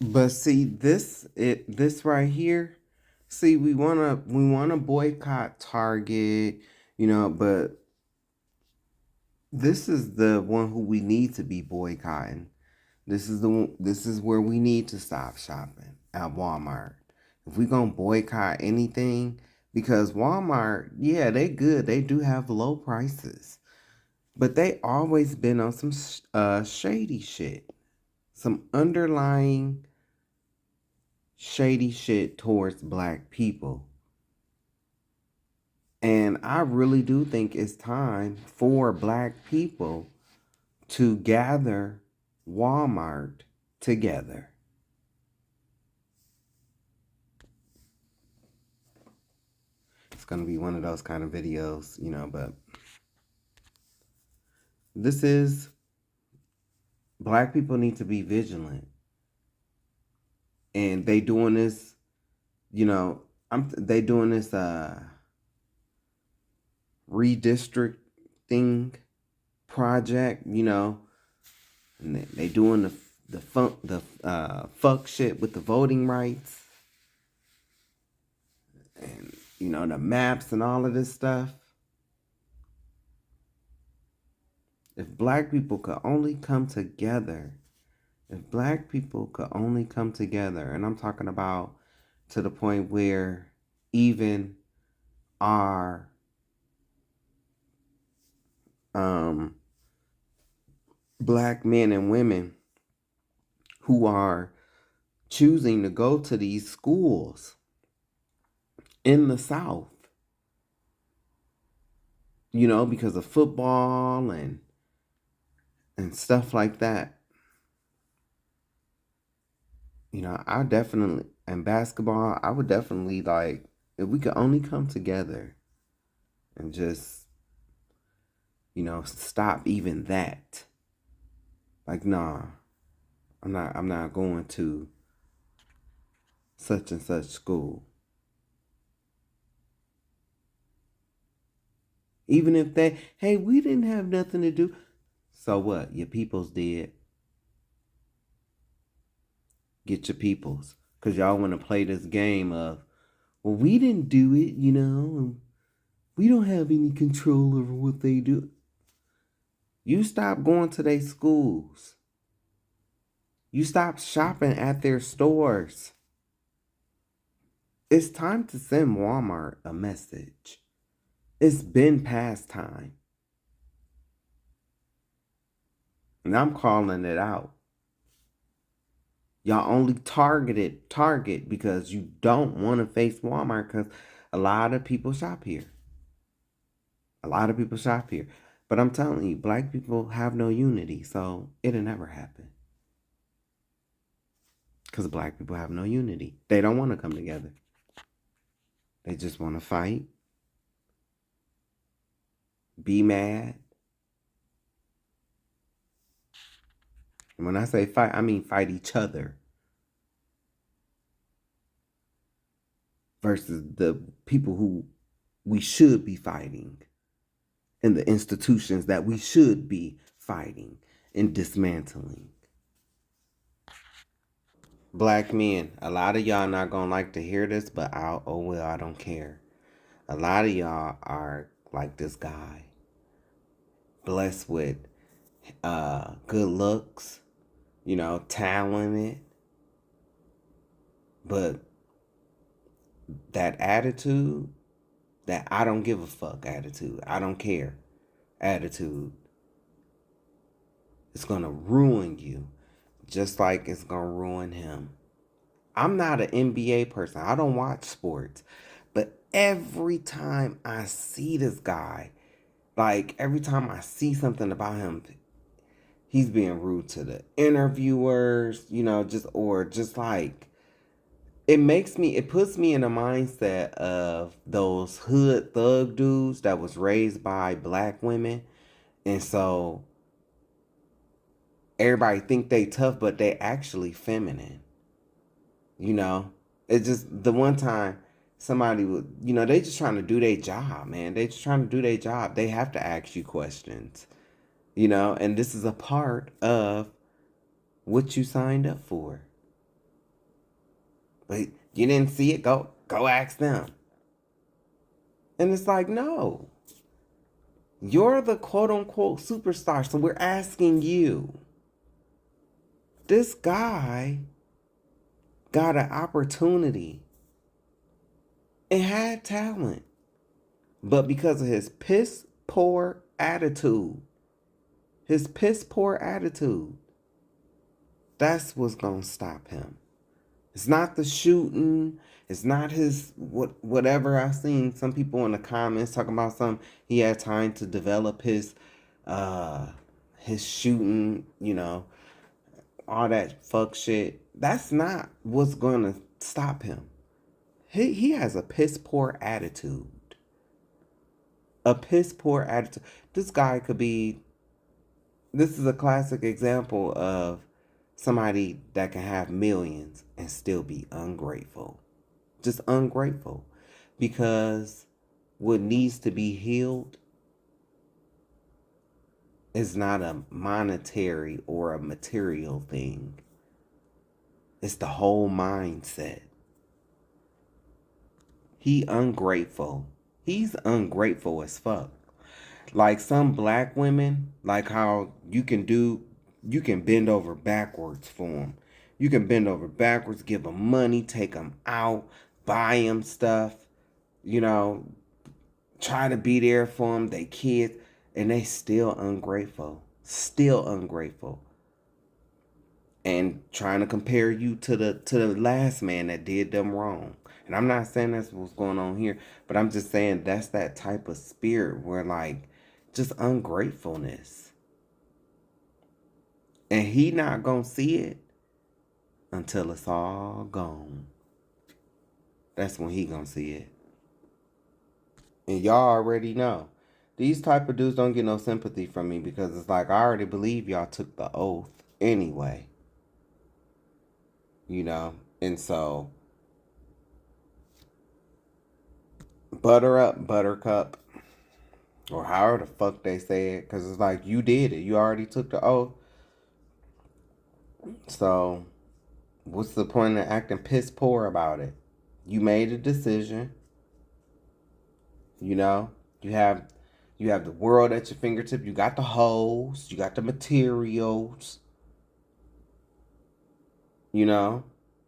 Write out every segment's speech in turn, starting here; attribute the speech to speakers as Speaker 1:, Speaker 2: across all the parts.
Speaker 1: But see, this right here, see, we wanna boycott Target, but this is the one who we need to be boycotting. This is where we need to stop shopping at Walmart. If we gonna boycott anything, because Walmart, yeah, they good. They do have low prices, but they always been on some shady shit, some underlying shady shit towards black people. And I really do think it's time for black people to gather Walmart together. It's going to be one of those kind of videos, but this is black people need to be vigilant. And they doing this, you know, they doing this redistricting project, and they doing the fuck shit with the voting rights and the maps and all of this stuff. If black people could only come together, if black people could only come together, and I'm talking about to the point where even our black men and women who are choosing to go to these schools in the South, because of football and stuff like that. I definitely, and basketball, I would definitely like, if we could only come together and just, stop even that. Like, nah, I'm not going to such and such school. Even if hey, we didn't have nothing to do. So what? Your peoples did. Get your peoples. Because y'all want to play this game of, well, we didn't do it, and we don't have any control over what they do. You stop going to their schools. You stop shopping at their stores. It's time to send Walmart a message. It's been past time. And I'm calling it out. Y'all only targeted Target because you don't want to face Walmart because a lot of people shop here. A lot of people shop here. But I'm telling you, black people have no unity, so it'll never happen. Because black people have no unity. They don't want to come together. They just want to fight, be mad. And when I say fight, I mean fight each other versus the people who we should be fighting and the institutions that we should be fighting and dismantling. Black men, a lot of y'all not gonna like to hear this, but oh well, I don't care. A lot of y'all are like this guy, blessed with good looks, talented, but that attitude, that I don't give a fuck attitude, I don't care attitude, it's gonna ruin you, just like it's gonna ruin him. I'm not an NBA person. I don't watch sports. But every time I see this guy, like every time I see something about him, he's being rude to the interviewers, just like it puts me in a mindset of those hood thug dudes that was raised by black women. And so everybody think they tough, but they actually feminine. You know, it's just the one time somebody would, they just trying to do their job, man. They just trying to do their job. They have to ask you questions, and this is a part of what you signed up for. But you didn't see it? Go ask them. And it's like, no. You're the quote-unquote superstar, so we're asking you. This guy got an opportunity and had talent. But because of his piss poor attitude, that's what's going to stop him. It's not the shooting. It's not his whatever. I've seen some people in the comments talking about something. He had time to develop his shooting, all that fuck shit. That's not what's going to stop him. He has a piss poor attitude. A piss poor attitude. This guy could be. This is a classic example of somebody that can have millions and still be ungrateful. Just ungrateful. Because what needs to be healed is not a monetary or a material thing. It's the whole mindset. He ungrateful. He's ungrateful as fuck. Like some black women, like how you can bend over backwards for them. You can bend over backwards, give them money, take them out, buy them stuff, try to be there for them, they kids, and they still ungrateful. Still ungrateful. And trying to compare you to the last man that did them wrong. And I'm not saying that's what's going on here, but I'm just saying that's that type of spirit where like just ungratefulness. And he not gonna see it until it's all gone. That's when he gonna see it. And y'all already know. These type of dudes don't get no sympathy from me because it's like I already believe y'all took the oath anyway. And so butter up, buttercup. Or however the fuck they say it. Because it's like, you did it. You already took the oath. So, what's the point of acting piss poor about it? You made a decision. You have the world at your fingertip. You got the hoes. You got the materials.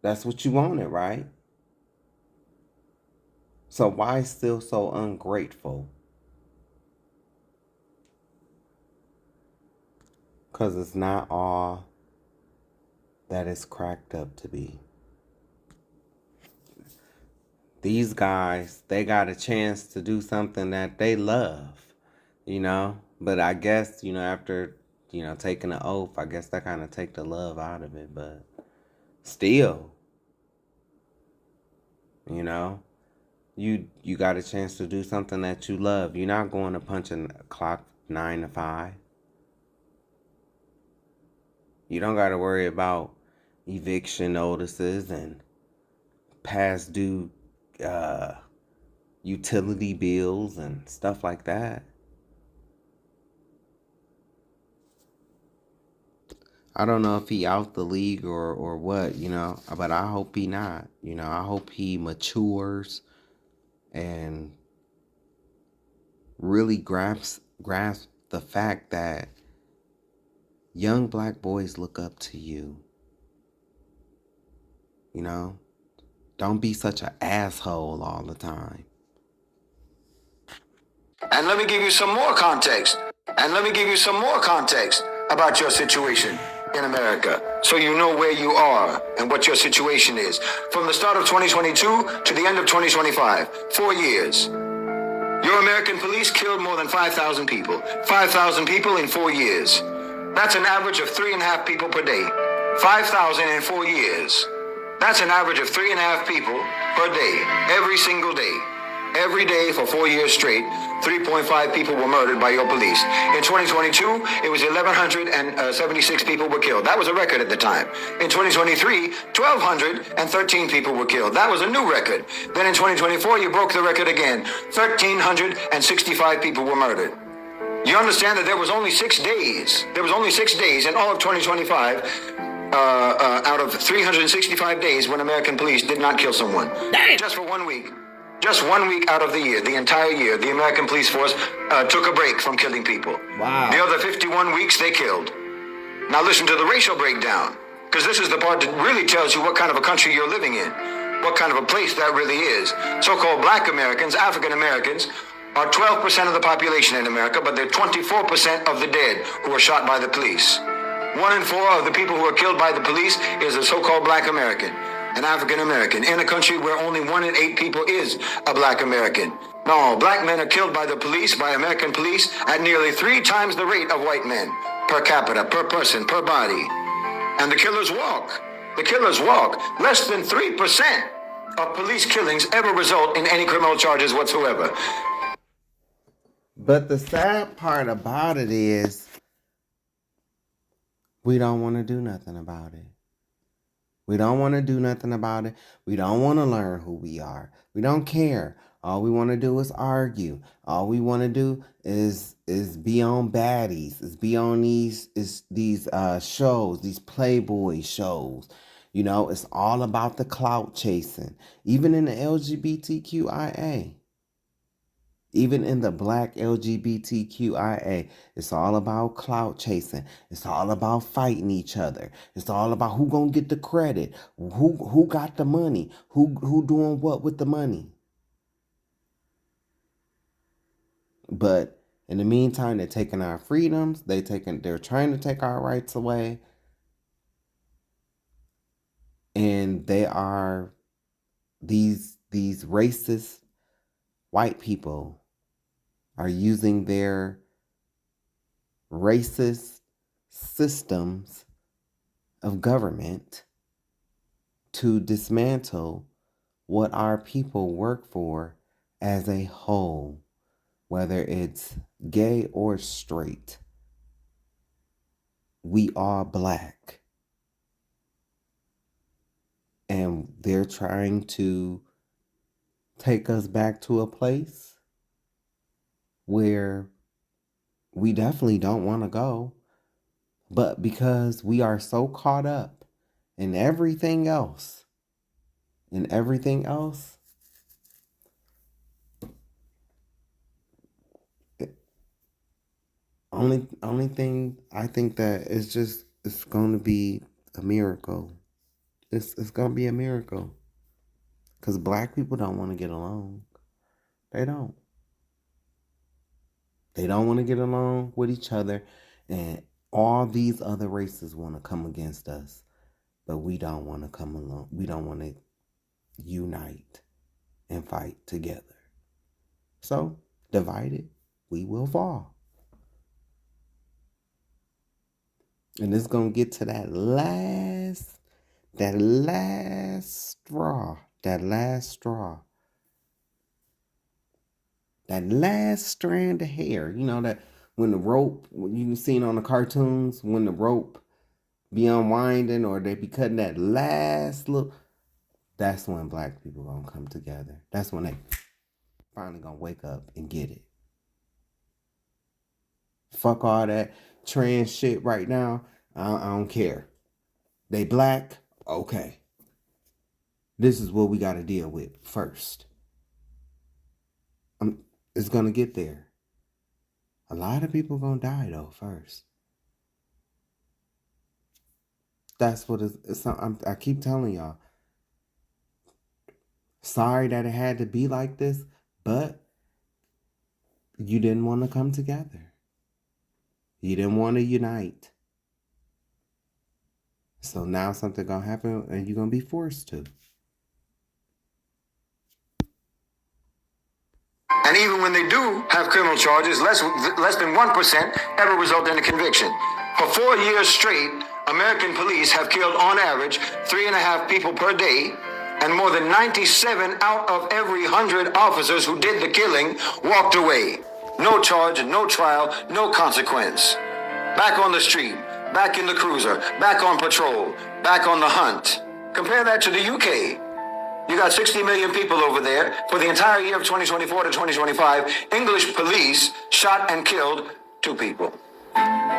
Speaker 1: That's what you wanted, right? So why still so ungrateful? Because it's not all that it's cracked up to be. These guys, they got a chance to do something that they love, But I guess, after, taking an oath, I guess that kind of take the love out of it. But still, you got a chance to do something that you love. You're not going to punch a clock 9 to 5. You don't got to worry about eviction notices and past due utility bills and stuff like that. I don't know if he out the league or what, but I hope he not. I hope he matures and really grasp the fact that young black boys look up to you. Don't be such an asshole all the time.
Speaker 2: And let me give you some more context. About your situation in America, so you know where you are and what your situation is. From the start of 2022 to the end of 2025, 4 years. Your American police killed more than 5,000 people. 5,000 people in 4 years. That's an average of 3.5 people per day. 5,000 in 4 years. That's an average of 3.5 people per day, every single day. Every day for 4 years straight, 3.5 people were murdered by your police. In 2022, it was 1,176 people were killed. That was a record at the time. In 2023, 1,213 people were killed. That was a new record. Then in 2024, you broke the record again. 1,365 people were murdered. You understand that there was only 6 days. There was only 6 days in all of 2025 out of 365 days when American police did not kill someone.
Speaker 3: Damn.
Speaker 2: Just for 1 week. Just 1 week out of the year, the entire year, the American police force took a break from killing people.
Speaker 3: Wow.
Speaker 2: The other 51 weeks, they killed. Now listen to the racial breakdown, because this is the part that really tells you what kind of a country you're living in, what kind of a place that really is. So-called black Americans, African Americans, are 12% of the population in America, but they're 24% of the dead who are shot by the police. 1 in 4 of the people who are killed by the police is a so-called black American, an African American, in a country where only 1 in 8 people is a black American. No, black men are killed by the police, by American police, at nearly 3 times the rate of white men, per capita, per person, per body. And the killers walk. The killers walk. Less than 3% of police killings ever result in any criminal charges whatsoever.
Speaker 1: But the sad part about it is we don't want to do nothing about it. We don't want to do nothing about it. We don't want to learn who we are. We don't care. All we want to do is argue. All we want to do is be on baddies. Is be on these shows, these Playboy shows. You know, it's all about the clout chasing. Even in the LGBTQIA. Even in the black LGBTQIA, it's all about clout chasing. It's all about fighting each other. It's all about who gonna get the credit, who got the money, who doing what with the money. But in the meantime, they're taking our freedoms. They're trying to take our rights away, and they are these racist white people are using their racist systems of government to dismantle what our people work for as a whole, whether it's gay or straight. We are black. And they're trying to take us back to a place where we definitely don't want to go. But because we are so caught up in everything else, only thing I think that it's going to be a miracle. It's going to be a miracle. Because black people don't want to get along. They don't. They don't want to get along with each other. And all these other races want to come against us. But we don't want to come along. We don't want to unite and fight together. So, divided, we will fall. And it's going to get to that last straw. That last straw. That last strand of hair. You know that when the rope, you've seen on the cartoons, when the rope be unwinding or they be cutting that last little, that's when black people gonna come together. That's when they finally gonna wake up and get it. Fuck all that trans shit right now. I don't care. They black, okay. This is what we got to deal with first. It's going to get there. A lot of people going to die, though, first. That's what I keep telling y'all. Sorry that it had to be like this, but you didn't want to come together. You didn't want to unite. So now something going to happen and you're going to be forced to.
Speaker 2: And even when they do have criminal charges, less than 1% ever result in a conviction. For 4 years straight, American police have killed on average 3.5 people per day, and more than 97 out of every 100 officers who did the killing walked away. No charge, no trial, no consequence. Back on the street, back in the cruiser, back on patrol, back on the hunt. Compare that to the UK. You got 60 million people over there. For the entire year of 2024 to 2025, English police shot and killed 2 people.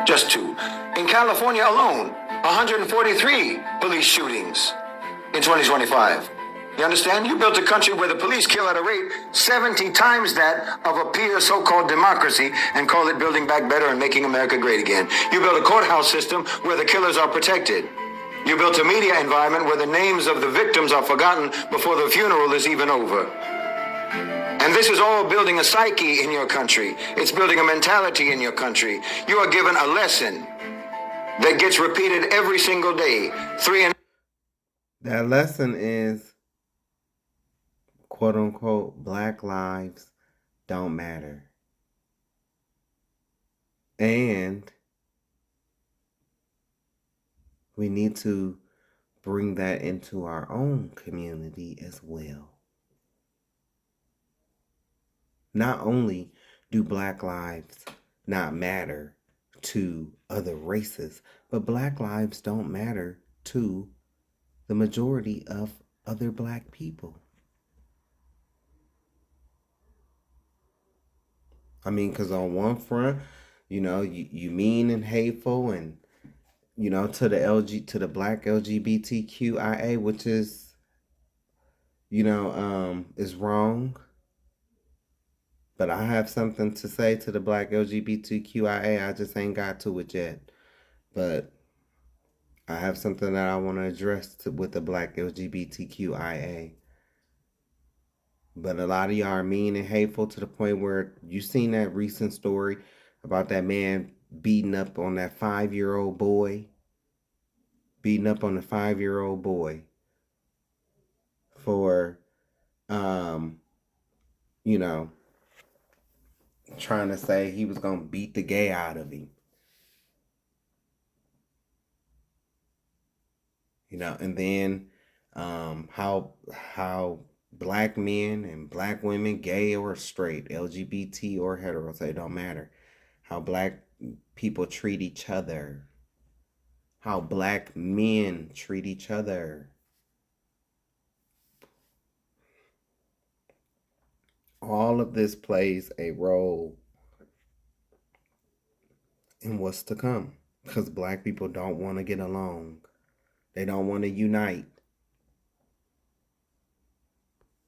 Speaker 2: Just 2. In California alone, 143 police shootings in 2025. You understand? You built a country where the police kill at a rate 70 times that of a peer so-called democracy and call it building back better and making America great again. You built a courthouse system where the killers are protected. You built a media environment where the names of the victims are forgotten before the funeral is even over. And this is all building a psyche in your country. It's building a mentality in your country. You are given a lesson that gets repeated every single day.
Speaker 1: That lesson is, quote unquote, Black lives don't matter. And we need to bring that into our own community as well. Not only do Black lives not matter to other races, but Black lives don't matter to the majority of other Black people. I mean, because on one front, you mean and hateful and, to the Black LGBTQIA, which is, is wrong. But I have something to say to the Black LGBTQIA. I just ain't got to it yet. But I have something that I want to address with the Black LGBTQIA. But a lot of y'all are mean and hateful to the point where you seen that recent story about that man beating up on that 5-year-old boy. Beating up on the 5-year-old boy for, trying to say he was going to beat the gay out of him. And then how Black men and Black women, gay or straight, LGBT or hetero, it don't matter. How Black people treat each other. How Black men treat each other. All of this plays a role in what's to come. Because Black people don't want to get along. They don't want to unite.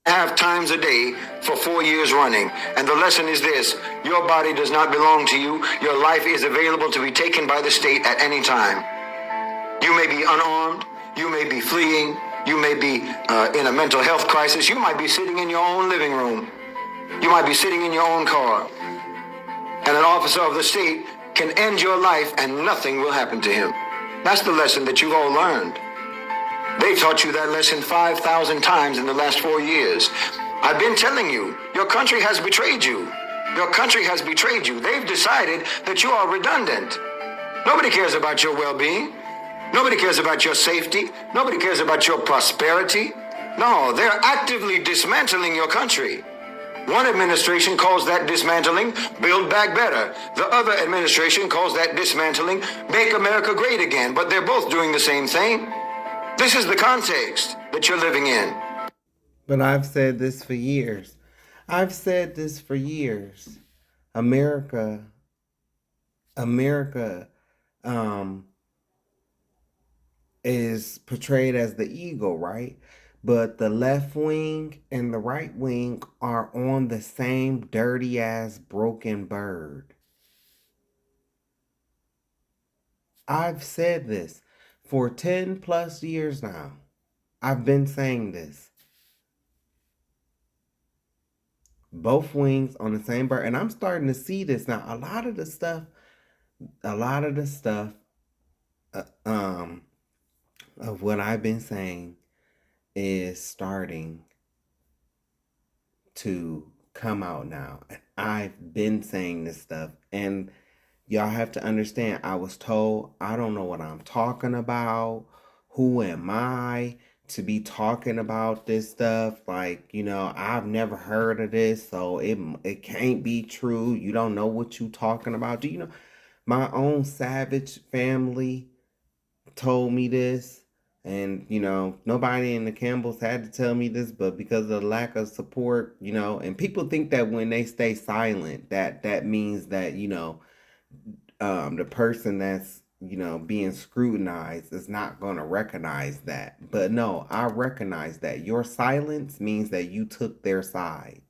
Speaker 2: Half times a day for 4 years running. And the lesson is this: your body does not belong to you. Your life is available to be taken by the state at any time. You may be unarmed. You may be fleeing. You may be in a mental health crisis. You might be sitting in your own living room. You might be sitting in your own car. And an officer of the state can end your life and nothing will happen to him. That's the lesson that you've all learned. They taught you that lesson 5,000 times in the last 4 years. I've been telling you, your country has betrayed you. Your country has betrayed you. They've decided that you are redundant. Nobody cares about your well-being. Nobody cares about your safety. Nobody cares about your prosperity. No, they're actively dismantling your country. One administration calls that dismantling Build Back Better. The other administration calls that dismantling Make America Great Again. But they're both doing the same thing. This is the context that you're living in.
Speaker 1: But I've said this for years. America is portrayed as the eagle, right? But the left wing and the right wing are on the same dirty ass broken bird. I've said this for 10 plus years now. I've been saying this. Both wings on the same bird. And I'm starting to see this now. A lot of the stuff of what I've been saying is starting to come out now. I've been saying this stuff, and y'all have to understand, I was told I don't know what I'm talking about. Who am I to be talking about this stuff? Like, I've never heard of this, so it can't be true. You don't know what you talking about. Do you know my own Savage family told me this? And, nobody in the Campbells had to tell me this, but because of the lack of support, and people think that when they stay silent, that means that, the person that's being scrutinized is not going to recognize that. But no, I recognize that your silence means that you took their side.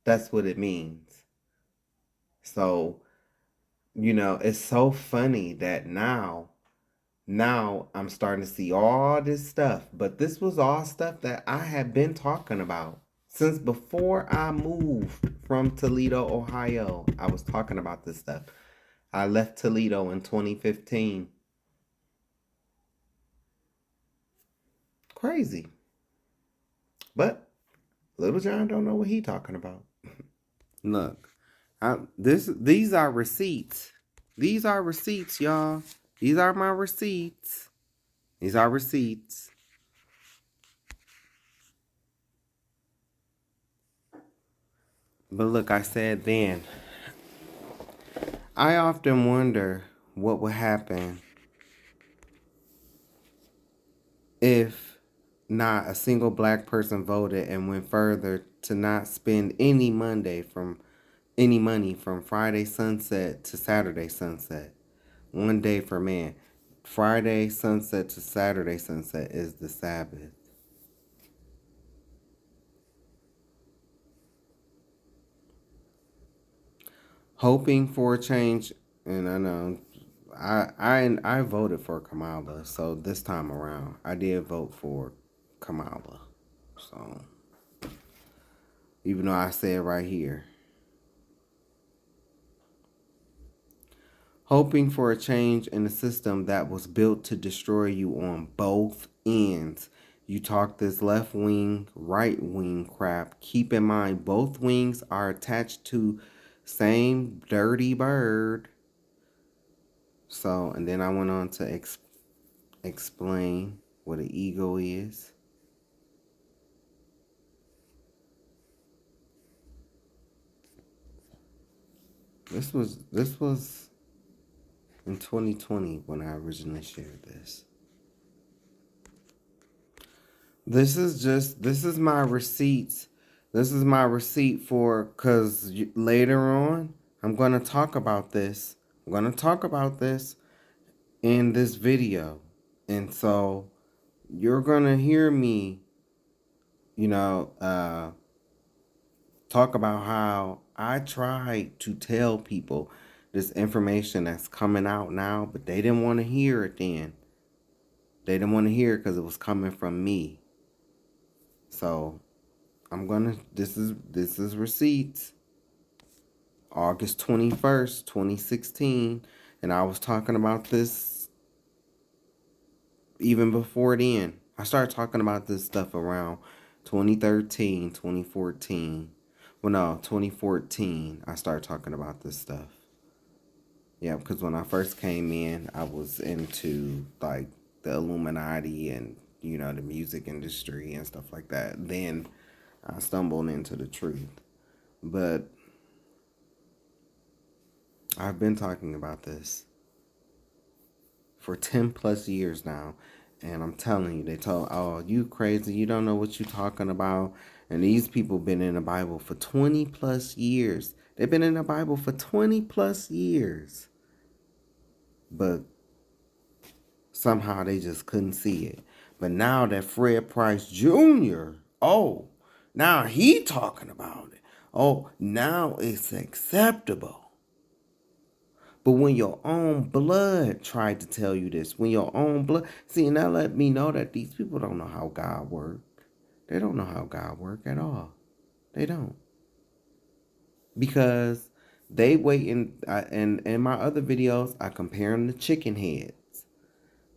Speaker 1: That's what it means. So, it's so funny that now I'm starting to see all this stuff, but this was all stuff that I had been talking about since before I moved from Toledo, Ohio. I was talking about this stuff. I left Toledo in 2015. Crazy. But Little John don't know what he talking about. Look, these are receipts. These are receipts, y'all. These are my receipts. These are receipts. But look, I said then, I often wonder what would happen if not a single black person voted and went further to not spend any money from Friday sunset to Saturday sunset. One day for man. Friday sunset to Saturday sunset is the Sabbath. Hoping for a change, and I know I voted for Kamala, so this time around I did vote for Kamala. So even though I said right here, hoping for a change in a system that was built to destroy you on both ends. You talk this left wing, right wing crap. Keep in mind both wings are attached to same dirty bird. So, and then I went on to explain what an ego is. This was in 2020 when I originally shared this. This is my receipts. This is my receipt for, because later on I'm going to talk about this. I'm going to talk about this in this video. And so you're going to hear me, talk about how I tried to tell people this information that's coming out now, but they didn't want to hear it then. They didn't want to hear it because it was coming from me. So this is receipts. August 21st, 2016. And I was talking about this even before then. I started talking about this stuff around 2013, 2014. Well, no, 2014, I started talking about this stuff. Yeah, because when I first came in, I was into like the Illuminati and, the music industry and stuff like that. Then I stumbled into the truth. But I've been talking about this for 10 plus years now. And I'm telling you, they told, oh, you crazy. You don't know what you're talking about. And these people been in the Bible for 20 plus years. They've been in the Bible for 20 plus years. But somehow they just couldn't see it. But now that Fred Price Jr., oh, now he talking about it. Oh, now it's acceptable. But when your own blood tried to tell you this, when your own blood, see, and that let me know that these people don't know how God works. They don't know how God works at all. They don't. Because they wait and in my other videos, I compare them to chicken heads.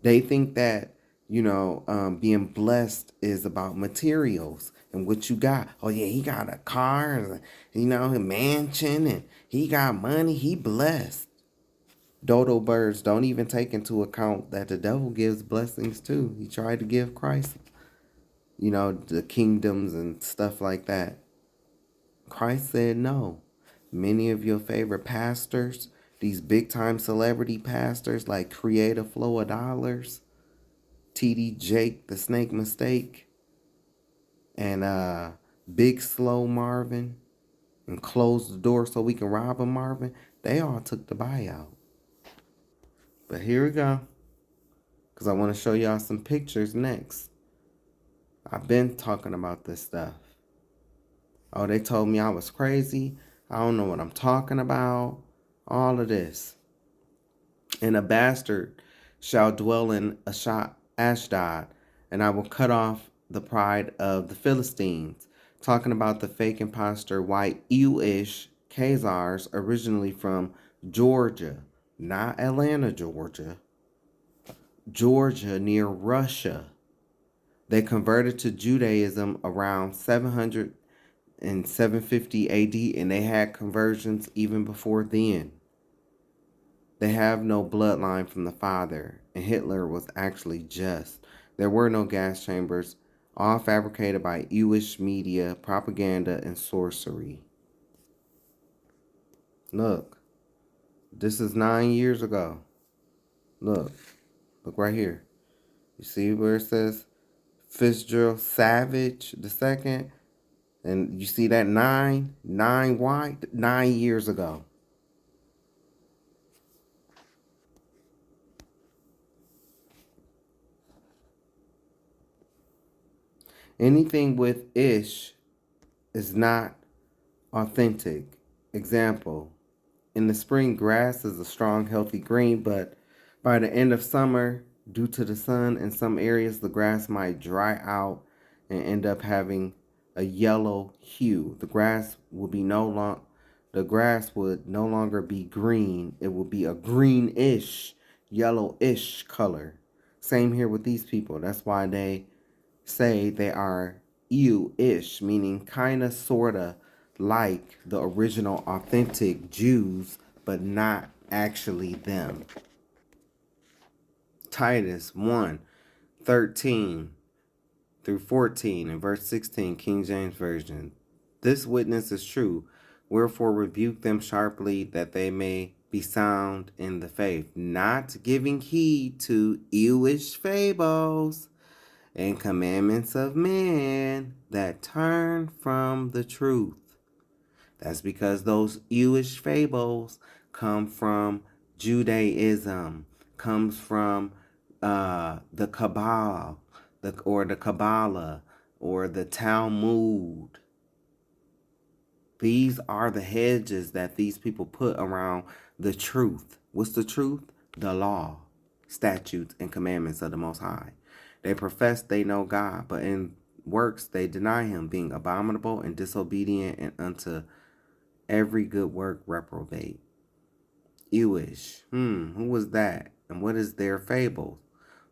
Speaker 1: They think that, being blessed is about materials and what you got. Oh, yeah, he got a car, a mansion, and he got money. He blessed. Dodo birds don't even take into account that the devil gives blessings too. He tried to give Christ, the kingdoms and stuff like that. Christ said no. Many of your favorite pastors, these big time celebrity pastors like Create a Flow of Dollars, TD Jake, the Snake Mistake, and Big Slow Marvin, and Close the Door so we can rob him Marvin, they all took the buyout. But here we go. Because I want to show y'all some pictures next. I've been talking about this stuff. Oh, they told me I was crazy. I don't know what I'm talking about. All of this. And a bastard shall dwell in Ashdod, and I will cut off the pride of the Philistines. Talking about the fake imposter white Ewish Khazars, originally from Georgia, not Atlanta, Georgia. Georgia near Russia. They converted to Judaism around 700 and 750 AD, and they had conversions even before then. They have no bloodline from the father, and Hitler was actually just. There were no gas chambers, all fabricated by Jewish media, propaganda, and sorcery. Look, this is 9 years ago. Look right here. You see where it says Fitzgerald Savage II? And you see that 9 white, 9 years ago. Anything with ish is not authentic. Example, in the spring, grass is a strong, healthy green, but by the end of summer, due to the sun in some areas, the grass might dry out and end up having a yellow hue. The grass would no longer be green. It would be a greenish, yellowish color. Same here with these people. That's why they say they are you-ish, meaning kinda, sorta like the original authentic Jews, but not actually them. Titus 1:13 through 14 and verse 16, King James Version. This witness is true, wherefore rebuke them sharply, that they may be sound in the faith, not giving heed to ewish fables and commandments of men that turn from the truth. That's because those Jewish fables come from Judaism, comes from the Kabbalah, the Kabbalah, or the Talmud. These are the hedges that these people put around the truth. What's the truth? The law, statutes, and commandments of the Most High. They profess they know God, but in works they deny him, being abominable and disobedient, and unto every good work reprobate. Jewish. Who was that? And what is their fable?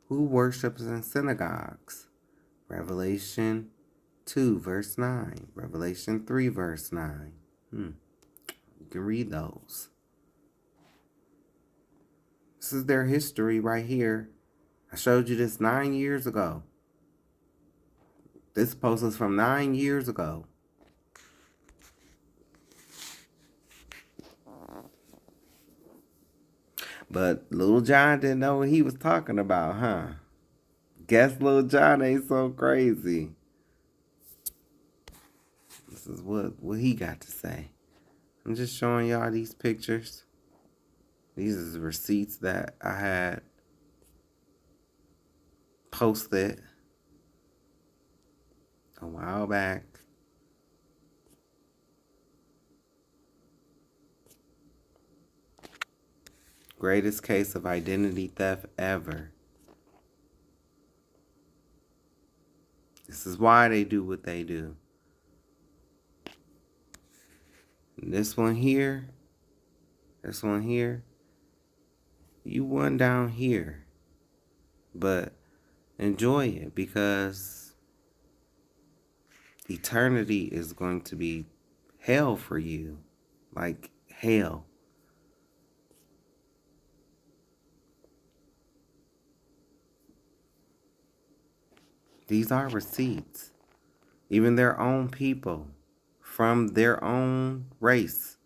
Speaker 1: Who worships in synagogues? Revelation 2 verse 9. Revelation 3 verse 9. You can read those. This is their history right here. I showed you this 9 years ago. This post is from 9 years ago. But Lil Jon didn't know what he was talking about, huh? Guess Lil Jon ain't so crazy. This is what he got to say. I'm just showing y'all these pictures. These is receipts that I had posted a while back. Greatest case of identity theft ever. This is why they do what they do. And this one here, you won down here. But enjoy it, because eternity is going to be hell for you. Like hell. These are receipts. Even their own people from their own race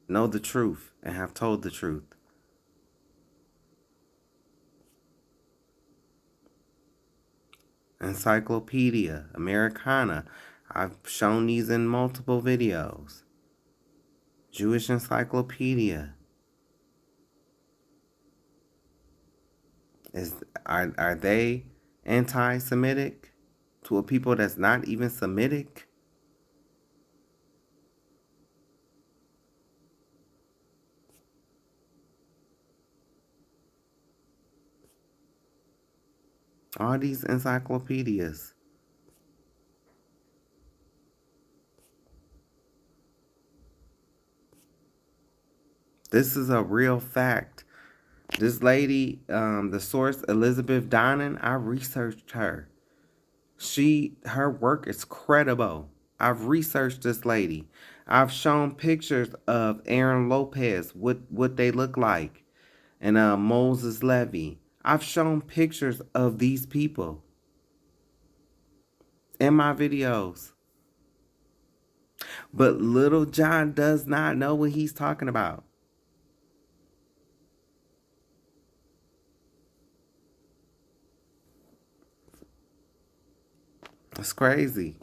Speaker 1: know the truth and have told the truth. Encyclopedia Americana. I've shown these in multiple videos. Jewish Encyclopedia. Is are they anti-Semitic to a people that's not even Semitic? All these encyclopedias. This is a real fact. This lady, the source Elizabeth Donnan, I researched her. Her work is credible. I've researched this lady. I've shown pictures of Aaron Lopez, what they look like, and Moses Levy. I've shown pictures of these people in my videos. But Little John does not know what he's talking about. It's crazy.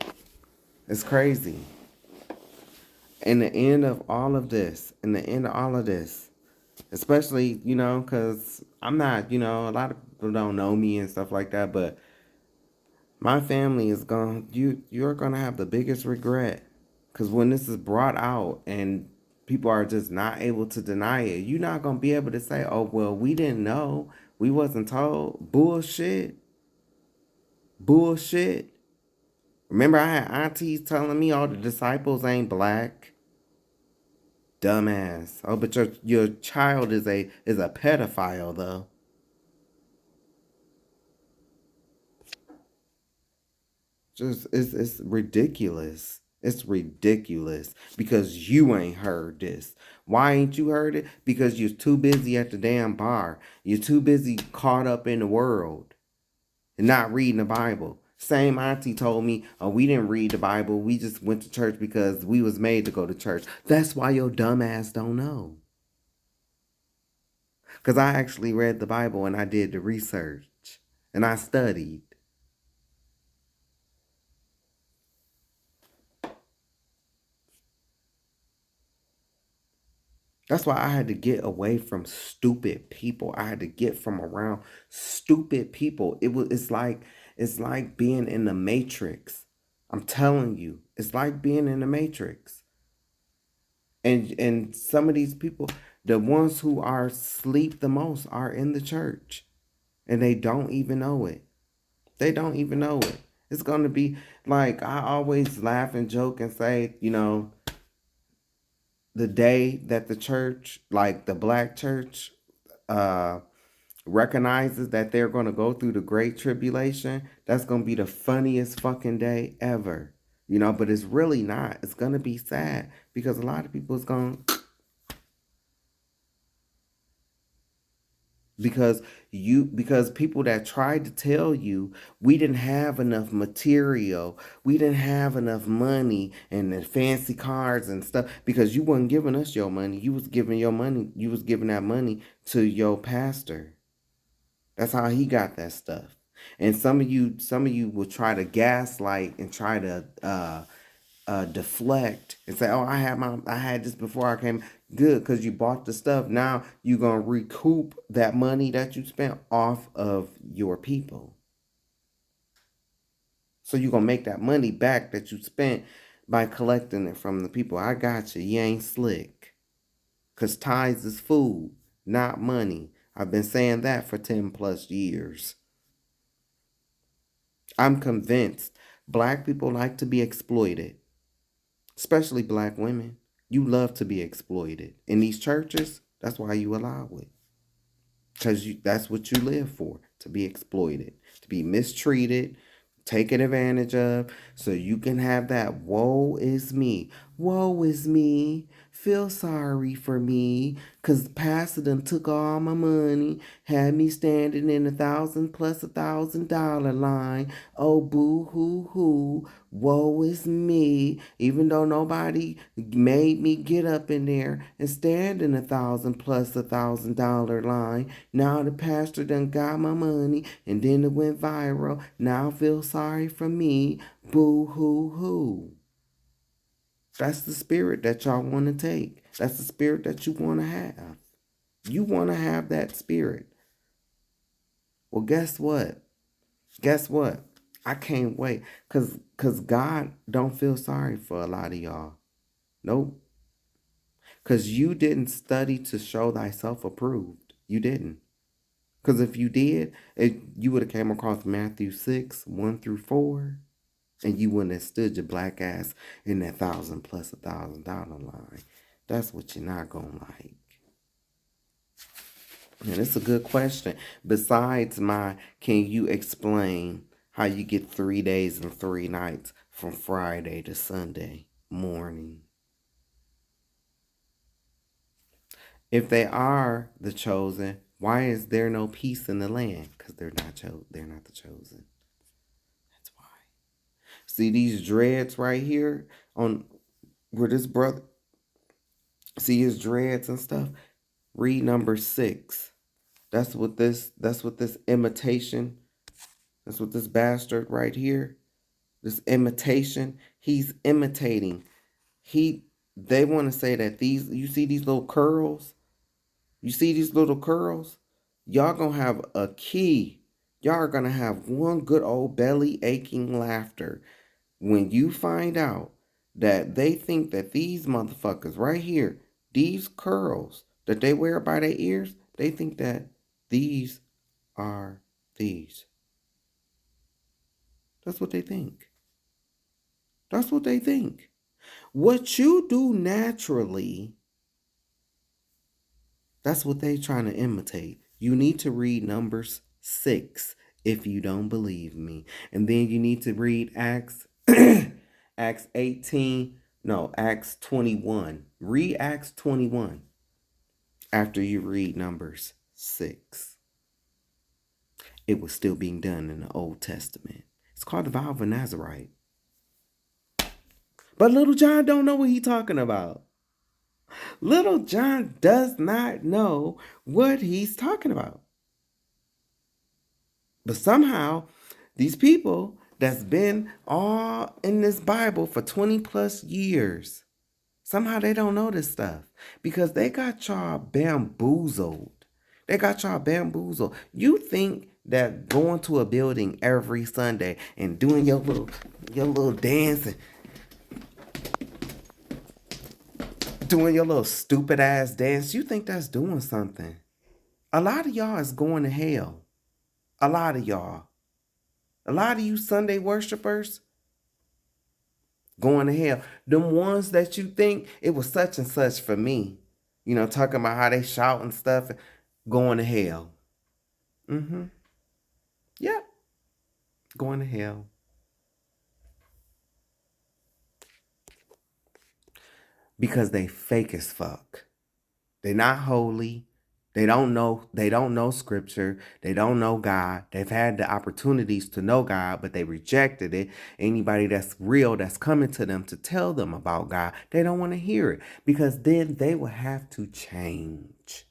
Speaker 1: It's crazy. In the end of all of this, especially, because I'm not, a lot of people don't know me and stuff like that, but my family is going, you're going to have the biggest regret. Because when this is brought out and people are just not able to deny it, you're not going to be able to say, oh, well, we didn't know. We wasn't told. Bullshit. Bullshit. Remember, I had aunties telling me all the disciples ain't black. Dumbass. Oh, but your child is a pedophile though. Just it's ridiculous. It's ridiculous because you ain't heard this. Why ain't you heard it? Because you're too busy at the damn bar. You're too busy caught up in the world and not reading the Bible. Same auntie told me, oh, we didn't read the Bible. We just went to church because we was made to go to church. That's why your dumb ass don't know. Because I actually read the Bible and I did the research and I studied. That's why I had to get away from stupid people. I had to get from around stupid people. It's like being in the Matrix. I'm telling you, it's like being in the Matrix. And some of these people, the ones who are sleep the most are in the church. And they don't even know it. They don't even know it. It's gonna be like I always laugh and joke and say, the day that the church, like the black church, uh recognizes that they're going to go through the great tribulation, that's going to be the funniest fucking day ever. But it's really not. It's going to be sad because a lot of people is going because people that tried to tell you we didn't have enough material, we didn't have enough money and the fancy cars and stuff because you wasn't giving us your money. You was giving that money to your pastor. That's how he got that stuff. And some of you will try to gaslight and try to deflect and say, "Oh, I had this before I came." Good, because you bought the stuff. Now you're gonna recoup that money that you spent off of your people. So you're gonna make that money back that you spent by collecting it from the people. I got you. You ain't slick. Cause tithes is food, not money. I've been saying that for 10 plus years. I'm convinced black people like to be exploited, especially black women. You love to be exploited. In these churches, that's why you allow it. Because that's what you live for, to be exploited, to be mistreated, taken advantage of, so you can have that woe is me, feel sorry for me, because the pastor done took all my money, had me standing in $1,000+ line, oh boo hoo hoo, woe is me, even though nobody made me get up in there and stand in $1,000+ line. Now the pastor done got my money and then it went viral. Now feel sorry for me. Boo hoo hoo. That's the spirit that y'all want to take. That's the spirit that you want to have. You want to have that spirit. Well, guess what? Guess what? I can't wait. Cause God don't feel sorry for a lot of y'all. Nope. Cause you didn't study to show thyself approved. You didn't. Cause if you did, you would have came across Matthew 6, 1 through 4, and you wouldn't have stood your black ass in that $1,000 line. That's what you're not gonna like. And it's a good question. Besides can you explain how you get 3 days and 3 nights from Friday to Sunday morning? If they are the chosen, why is there no peace in the land? Because they're not the chosen. That's why. See these dreads right here on where this brother see his dreads and stuff? Read number 6. That's what this imitation, that's what this bastard right here, this imitation, he's imitating. They want to say that you see these little curls? You see these little curls? Y'all gonna have a key. Y'all are gonna have one good old belly aching laughter when you find out that they think that these motherfuckers right here, these curls that they wear by their ears, they think that these are these. That's what they think. That's what they think. What you do naturally, that's what they trying to imitate. You need to read Numbers 6 if you don't believe me. And then you need to read Acts Acts 18, no, Acts 21. Read Acts 21 after you read Numbers 6. It was still being done in the Old Testament. It's called the vow of a Nazarite. But Little John don't know what he's talking about. Little John does not know what he's talking about. But somehow, these people that's been all in this Bible for 20 plus years, somehow they don't know this stuff because they got y'all bamboozled. They got y'all bamboozled. You think that going to a building every Sunday and doing your little dance and doing your little stupid ass dance, you think that's doing something? A lot of y'all is going to hell. A lot of y'all. A lot of you Sunday worshipers going to hell. Them ones that you think it was such and such for me, talking about how they shout and stuff, going to hell. Yep, going to hell. Because they fake as fuck. They not holy. They don't know scripture. They don't know God. They've had the opportunities to know God, but they rejected it. Anybody that's real, that's coming to them to tell them about God, they don't want to hear it because then they will have to change.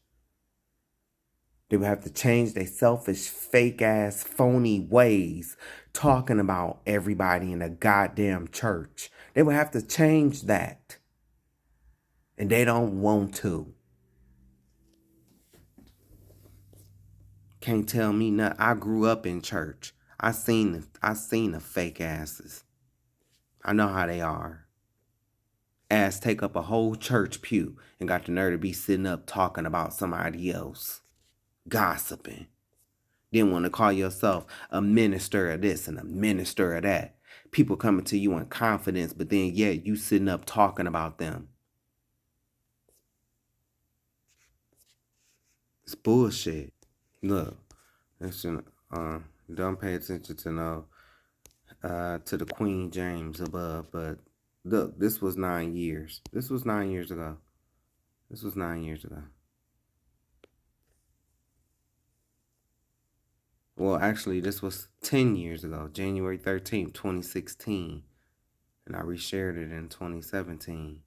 Speaker 1: They will have to change their selfish, fake ass, phony ways talking about everybody in a goddamn church. They will have to change that. And they don't want to. Can't tell me nothing. I grew up in church. I seen the fake asses. I know how they are. Ass take up a whole church pew and got the nerve to be sitting up talking about somebody else. Gossiping. Then want to call yourself a minister of this and a minister of that. People coming to you in confidence, but then you sitting up talking about them. It's bullshit. Look, don't pay attention to the Queen James above, but look, this was 9 years. This was 9 years ago. This was 9 years ago. Well, actually, this was 10 years ago, January 13th, 2016. And I reshared it in 2017.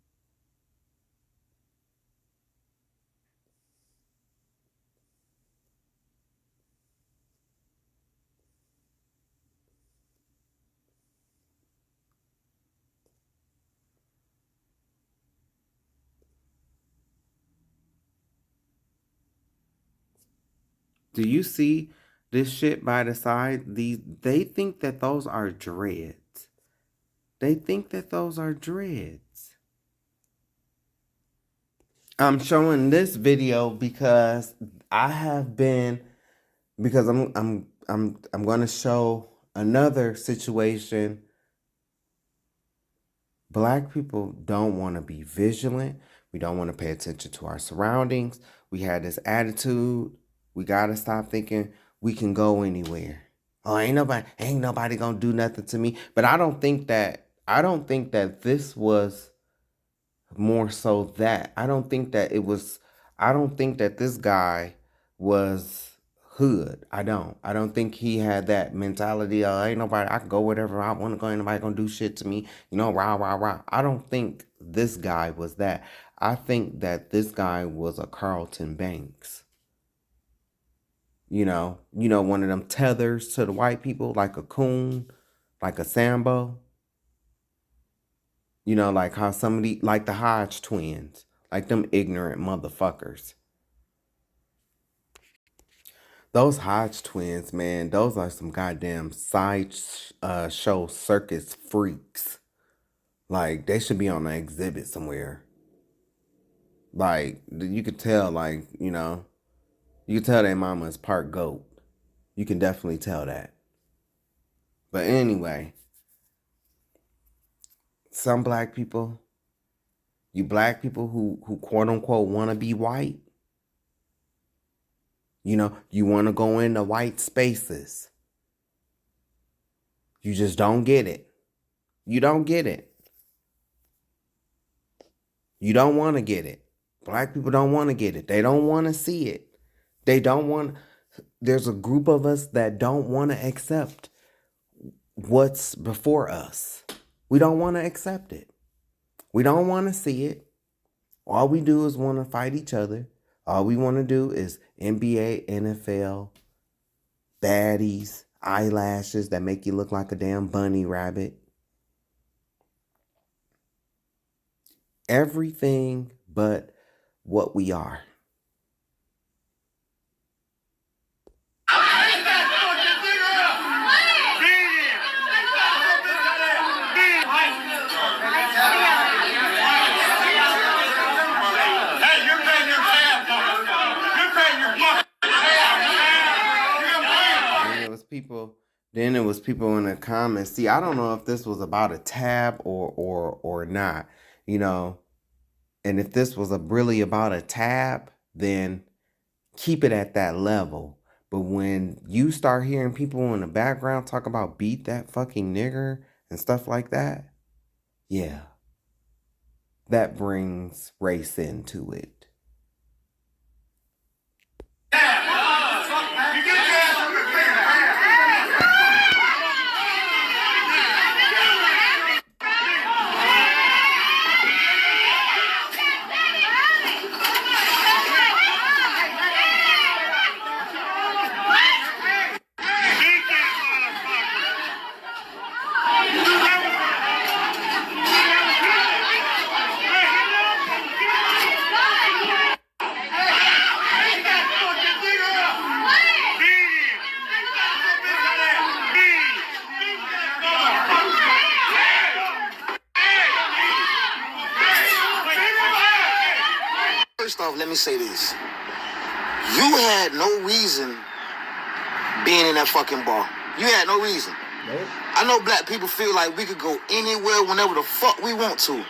Speaker 1: Do you see this shit by the side, they think that those are dreads. They think that those are dreads. I'm showing this video because I'm going to show another situation. Black people don't want to be vigilant. We don't want to pay attention to our surroundings. We had this attitude. We got to stop thinking we can go anywhere. Oh, ain't nobody gonna do nothing to me. But I don't think that this was more so that. I don't think that this guy was hood. I don't think he had that mentality of ain't nobody, I can go wherever I want to go, ain't nobody gonna do shit to me, rah rah rah. I don't think this guy was that. I think that this guy was a Carlton Banks. One of them tethers to the white people, like a coon, like a Sambo. Like how somebody, like the Hodge twins, like them ignorant motherfuckers. Those Hodge twins, man, those are some goddamn side show circus freaks. Like, they should be on an exhibit somewhere. Like, you could tell, you could tell their mama is part goat. You can definitely tell that. But anyway, some black people, you black people who quote unquote want to be white, you want to go into white spaces. You just don't get it. You don't get it. You don't want to get it. Black people don't want to get it. They don't want to see it. There's a group of us that don't want to accept what's before us. We don't want to accept it. We don't want to see it. All we do is want to fight each other. All we want to do is NBA, NFL, baddies, eyelashes that make you look like a damn bunny rabbit. Everything but what we are. Then it was people in the comments. See, I don't know if this was about a tab or not, And if this was really about a tab, then keep it at that level. But when you start hearing people in the background talk about beat that fucking nigger and stuff like that, yeah, that brings race into it.
Speaker 2: First off, let me say this. You had no reason being in that fucking bar. You had no reason. Nope. I know black people feel like we could go anywhere whenever the fuck we want to.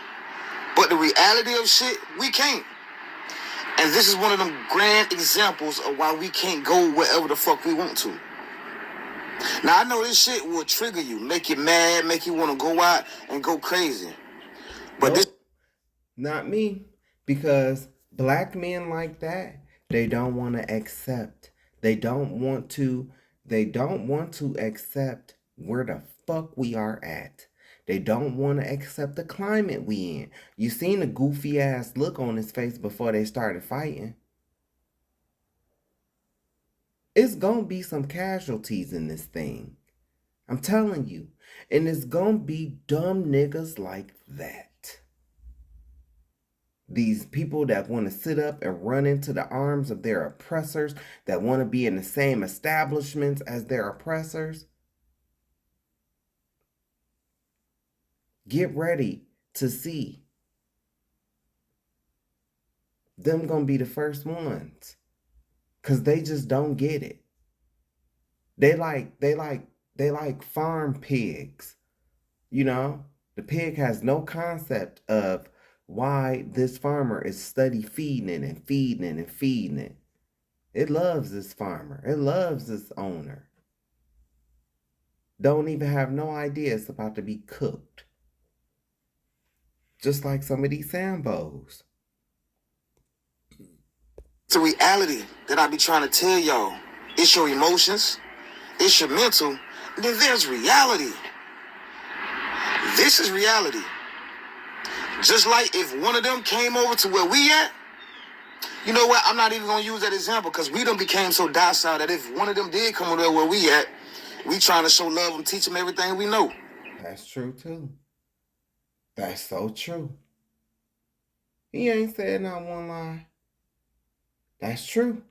Speaker 2: But the reality of shit, we can't. And this is one of them grand examples of why we can't go wherever the fuck we want to. Now, I know this shit will trigger you, make you mad, make you want to go out and go crazy. But
Speaker 1: nope. Not me. Because black men like that, they don't want to accept. They don't want to accept where the fuck we are at. They don't want to accept the climate we in. You seen the goofy ass look on his face before they started fighting. It's gonna be some casualties in this thing. I'm telling you. And it's gonna be dumb niggas like that. These people that want to sit up and run into the arms of their oppressors, that want to be in the same establishments as their oppressors. Get ready to see them gonna be the first ones, cause they just don't get it. They like farm pigs. You know, the pig has no concept of why this farmer is steady feeding it and feeding it and feeding it. It loves this farmer. It loves this owner. Don't even have no idea it's about to be cooked. Just like some of these Sambos.
Speaker 2: It's a reality that I be trying to tell y'all. It's your emotions, it's your mental, and then there's reality. This is reality. Just like if one of them came over to where we at, you know what? I'm not even gonna use that example because we done became so docile that if one of them did come over there where we at, we trying to show love and teach them everything we know.
Speaker 1: That's true too. That's so true. He ain't said not one lie. That's true.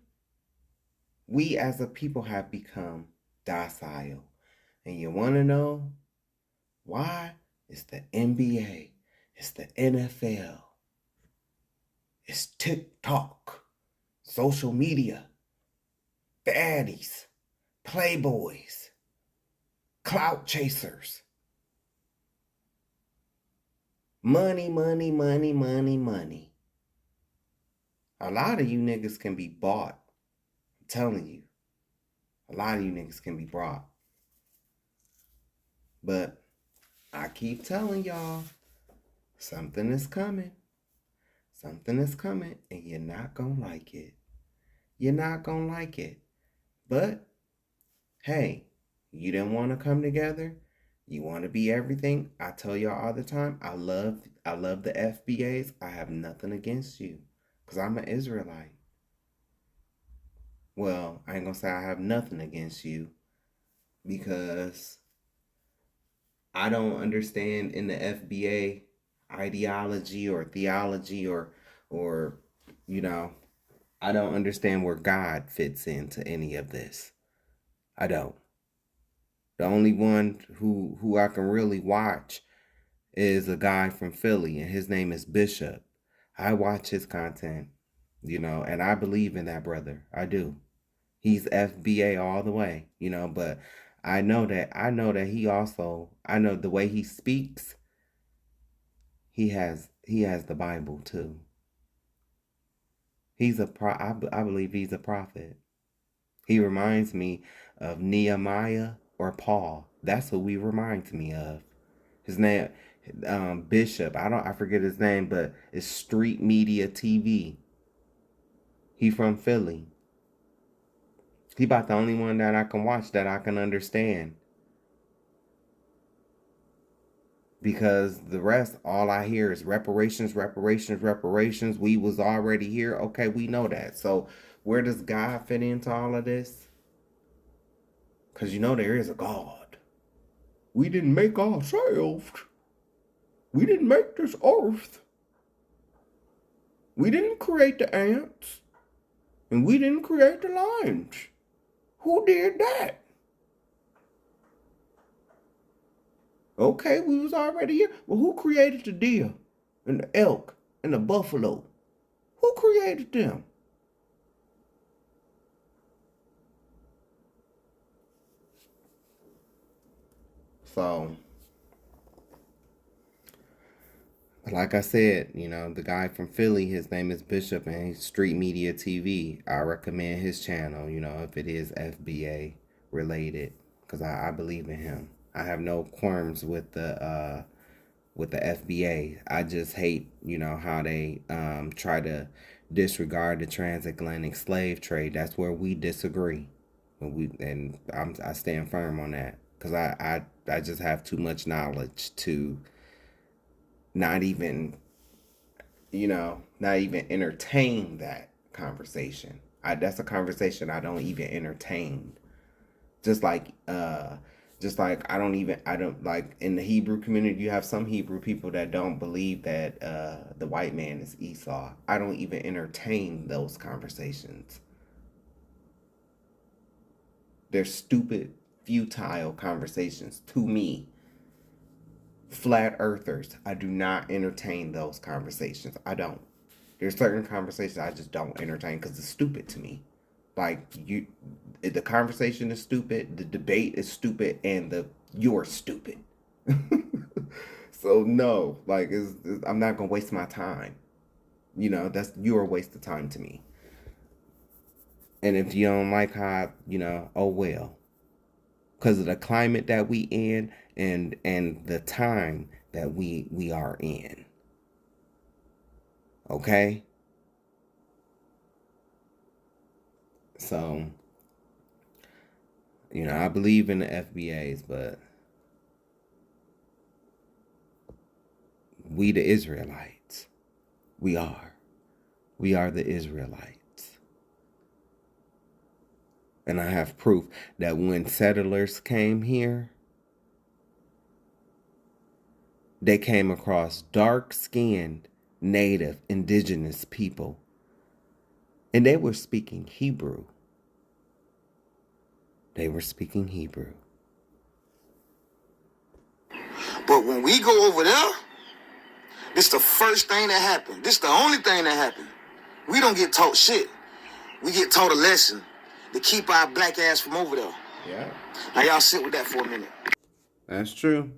Speaker 1: We as a people have become docile. And you want to know why? It's the NBA. It's the NFL. It's TikTok. Social media. Baddies. Playboys. Clout chasers. Money, money, money, money, money. A lot of you niggas can be bought. I'm telling you. A lot of you niggas can be brought. But I keep telling y'all, something is coming. Something is coming, and you're not gonna like it. You're not gonna like it. But, hey, you didn't want to come together. You want to be everything. I tell y'all all the time, I love the FBAs. I have nothing against you, because I'm an Israelite. Well, I ain't gonna say I have nothing against you, because I don't understand in the FBA ideology or theology or I don't understand where God fits into any of this. I don't. The only one who I can really watch is a guy from Philly, and his name is Bishop. I watch his content, and I believe in that brother. I do. He's FBA all the way, but I know that he also, I know the way he speaks, he has the Bible too. I believe he's a prophet. He reminds me of Nehemiah or Paul. That's who he reminds me of. His name, Bishop. I forget his name, but it's Street Media TV. He from Philly. He about the only one that I can watch that I can understand. Because the rest, all I hear is reparations, reparations, reparations. We was already here. Okay, we know that. So where does God fit into all of this? Because there is a God. We didn't make ourselves. We didn't make this earth. We didn't create the ants. And we didn't create the lions. Who did that? Okay, we was already here. Well, who created the deer and the elk and the buffalo? Who created them? So, like I said, the guy from Philly, his name is Bishop, and he's Street Media TV. I recommend his channel, if it is FBA related, because I believe in him. I have no qualms with the FBA. I just hate, how they try to disregard the transatlantic slave trade. That's where we disagree, I stand firm on that, because I just have too much knowledge to not even entertain that conversation. That's a conversation I don't even entertain. Just like Just like I don't like in the Hebrew community, you have some Hebrew people that don't believe that the white man is Esau. I don't even entertain those conversations. They're stupid, futile conversations to me. Flat earthers, I do not entertain those conversations. I don't. There's certain conversations I just don't entertain because it's stupid to me. Like the conversation is stupid, the debate is stupid, and you're stupid. So no, like I'm not gonna waste my time. You're a waste of time to me. And if you don't like how, oh well, because of the climate that we in and the time that we are in. Okay. So, I believe in the FBAs, but we the Israelites. We are. We are the Israelites. And I have proof that when settlers came here, they came across dark-skinned, native, indigenous people. And they were speaking Hebrew. They were speaking Hebrew.
Speaker 2: But when we go over there, this the first thing that happened. This the only thing that happened. We don't get taught shit. We get taught a lesson to keep our black ass from over there.
Speaker 1: Yeah.
Speaker 2: Now y'all sit with that for a minute.
Speaker 1: That's true.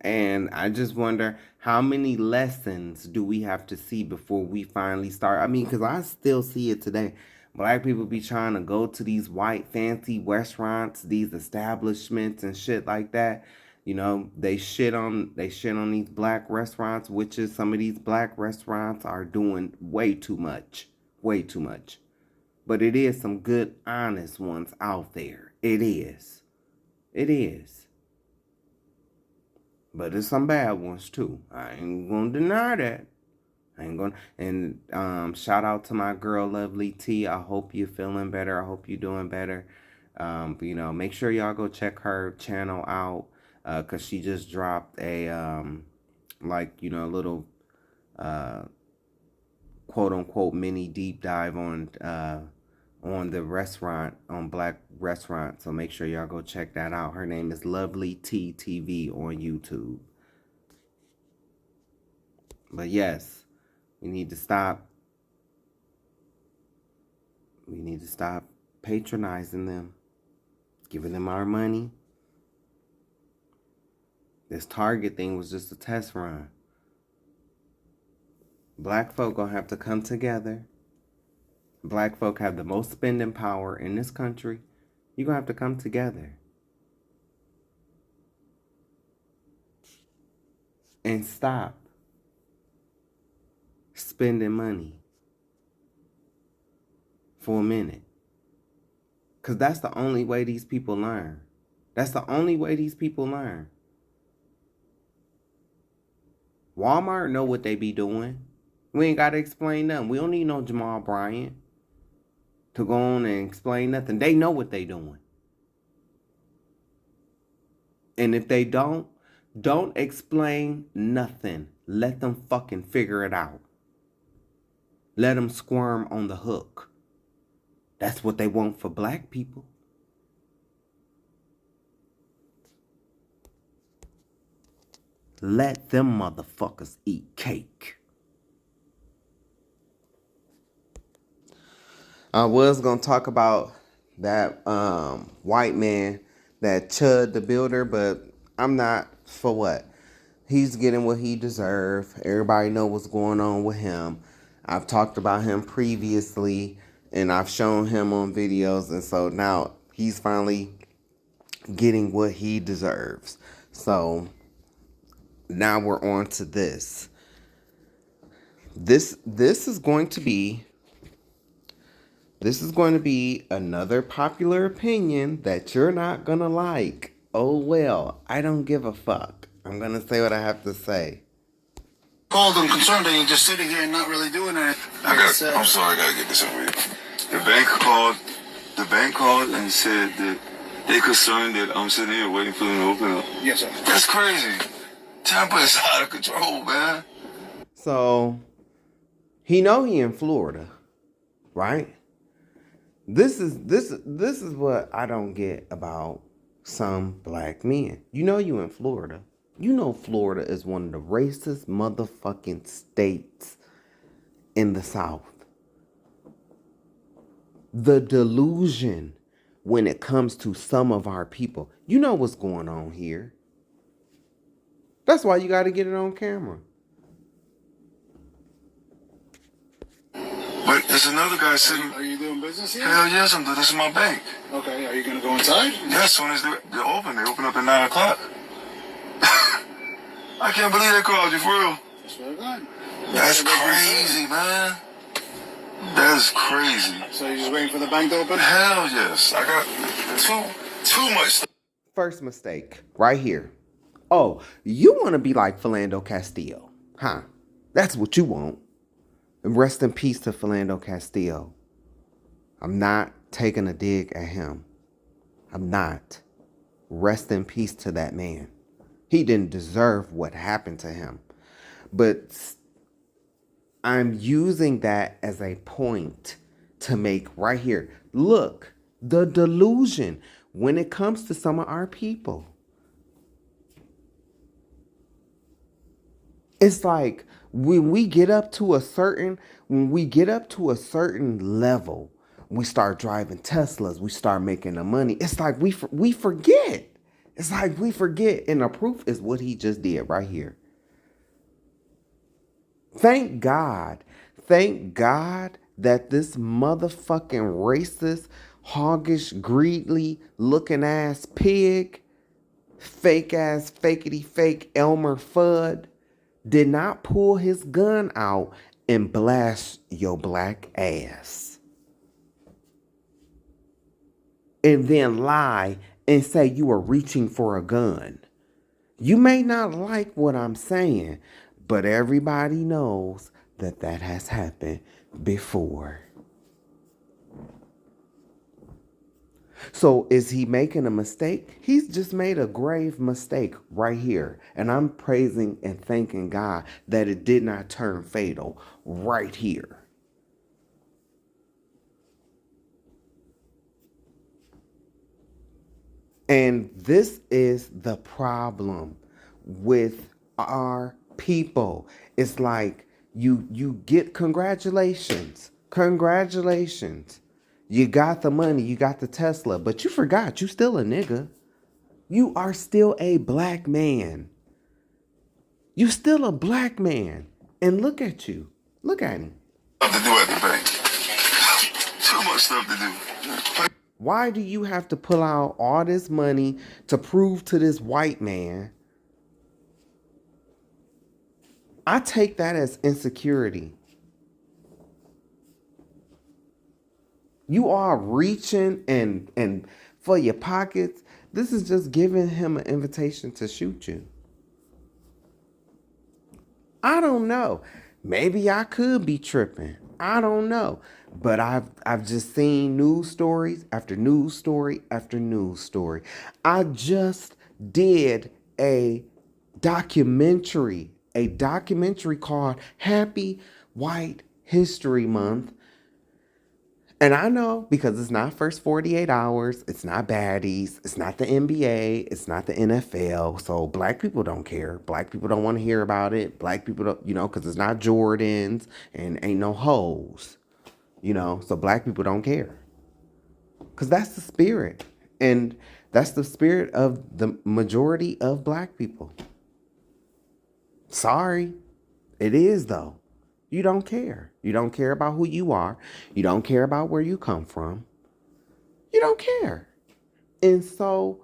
Speaker 1: And I just wonder how many lessons do we have to see before we finally start? I mean, because I still see it today. Black people be trying to go to these white fancy restaurants, these establishments and shit like that. They shit on these black restaurants, which is some of these black restaurants are doing way too much. Way too much. But it is some good, honest ones out there. It is. It is. But there's some bad ones too. I ain't gonna deny that. And shout out to my girl Lovely T. I hope you're feeling better. I hope you're doing better. Make sure y'all go check her channel out. Cause she just dropped a little quote unquote mini deep dive on the restaurant, on black restaurant. So make sure y'all go check that out. Her name is Lovely T TV on YouTube. But yes, we need to stop patronizing them, giving them our money. This Target thing was just a test run. Black folk gonna have to come together. Black folk have the most spending power in this country. You're gonna have to come together and stop spending money for a minute. Because that's the only way these people learn. That's the only way these people learn. Walmart know what they be doing. We ain't got to explain nothing. We don't need no Jamal Bryant to go on and explain nothing. They know what they doing. And if they don't explain nothing. Let them fucking figure it out. Let them squirm on the hook. That's what they want for black people. Let them motherfuckers eat cake. I was going to talk about that white man, that Chud the Builder, but I'm not. For what? He's getting what he deserves. Everybody know what's going on with him. I've talked about him previously, and I've shown him on videos, and so now he's finally getting what he deserves. So now we're on to this. This is going to be another popular opinion that you're not gonna like. Oh well, I don't give a fuck. I'm gonna say what I have to say.
Speaker 2: Called them concerned that you're just sitting here and not really doing anything. I'm sorry, I gotta get this over with. The bank called and said that
Speaker 3: They concerned that I'm sitting here waiting for them to open up.
Speaker 4: Yes, sir.
Speaker 3: That's crazy. Tampa is out of control, man.
Speaker 1: So he know he in Florida, right? This is what I don't get about some black men. You know you in Florida. You know Florida is one of the racist motherfucking states in the South. The delusion when it comes to some of our people. You know what's going on here. That's why you got to get it on camera.
Speaker 3: But there's another guy sitting.
Speaker 4: Are you doing business here?
Speaker 3: Hell yes, I'm doing. This is my bank.
Speaker 4: Okay, are you going to go inside?
Speaker 3: Yeah, as soon as they're open, they open up at 9 o'clock. I can't believe they called you, for real.
Speaker 4: I swear to God.
Speaker 3: That's crazy, man. That is crazy.
Speaker 4: So you're just waiting for the bank to open?
Speaker 3: Hell yes. I got too much stuff.
Speaker 1: First mistake, right here. Oh, you want to be like Philando Castillo, huh? That's what you want. And rest in peace to Philando Castillo. I'm not taking a dig at him. I'm not. Rest in peace to that man. He didn't deserve what happened to him. But I'm using that as a point to make right here. Look, the delusion when it comes to some of our people. It's like when we get up to a certain level, we start driving Teslas, we start making the money. It's like we forget. It's like we forget, and the proof is what he just did right here. Thank God that this motherfucking racist, hoggish, greedly looking ass pig, fake ass, fakety fake Elmer Fudd did not pull his gun out and blast your black ass. And then lie and say you were reaching for a gun. You may not like what I'm saying, but everybody knows that that has happened before. So is he making a mistake? He's just made a grave mistake right here. And I'm praising and thanking God that it did not turn fatal right here. And this is the problem with our people. It's like you get congratulations. You got the money, you got the Tesla, but you forgot you still a nigga. You are still a black man. You still a black man. And look at you. Look at him.
Speaker 3: To do at the bank. Too much stuff to do.
Speaker 1: Why do you have to pull out all this money to prove to this white man? I take that as insecurity. You are reaching and for your pockets. This is just giving him an invitation to shoot you. I don't know. Maybe I could be tripping. I don't know. But I've just seen news stories after news story after news story. I just did a documentary called Happy White History Month. And I know because it's not first 48 hours, it's not baddies, it's not the NBA, it's not the NFL. So black people don't care. Black people don't want to hear about it. Black people don't, because it's not Jordans and ain't no hoes, so black people don't care. Because that's the spirit. And that's the spirit of the majority of black people. Sorry, it is though. You don't care. You don't care about who you are. You don't care about where you come from. You don't care. And so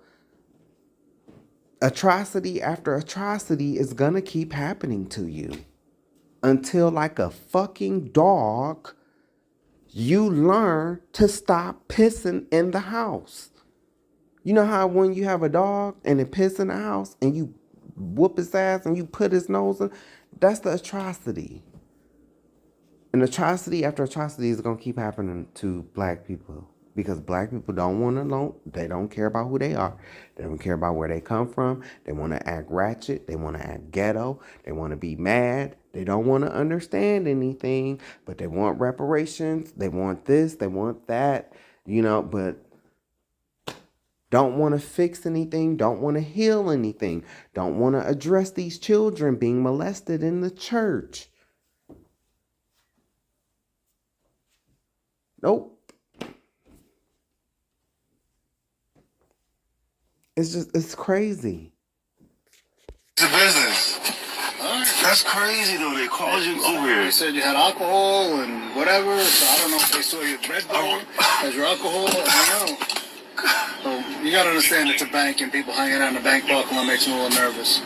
Speaker 1: atrocity after atrocity is going to keep happening to you until, like a fucking dog, you learn to stop pissing in the house. You know how when you have a dog and it piss in the house and you whoop his ass and you put his nose in? That's the atrocity. And atrocity after atrocity is going to keep happening to black people. because black people don't want to know. They don't care about who they are. They don't care about where they come from. They want to act ratchet. They want to act ghetto. They want to be mad. They don't want to understand anything, but they want reparations. They want this. They want that, but don't want to fix anything. Don't want to heal anything. Don't want to address these children being molested in the church. Nope. It's crazy.
Speaker 3: It's a business. That's crazy though. They called you over here.
Speaker 4: They said you had alcohol and whatever, so I don't know if they saw your bread bowl as your alcohol. I don't know. So you gotta understand it's a bank and people hanging out in the bank parking lot makes them a little nervous.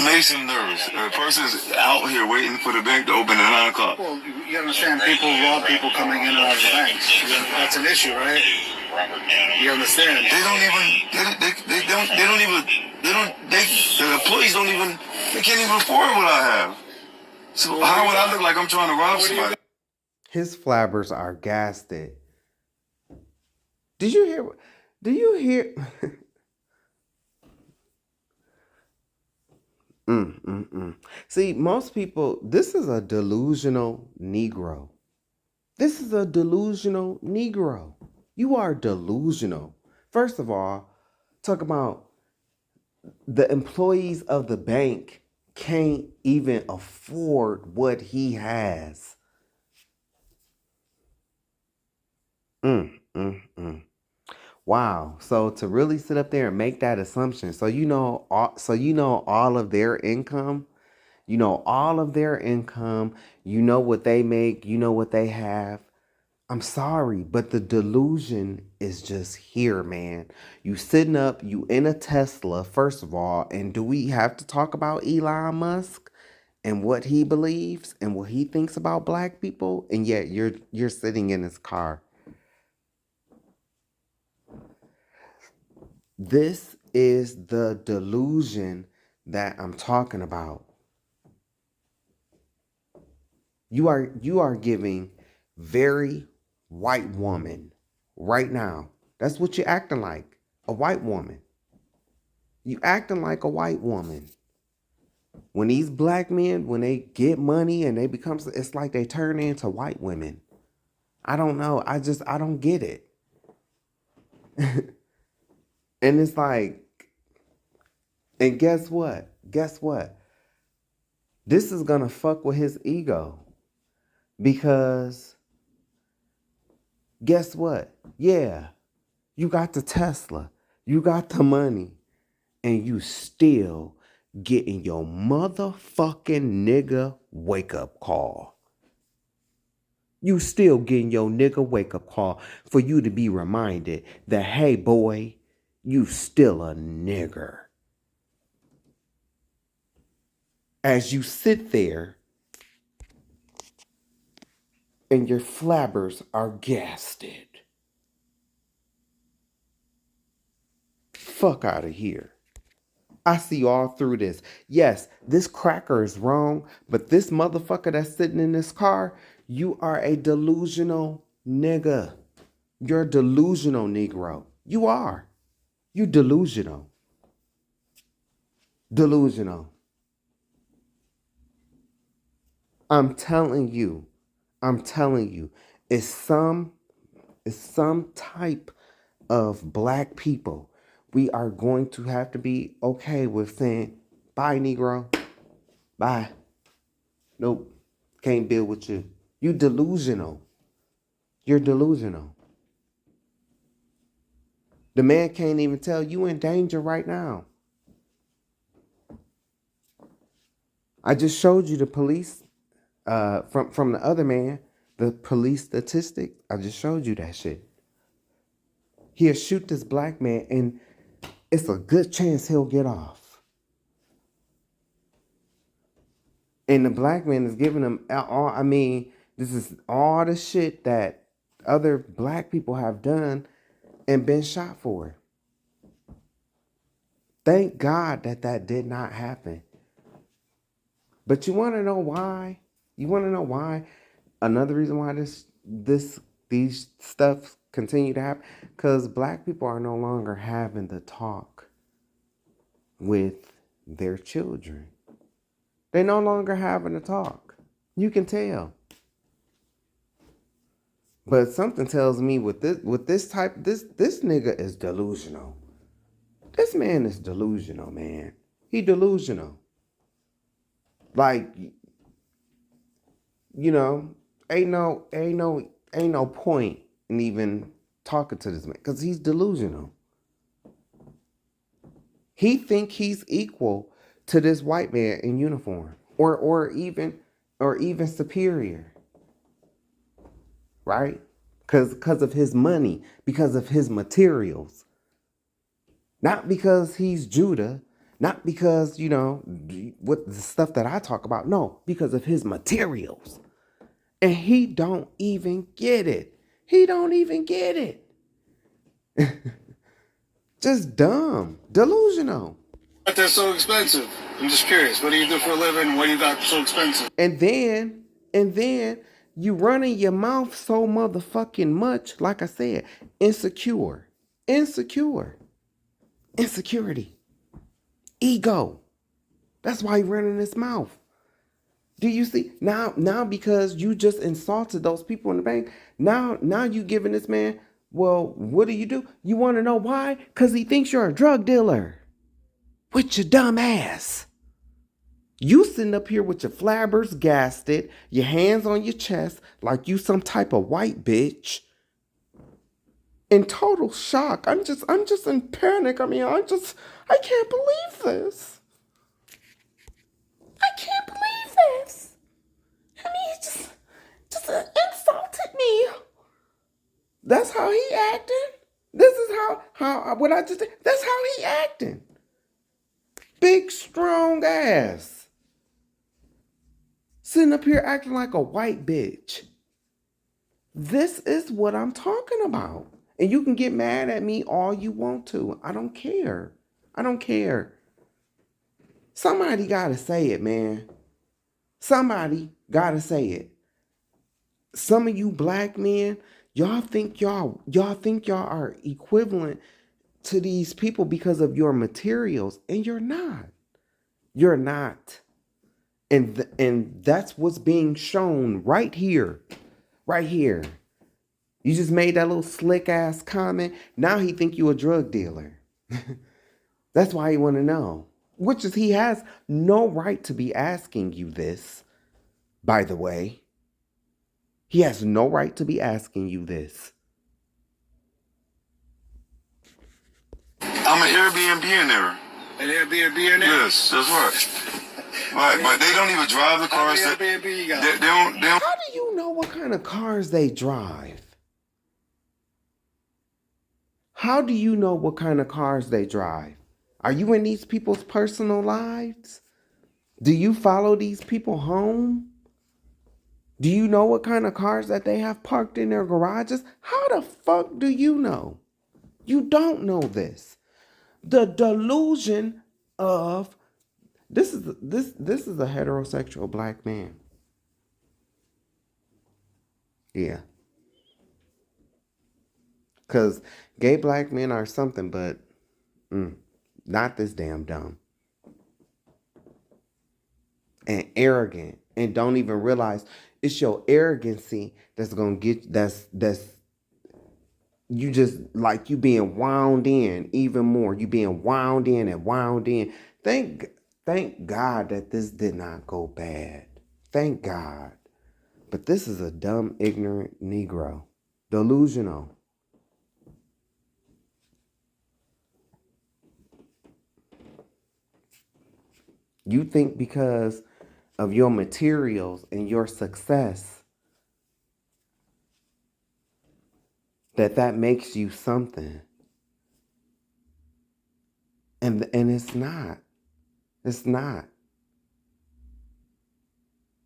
Speaker 3: Makes him nervous. A person's out here waiting for the bank to open at 9 o'clock.
Speaker 4: Well, you gotta understand people rob people coming in and out of the banks. That's an issue, right? You understand?
Speaker 3: The employees they can't even afford what I have. So how would I look like I'm trying to rob somebody?
Speaker 1: His flabbers are gasted. Do you hear? See, most people, this is a delusional Negro. This is a delusional Negro. You are delusional. First of all, talk about the employees of the bank can't even afford what he has. Wow. So to really sit up there and make that assumption, so all of their income, all of their income, what they make, what they have. I'm sorry, but the delusion is just here, man. You sitting up, you in a Tesla, first of all, and do we have to talk about Elon Musk and what he believes and what he thinks about black people? And yet you're sitting in his car. This is the delusion that I'm talking about. You are giving very white woman right now. That's what you're acting like, a white woman. You acting like a white woman. When these black men, when they get money and they become, it's like they turn into white women. I don't know. I don't get it. And it's like, and guess what? This is going to fuck with his ego. Because guess what? Yeah, you got the Tesla, you got the money, and you still getting your motherfucking nigga wake up call. You still getting your nigga wake up call for you to be reminded that, hey boy, you still a nigger. As you sit there and your flabbers are gasted. Fuck out of here. I see all through this. Yes, this cracker is wrong, but this motherfucker that's sitting in this car, you are a delusional nigga. You're a delusional Negro. You are. You delusional. Delusional. I'm telling you, it's some type of black people. We are going to have to be okay with saying, bye, Negro. Bye. Nope. Can't deal with you. You delusional. You're delusional. The man can't even tell you in danger right now. I just showed you the police from the other man, the police statistic. I just showed you that shit. He'll shoot this black man and it's a good chance he'll get off. And the black man is giving him all, this is all the shit that other black people have done and been shot for. Thank God that did not happen. But you want to know why? Another reason why this these stuff continue to happen? Because black people are no longer having the talk with their children. They're no longer having a talk. You can tell. But something tells me with this this nigga is delusional. This man is delusional, man. He delusional. Like, you know, ain't no point in even talking to this man because he's delusional. He think he's equal to this white man in uniform, or even superior, right? Because of his money, because of his materials, not because he's Judah, not because what the stuff that I talk about. No, because of his materials, and he don't even get it. He don't even get it. Just dumb, delusional.
Speaker 4: That's so expensive. I'm just curious. What do you do for a living? What do you got so expensive?
Speaker 1: And then you running your mouth so motherfucking much, like I said, insecurity, ego. That's why he running his mouth. Do you see now because you just insulted those people in the bank? Now you giving this man, well, what do? You want to know why? Because he thinks you're a drug dealer. With your dumb ass. You sitting up here with your flabbers gasted, your hands on your chest like you some type of white bitch. In total shock. I'm just in panic. I mean, I can't believe this. I can't believe this. I mean, he just insulted me. That's how he acting. This is how what I just did. That's how he acting. Big strong ass. Sitting up here acting like a white bitch. This is what I'm talking about. And you can get mad at me all you want to. I don't care. I don't care. Somebody gotta say it, man. Somebody gotta say it. Some of you black men, y'all think y'all are equivalent to these people because of your materials, and you're not. You're not. And that's what's being shown right here. Right here. You just made that little slick ass comment. Now he think you a drug dealer. That's why he want to know. Which is, he has no right to be asking you this, by the way. He has no right to be asking you this.
Speaker 3: I'm an Airbnb-er.
Speaker 4: An Airbnb in there?
Speaker 3: Yes, that's right. Right, but they don't even drive the cars.
Speaker 4: How many Airbnb you got?
Speaker 3: They don't.
Speaker 1: How do you know what kind of cars they drive? How do you know what kind of cars they drive? Are you in these people's personal lives? Do you follow these people home? Do you know what kind of cars that they have parked in their garages? How the fuck do you know? You don't know this. The delusion of this is a heterosexual black man. Yeah. Cause gay black men are something, but not this damn dumb. And arrogant, and don't even realize it's your arrogancy that's gonna get that's you just like you being wound in even more. You being wound in and wound in. Thank God that this did not go bad. Thank God. But this is a dumb, ignorant Negro. Delusional. You think because of your materials and your success that makes you something. And it's not. It's not.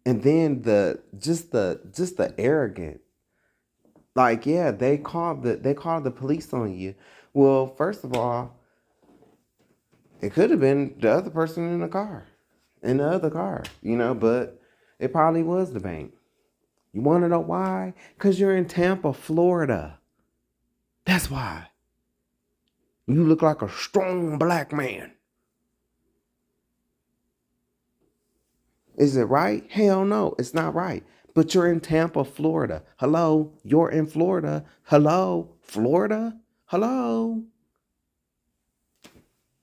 Speaker 1: And then the arrogant. Like, yeah, they called the police on you. Well, first of all, it could have been the other person in the other car, but it probably was the bank. You want to know why? Because you're in Tampa, Florida. That's why. You look like a strong black man. Is it right? Hell no, it's not right. But you're in Tampa, Florida. Hello, you're in Florida. Hello, Florida. Hello.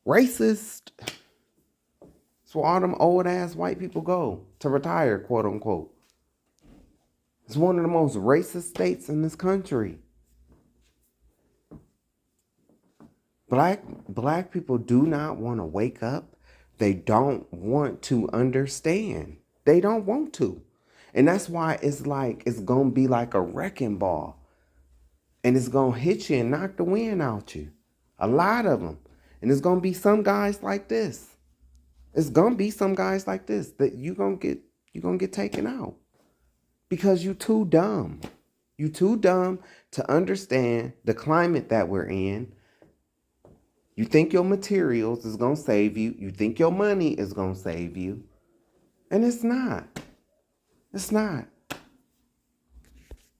Speaker 1: Racist. That's where all them old ass white people go to retire, quote unquote. It's one of the most racist states in this country. Black people do not want to wake up. They don't want to understand. They don't want to. And that's why it's like it's gonna be like a wrecking ball. And it's gonna hit you and knock the wind out you. A lot of them. And it's gonna be some guys like this. It's gonna be some guys like this that you're gonna get taken out. Because you too dumb. You too dumb to understand the climate that we're in. You think your materials is going to save you. You think your money is going to save you. And it's not. It's not.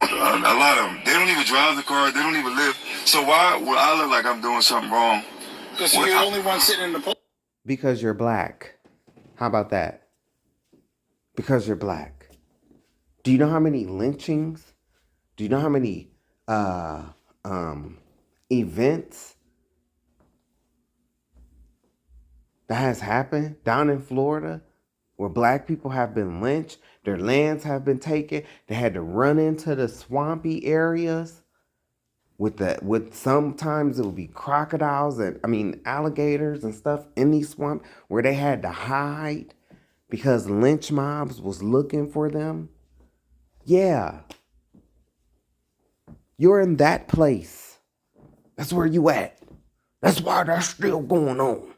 Speaker 3: A lot of them. They don't even drive the car. They don't even live. So why would I look like I'm doing something wrong?
Speaker 4: Because you're the only one sitting in the poll.
Speaker 1: Because you're black. How about that? Because you're black. Do you know how many lynchings? Do you know how many events that has happened down in Florida where black people have been lynched, their lands have been taken, they had to run into the swampy areas with sometimes it would be crocodiles and alligators and stuff in these swamps where they had to hide because lynch mobs was looking for them. Yeah. You're in that place. That's where you at. That's why that's still going on.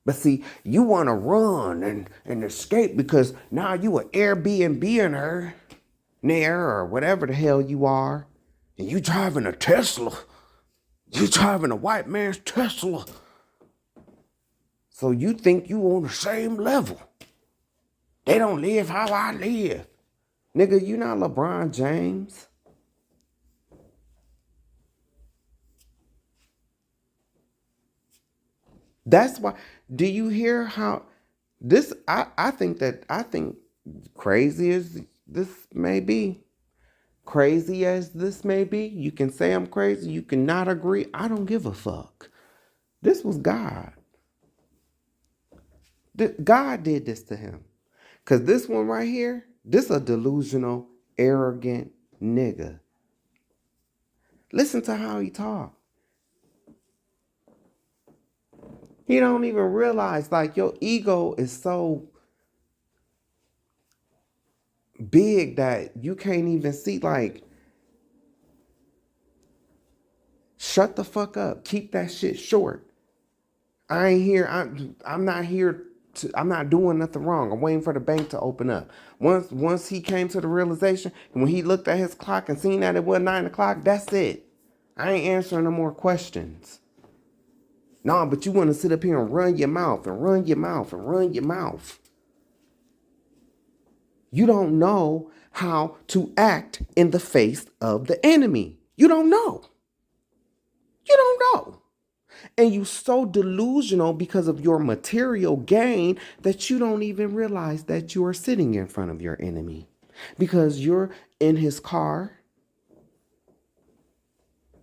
Speaker 1: But see, you want to run and escape because now you an Airbnb-er or whatever the hell you are. And you driving a Tesla. You driving a white man's Tesla. So you think you on the same level. They don't live how I live. Nigga, you not LeBron James. That's why. Do you hear how this? I think crazy as this may be, you can say I'm crazy. You cannot agree. I don't give a fuck. This was God. God did this to him. Because this one right here, this a delusional, arrogant nigga. Listen to how he talk. He don't even realize, like, your ego is so big that you can't even see, like, shut the fuck up. Keep that shit short. I ain't here. I'm not here to, I'm not doing nothing wrong. I'm waiting for the bank to open up. Once he came to the realization, and when he looked at his clock and seen that it was 9 o'clock, that's it. I ain't answering no more questions. No, but you want to sit up here and run your mouth and run your mouth and run your mouth. You don't know how to act in the face of the enemy. You don't know. You don't know. And you so delusional because of your material gain that you don't even realize that you are sitting in front of your enemy. Because you're in his car.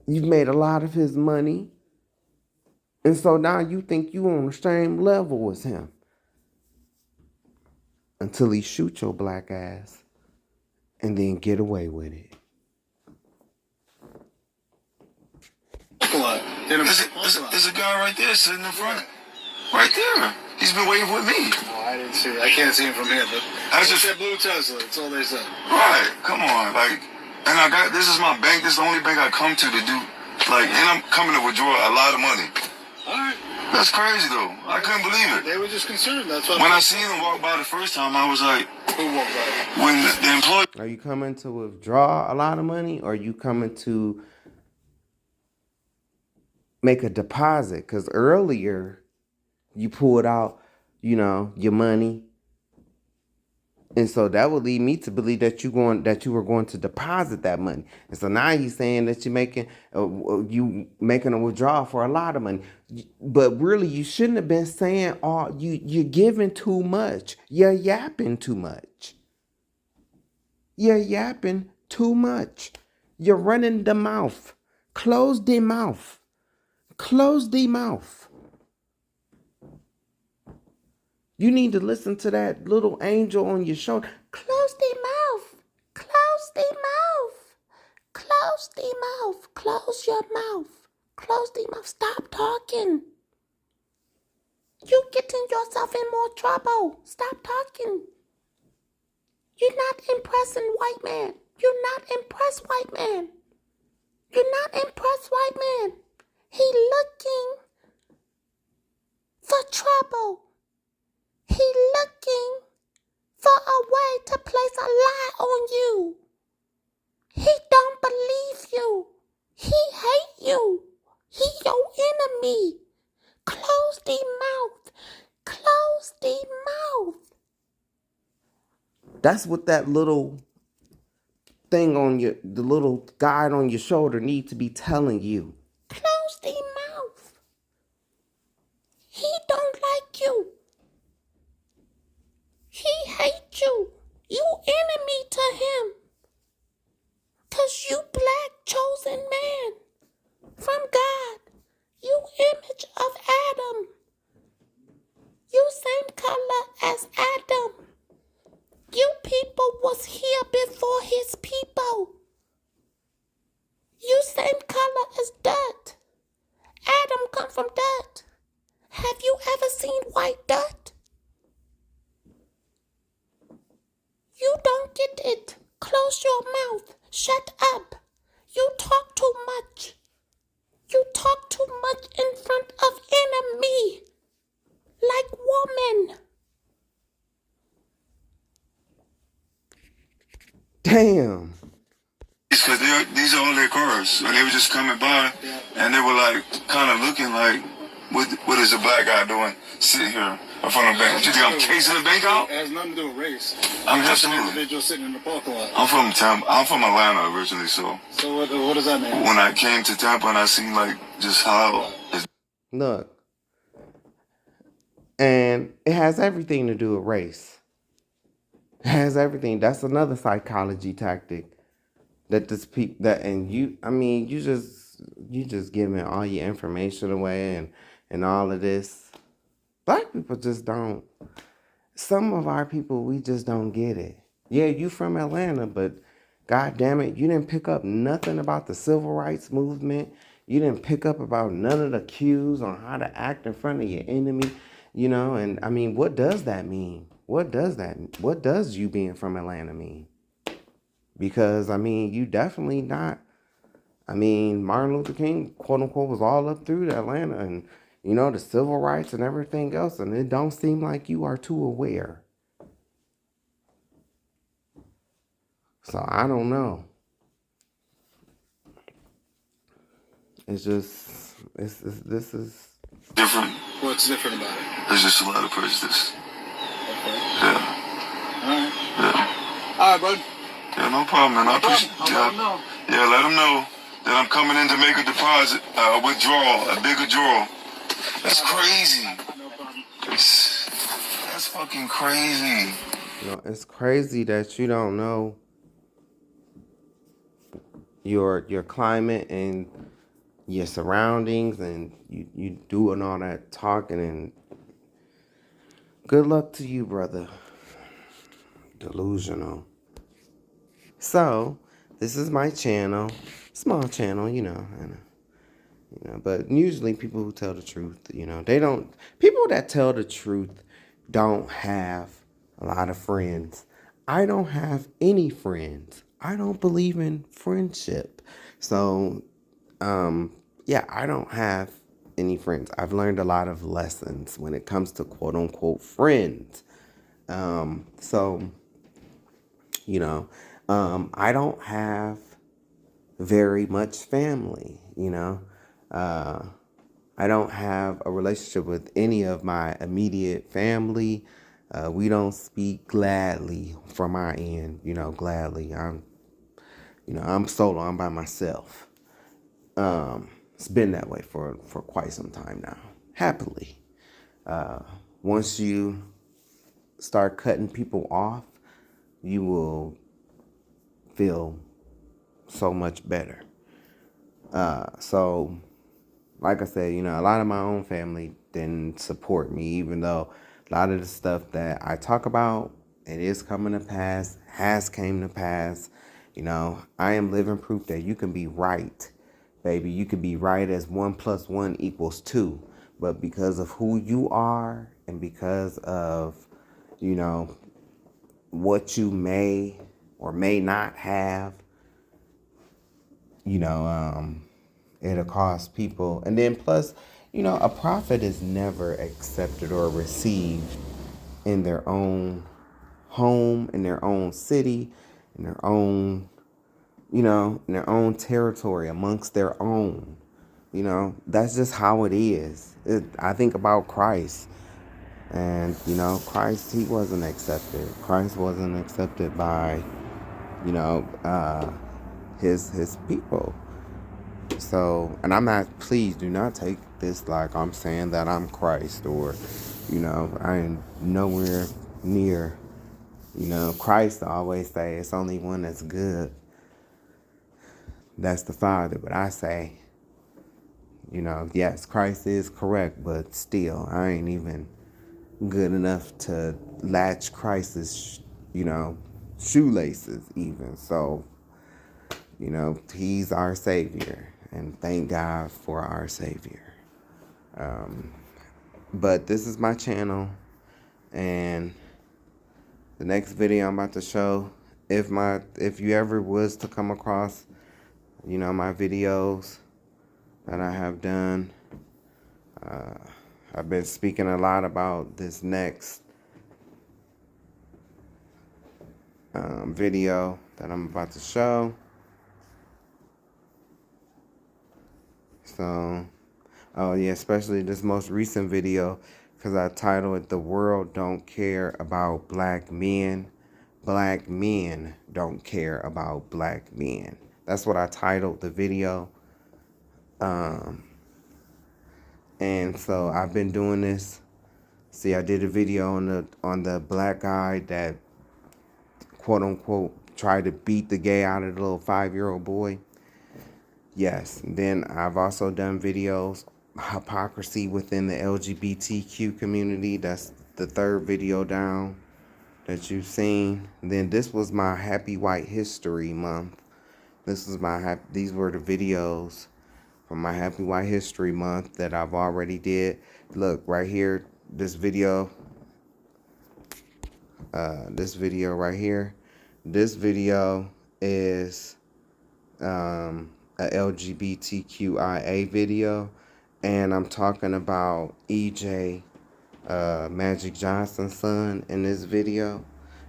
Speaker 1: You've made a lot of his money. And so now you think you on the same level as him. Until he shoot your black ass. And then get away with it.
Speaker 3: There's a guy right there sitting in front. Right there. He's been waiting with me.
Speaker 4: Oh, I didn't see it. I can't see him from here, but
Speaker 3: I just
Speaker 4: said blue Tesla. That's all they said.
Speaker 3: Right. Come on. And this is my bank. This is the only bank I come to do, and I'm coming to withdraw a lot of money.
Speaker 4: All right.
Speaker 3: That's crazy, though. I couldn't believe it.
Speaker 4: They were just concerned. That's what.
Speaker 3: When I seen them walk by the first time, I was like,
Speaker 4: who walked by?
Speaker 3: When the employee.
Speaker 1: Are you coming to withdraw a lot of money, or are you coming to make a deposit? Because earlier you pulled out, your money And so that would lead me to believe that you were going to deposit that money. And so now he's saying that you making a withdrawal for a lot of money. But really, you shouldn't have been saying all you're giving too much. You're yapping too much. You're yapping too much. You're running the mouth. Close the mouth. Close the mouth. You need to listen to that little angel on your shoulder. Close the mouth. Close the mouth. Close the mouth. Close your mouth. Close the mouth. Stop talking. You getting yourself in more trouble. Stop talking. You're not impressing white man. You're not impressed white man. You're not impressed white man. He looking for trouble. He looking for a way to place a lie on you. He don't believe you. He hate you. He your enemy. Close the mouth. Close the mouth. That's what that little thing the little guide on your shoulder needs to be telling you. Close the mouth. He don't like you. He hates you. You enemy to him. 'Cause you black chosen man from God. You image of Adam. You same color as Adam. You people was here before his people. You same color as dirt. Adam come from dirt. Have you ever seen white dirt? You don't get it. Close your mouth. Shut up. You talk too much. You talk too much in front of enemy. Like woman. Damn.
Speaker 3: Because these are all their cars. So they were just coming by, and they were like, kind of looking like, what is a black guy doing sitting here in front of the bank? What you think I'm casing the bank out?
Speaker 4: It has nothing to do with race.
Speaker 3: I'm
Speaker 4: just an
Speaker 3: absolutely.
Speaker 4: individual sitting in the parking lot.
Speaker 3: I'm from Tampa. I'm from Atlanta originally, so.
Speaker 4: So what does that mean?
Speaker 3: When I came to Tampa and I seen like just how.
Speaker 1: Look. And it has everything to do with race. It has everything. That's another psychology tactic that you just giving all your information away and all of this. Black people just don't. Some of our people, we just don't get it. Yeah, you from Atlanta, but God damn it, you didn't pick up nothing about the civil rights movement. You didn't pick up about none of the cues on how to act in front of your enemy. And I mean, what does that mean? What does you being from Atlanta mean? Because, I mean, you definitely not. I mean, Martin Luther King, quote unquote, was all up through Atlanta and, the civil rights and everything else. And it don't seem like you are too aware. So I don't know. This is
Speaker 3: Different.
Speaker 4: What's different about it?
Speaker 3: There's just a lot of prejudice.
Speaker 4: Okay.
Speaker 3: Yeah.
Speaker 4: All right.
Speaker 3: Yeah.
Speaker 4: All right, bud.
Speaker 3: Yeah, no problem, man. I appreciate it.
Speaker 4: I'll let him know.
Speaker 3: Yeah, let them know that I'm coming in to make a deposit, a withdrawal, a big withdrawal. That's crazy.
Speaker 4: No problem.
Speaker 3: That's fucking crazy.
Speaker 1: It's crazy that you don't know your climate and your surroundings, and you doing all that talking, and good luck to you, brother. Delusional. So this is my channel, small channel, but usually people who tell the truth, people that tell the truth don't have a lot of friends. I don't have any friends. I don't believe in friendship. So, I don't have any friends. I've learned a lot of lessons when it comes to quote unquote friends. I don't have very much family, I don't have a relationship with any of my immediate family. We don't speak gladly from my end, gladly. I'm solo. I'm by myself. It's been that way for quite some time now. Happily. Once you start cutting people off, you will feel so much better. So, like I said, a lot of my own family didn't support me, even though a lot of the stuff that I talk about, it is coming to pass, has came to pass. I am living proof that you can be right, baby. You can be right as 1 + 1 = 2. But because of who you are and because of, what you may or may not have, it'll cost people. And then plus, a prophet is never accepted or received in their own home, in their own city, in their own, in their own territory, amongst their own. That's just how it is. I think about Christ. And, Christ, he wasn't accepted. Christ wasn't accepted by, his people. So, and I'm not, please do not take this like I'm saying that I'm Christ or, I am nowhere near, Christ. I always say it's only one that's good. That's the Father. But I say, yes, Christ is correct, but still, I ain't even good enough to latch Christ's, shoelaces even. So, he's our Savior, and thank God for our Savior. But this is my channel, and the next video I'm about to show, if you ever was to come across, my videos that I have done, I've been speaking a lot about this next video that I'm about to show. So, oh yeah, especially this most recent video, because I titled it, "The World Don't Care About Black Men. Black Men Don't Care About Black Men." That's what I titled the video. And so I've been doing this. See, I did a video on the black guy that, quote unquote, tried to beat the gay out of the little 5-year-old boy. Yes. Then I've also done videos, hypocrisy within the LGBTQ community. That's the third video down that you've seen. Then this was my Happy White History Month. These were the videos from my Happy White History Month that I've already did. Look right here, this video right here. This video is a LGBTQIA video, and I'm talking about EJ Magic Johnson's son in this video.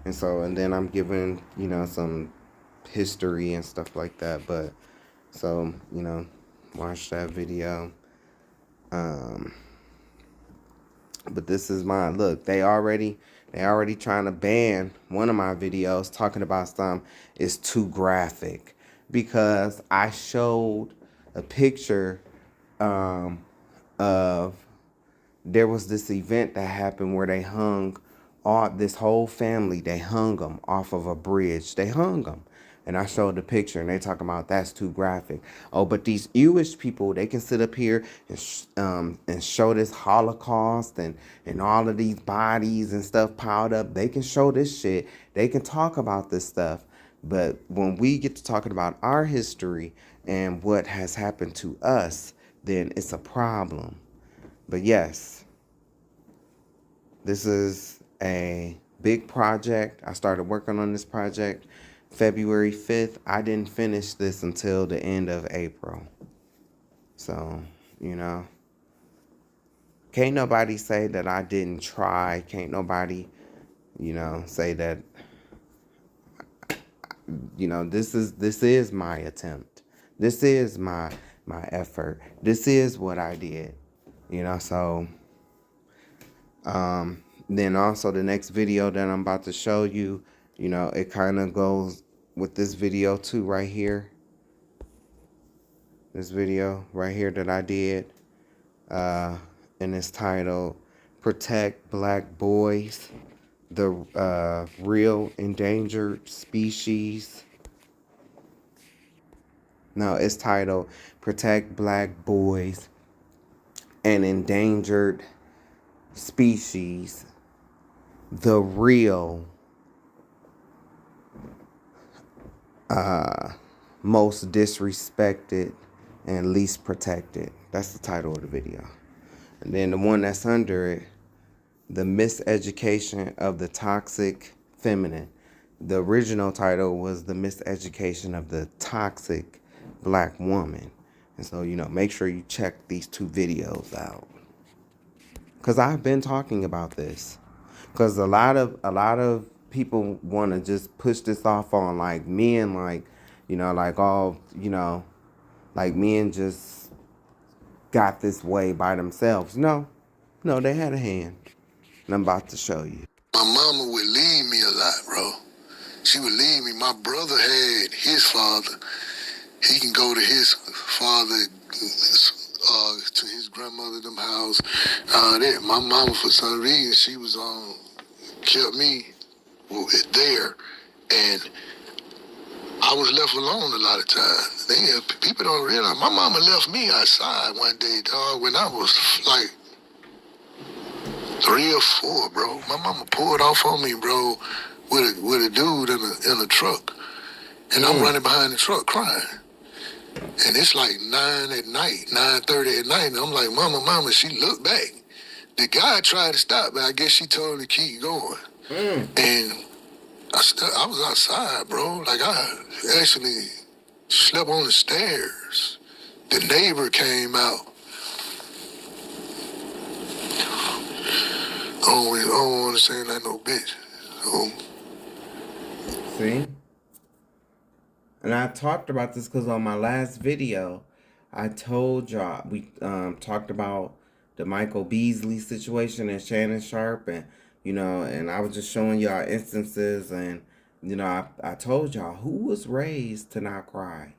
Speaker 1: And then I'm giving, some history and stuff like that. But so, watch that video. But this is mine. Look, they already trying to ban one of my videos talking about something is too graphic, because I showed a picture of, there was this event that happened where they hung this whole family. They hung them off of a bridge. They hung them. And I showed the picture, and they talking about that's too graphic. Oh, but these Jewish people, they can sit up here and show this Holocaust and all of these bodies and stuff piled up. They can show this shit. They can talk about this stuff. But when we get to talking about our history and what has happened to us, then it's a problem. But yes, this is a big project. I started working on this project February 5th. I didn't finish this until the end of April. So, can't nobody say that I didn't try. Can't nobody, say that, this is my attempt. This is my effort. This is what I did. So, Then also the next video that I'm about to show you, you know, it kind of goes with this video too right here. This video right here that I did. And it's titled Protect Black Boys, the Real Endangered Species. No, it's titled Protect Black Boys and Endangered Species, the real most disrespected and least protected. That's the title of the video. And then the one that's under it, the miseducation of the toxic feminine. The original title was the miseducation of the toxic black woman. And so, you know, make sure you check these two videos out. Because I've been talking about this. Because a lot of people want to just push this off on like men, like, you know, like all, you know, like men just got this way by themselves. No, they had a hand. And I'm about to show you.
Speaker 5: My mama would leave me a lot, bro. She would leave me. My brother had his father. He can go to his father, to his grandmother, them house. My mama, for some reason, she was kept me there, and I was left alone a lot of times. People don't realize my mama left me outside one day, dog, when I was like 3 or 4, bro. My mama pulled off on me, bro, with a dude in a truck, and I'm running behind the truck crying. And it's like 9 at night, 9:30 at night, and I'm like, Mama. She looked back. The guy tried to stop, but I guess she told him to keep going. And I was outside, bro. Like, I actually slept on the stairs. The neighbor came out. I don't want to say like no bitch.
Speaker 1: See? And I talked about this because on my last video, I told y'all, we talked about the Michael Beasley situation and Shannon Sharp, and, you know, and I was just showing y'all instances, and, you know, I told y'all who was raised to not cry,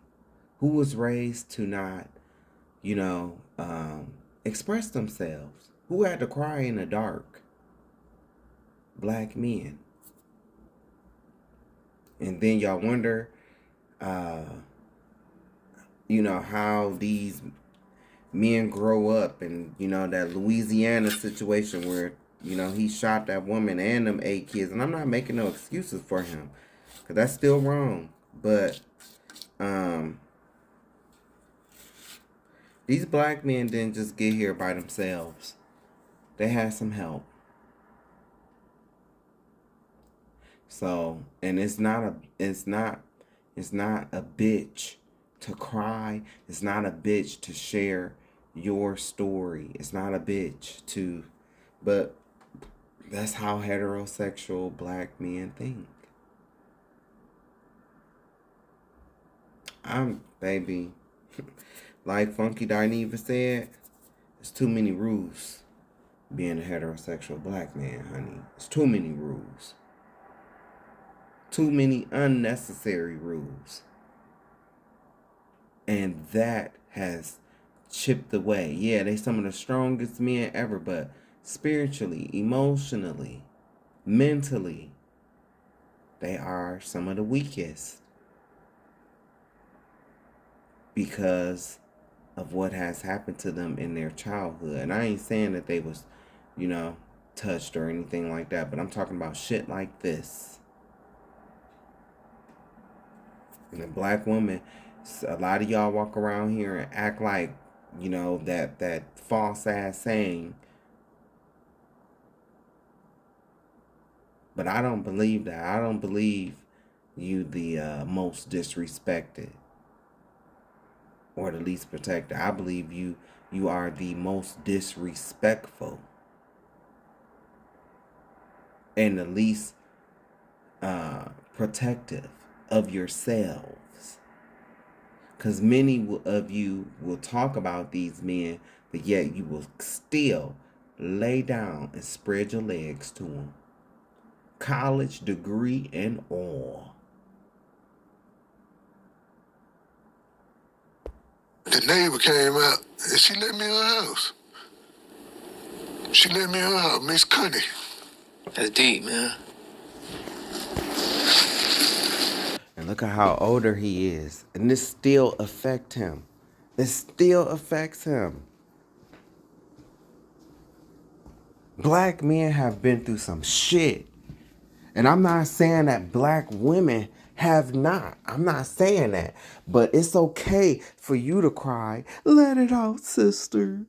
Speaker 1: who was raised to not, you know, express themselves, who had to cry in the dark. Black men. And then y'all wonder, you know, how these men grow up, and, you know, that Louisiana situation where, you know, he shot that woman and them 8 kids. And I'm not making no excuses for him, because that's still wrong. But these black men didn't just get here by themselves. They had some help. So, and it's not a bitch to cry. It's not a bitch to share your story. It's not a bitch to, but that's how heterosexual black men think. Baby, like Funky Dineva said, it's too many rules being a heterosexual black man, honey. It's too many rules. Too many unnecessary rules. And that has chipped away. Yeah, they some of the strongest men ever, but spiritually, emotionally, mentally, they are some of the weakest. Because of what has happened to them in their childhood. And I ain't saying that they was, you know, touched or anything like that, but I'm talking about shit like this. And a black woman, a lot of y'all walk around here and act like, you know, that false ass saying. But I don't believe that. I don't believe you the most disrespected or the least protected. I believe you are the most disrespectful and the least protective of yourselves. Because many of you will talk about these men, but yet you will still lay down and spread your legs to him. College degree and all.
Speaker 5: The neighbor came out and she let me in her house. She let me in her house, Miss Cunny.
Speaker 6: That's deep, man.
Speaker 1: And look at how older he is. And this still affects him. It still affects him. Black men have been through some shit. And I'm not saying that black women have not. I'm not saying that. But it's okay for you to cry. Let it out, sister.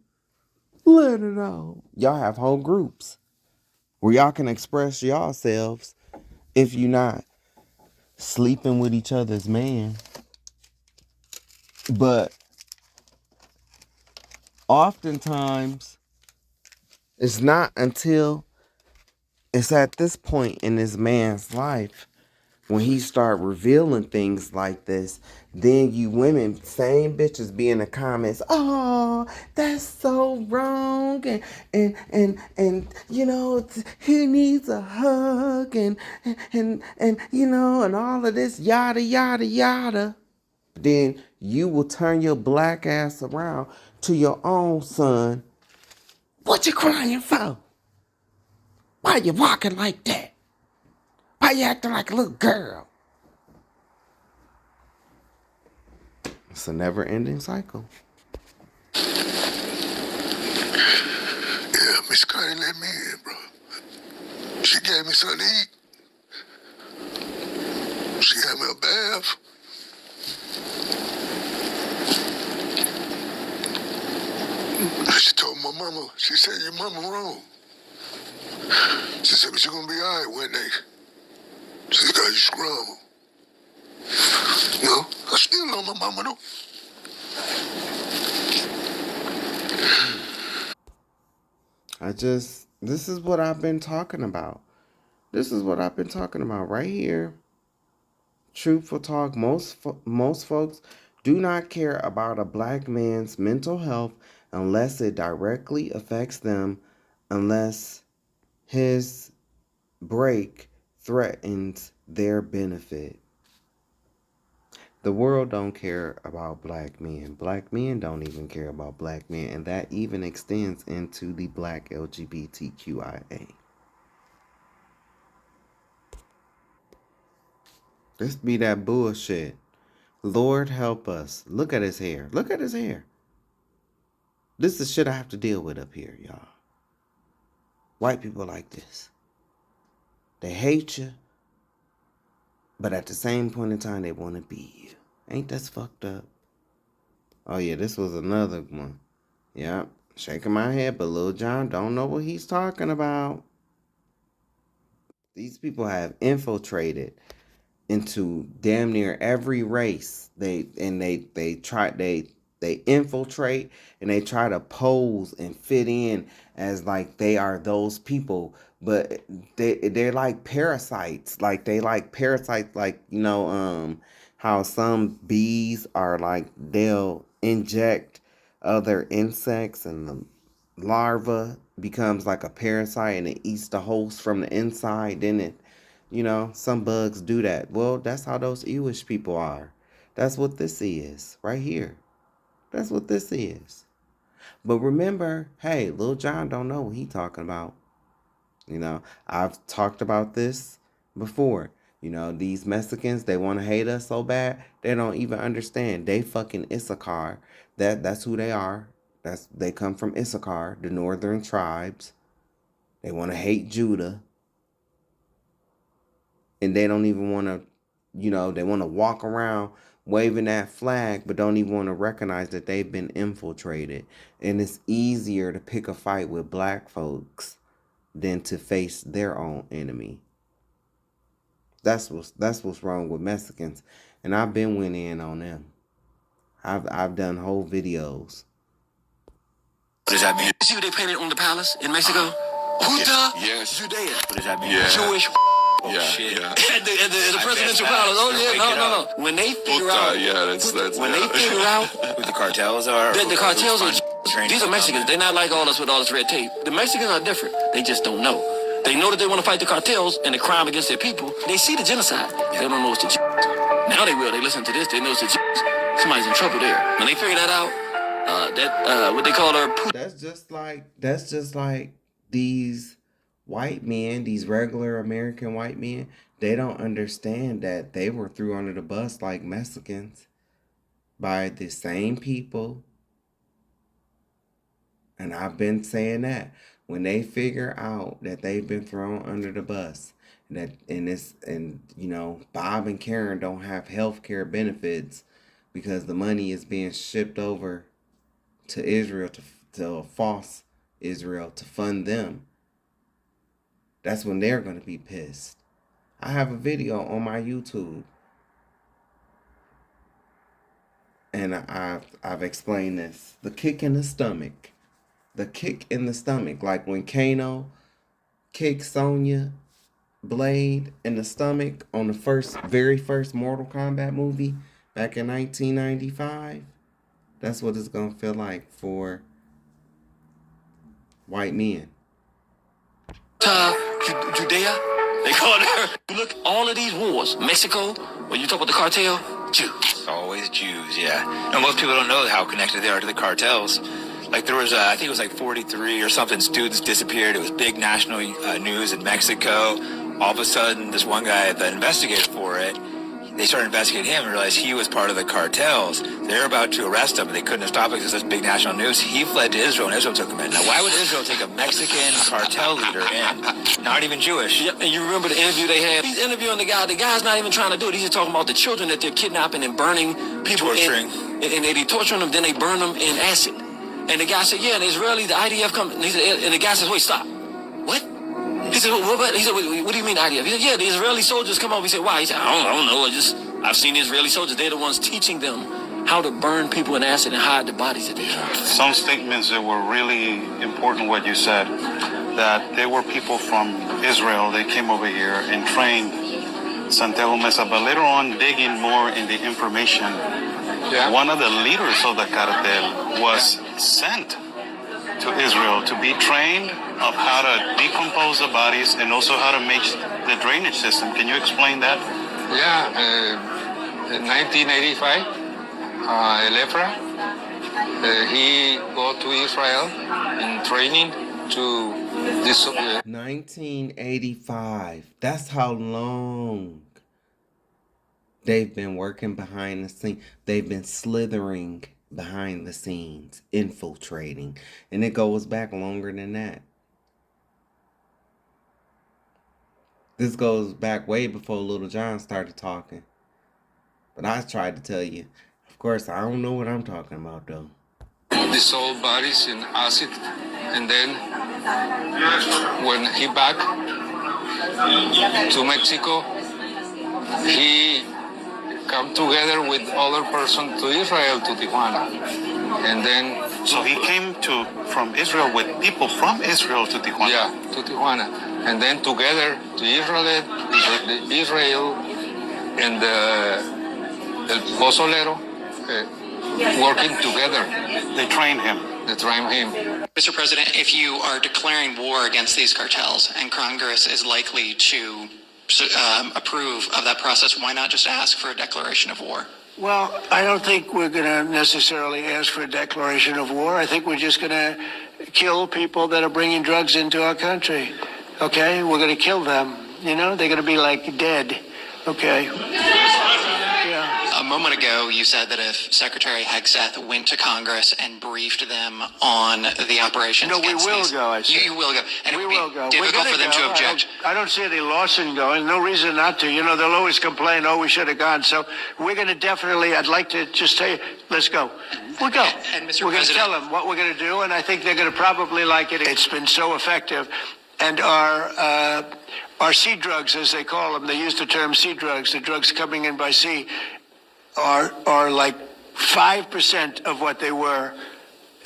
Speaker 1: Let it out. Y'all have whole groups where y'all can express yourselves if you're not sleeping with each other's man. But oftentimes, it's not until it's at this point in this man's life when he start revealing things like this, then you women, same bitches, be in the comments, oh, that's so wrong, and you know, he needs a hug, and you know, and all of this yada yada yada. Then you will turn your black ass around to your own son. What you crying for? Why you walking like that? Why you acting like a little girl? It's a never-ending cycle.
Speaker 5: Yeah, Miss Cunny let me in, bro. She gave me something to eat. She had me a bath. She told my mama, she said, your mama wrong. She said, but you're gonna be all right one day. She said, God, you strong. No, I still love my mama though.
Speaker 1: This is what I've been talking about. This is what I've been talking about right here. Truthful talk, most folks do not care about a black man's mental health unless it directly affects them, unless his break threatens their benefit. The world don't care about black men. Black men don't even care about black men, and that even extends into the black LGBTQIA. This be that bullshit. Lord help us. Look at his hair. Look at his hair. This is shit I have to deal with up here, y'all. White people like this. They hate you, but at the same point in time, they want to be you. Ain't that fucked up? Oh yeah, this was another one. Yep, shaking my head, but Lil Jon don't know what he's talking about. These people have infiltrated into damn near every race. They infiltrate and they try to pose and fit in as like they are those people, but they're like parasites. Like they like parasites, like, you know, how some bees are like, they'll inject other insects and the larva becomes like a parasite and it eats the host from the inside. Then it, you know, some bugs do that. Well, that's how those Ewish people are. That's what this is right here. That's what this is. But remember, hey, Lil Jon don't know what he talking about. You know, I've talked about this before. You know, these Mexicans, they want to hate us so bad, they don't even understand. They fucking Issachar. That's who they are. They come from Issachar, the northern tribes. They want to hate Judah. And they don't even want to, you know, they want to walk around waving that flag, but don't even want to recognize that they've been infiltrated. And it's easier to pick a fight with black folks than to face their own enemy. That's what's wrong with Mexicans. And I've been went in on them. I've done whole videos.
Speaker 6: What does that mean? See what they painted on the palace in Mexico? Junta
Speaker 3: Yes.
Speaker 6: Judea. What does that mean?
Speaker 3: Yeah.
Speaker 6: Jewish. Oh,
Speaker 3: Yeah,
Speaker 6: shit.
Speaker 3: yeah.
Speaker 6: At the presidential palace. Oh, yeah. No. When they figure out.
Speaker 3: Yeah, that's
Speaker 6: when
Speaker 3: yeah.
Speaker 6: they figure out.
Speaker 7: Who the cartels are?
Speaker 6: The cartels are These are Mexicans. They're not like all us with all this red tape. The Mexicans are different. They just don't know. They know that they want to fight the cartels and the crime against their people. They see the genocide. They don't know it's the Jews. Now they will. They listen to this. They know it's the Jews. Somebody's in trouble there. When they figure that out, what they call her.
Speaker 1: That's just like these white men, these regular American white men. They don't understand that they were threw under the bus like Mexicans by the same people. And I've been saying that when they figure out that they've been thrown under the bus, and Bob and Karen don't have health care benefits because the money is being shipped over to Israel, to false Israel, to fund them. That's when they're going to be pissed. I have a video on my YouTube, and I've explained this. The kick in the stomach. The kick in the stomach. Like when Kano kicked Sonya Blade in the stomach on the very first Mortal Kombat movie back in 1995. That's what it's going to feel like for white men.
Speaker 6: Judea, they call her. Look, all of these wars, Mexico, when you talk about the cartel, Jews.
Speaker 7: Always Jews, yeah. And most people don't know how connected they are to the cartels. Like there was, I think it was like 43 or something students disappeared. It was big national news in Mexico. All of a sudden, this one guy, the investigator for it, they started investigating him and realized he was part of the cartels. They were about to arrest him, but they couldn't stop it because it's big national news. He fled to Israel, and Israel took him in. Now, why would Israel take a Mexican cartel leader in? Not even Jewish.
Speaker 6: Yep, and you remember the interview they had? He's interviewing the guy. The guy's not even trying to do it. He's just talking about the children that they're kidnapping and burning people.
Speaker 7: Torturing.
Speaker 6: And they torturing them, then they burn them in acid. And the guy said, yeah, and the Israeli, the IDF come, and the guy says, wait, stop. What? He said, what do you mean IDF? He said, yeah, the Israeli soldiers come over. He said, why? He said, I don't know. I've seen the Israeli soldiers. They're the ones teaching them how to burn people in acid and hide the bodies that they found.
Speaker 8: Some statements that were really important, what you said, that they were people from Israel. They came over here and trained Santiago Mesa, but later on, digging more in the information, one of the leaders of the cartel was sent to Israel to be trained of how to decompose the bodies and also how to make the drainage system. Can you explain that?
Speaker 9: In 1985, Elefra, he go to Israel in training to this.
Speaker 1: 1985. That's how long they've been working behind the scenes. They've been slithering behind the scenes, infiltrating. And it goes back longer than that. This goes back way before Little John started talking. But I tried to tell you. Of course, I don't know what I'm talking about, though.
Speaker 9: Dissolve bodies in acid, and then when he back to Mexico, he come together with other person to Israel, to Tijuana, and then.
Speaker 8: So he came from Israel with people from Israel to Tijuana.
Speaker 9: Yeah, to Tijuana, and then together to Israel and El Pozolero working together.
Speaker 8: They trained him.
Speaker 10: Mr. President, if you are declaring war against these cartels and Congress is likely to approve of that process, why not just ask for a declaration of war?
Speaker 4: Well, I don't think we're going to necessarily ask for a declaration of war. I think we're just going to kill people that are bringing drugs into our country. Okay? We're going to kill them. You know, they're going to be like dead. Okay? Yeah.
Speaker 10: A moment ago, you said that if Secretary Hegseth went to Congress and briefed them on the operations against these...
Speaker 4: No, we will go, I said.
Speaker 10: You will go. And
Speaker 4: we
Speaker 10: it would
Speaker 4: will
Speaker 10: be
Speaker 4: go.
Speaker 10: difficult for them to object.
Speaker 4: I don't see any loss in going. No reason not to. You know, they'll always complain, oh, we should have gone. So we're going to definitely, I'd like to just say, let's go. We'll go.
Speaker 10: And Mr.
Speaker 4: We're going to
Speaker 10: President,
Speaker 4: tell them what we're going to do, and I think they're going to probably like it. It's been so effective. And our sea drugs, as they call them, they use the term sea drugs, the drugs coming in by sea, are like 5% of what they were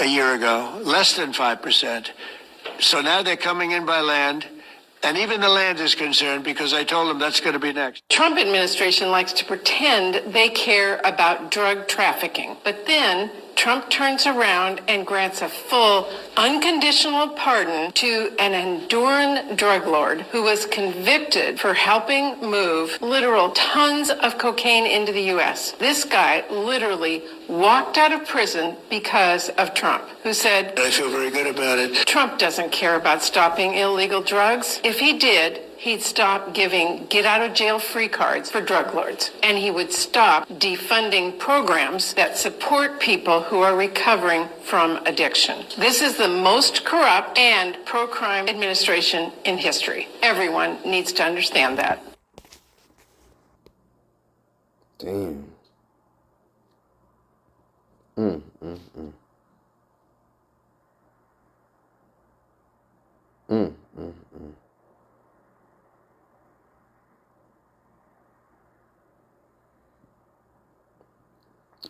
Speaker 4: a year ago, less than 5%. So now they're coming in by land, and even the land is concerned because I told them that's going to be next.
Speaker 11: Trump administration likes to pretend they care about drug trafficking, but then Trump turns around and grants a full, unconditional pardon to an Honduran drug lord who was convicted for helping move literal tons of cocaine into the U.S. This guy literally walked out of prison because of Trump, who said,
Speaker 4: I feel very good about it.
Speaker 11: Trump doesn't care about stopping illegal drugs. If he did, he'd stop giving get-out-of-jail-free cards for drug lords, and he would stop defunding programs that support people who are recovering from addiction. This is the most corrupt and pro-crime administration in history. Everyone needs to understand that.
Speaker 1: Damn. Mm, mm, mm.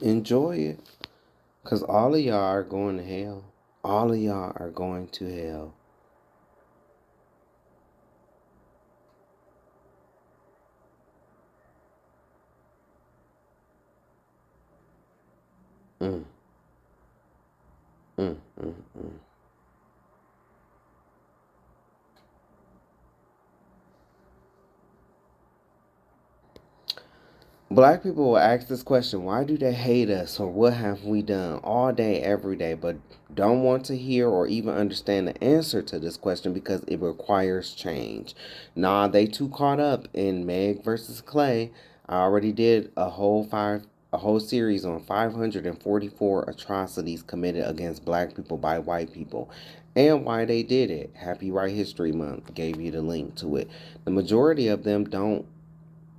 Speaker 1: Enjoy it. Because all of y'all are going to hell. All of y'all are going to hell. Mm, mm, mm, mm. Black people will ask this question, why do they hate us or what have we done all day, every day, but don't want to hear or even understand the answer to this question because it requires change. Nah, they too caught up in Meg versus Clay. I already did a whole series on 544 atrocities committed against black people by white people and why they did it. Happy White History Month gave you the link to it. The majority of them don't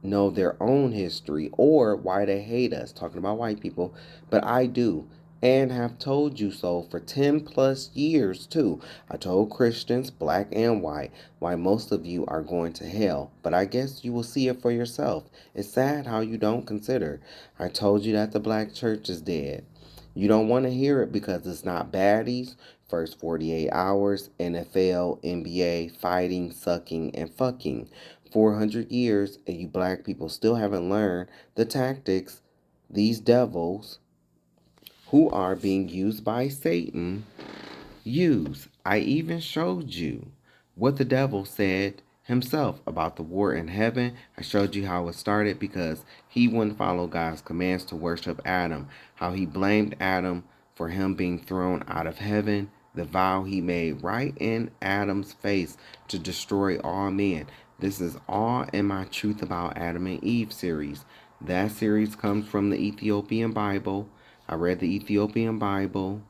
Speaker 1: know their own history or why they hate us, talking about white people, but I do and have told you so for 10 plus years too. I told Christians, black and white, why most of you are going to hell, but I guess you will see it for yourself. It's sad how you don't consider. I told you that the black church is dead. You don't want to hear it because it's not baddies, first 48 hours, NFL, NBA, fighting, sucking, and fucking. 400 years, and you black people still haven't learned the tactics these devils who are being used by Satan use. I even showed you what the devil said himself about the war in heaven. I showed you how it started because he wouldn't follow God's commands to worship Adam, how he blamed Adam for him being thrown out of heaven, the vow he made right in Adam's face to destroy all men. This is all in my Truth About Adam and Eve series. That series comes from the Ethiopian Bible. I read the Ethiopian Bible.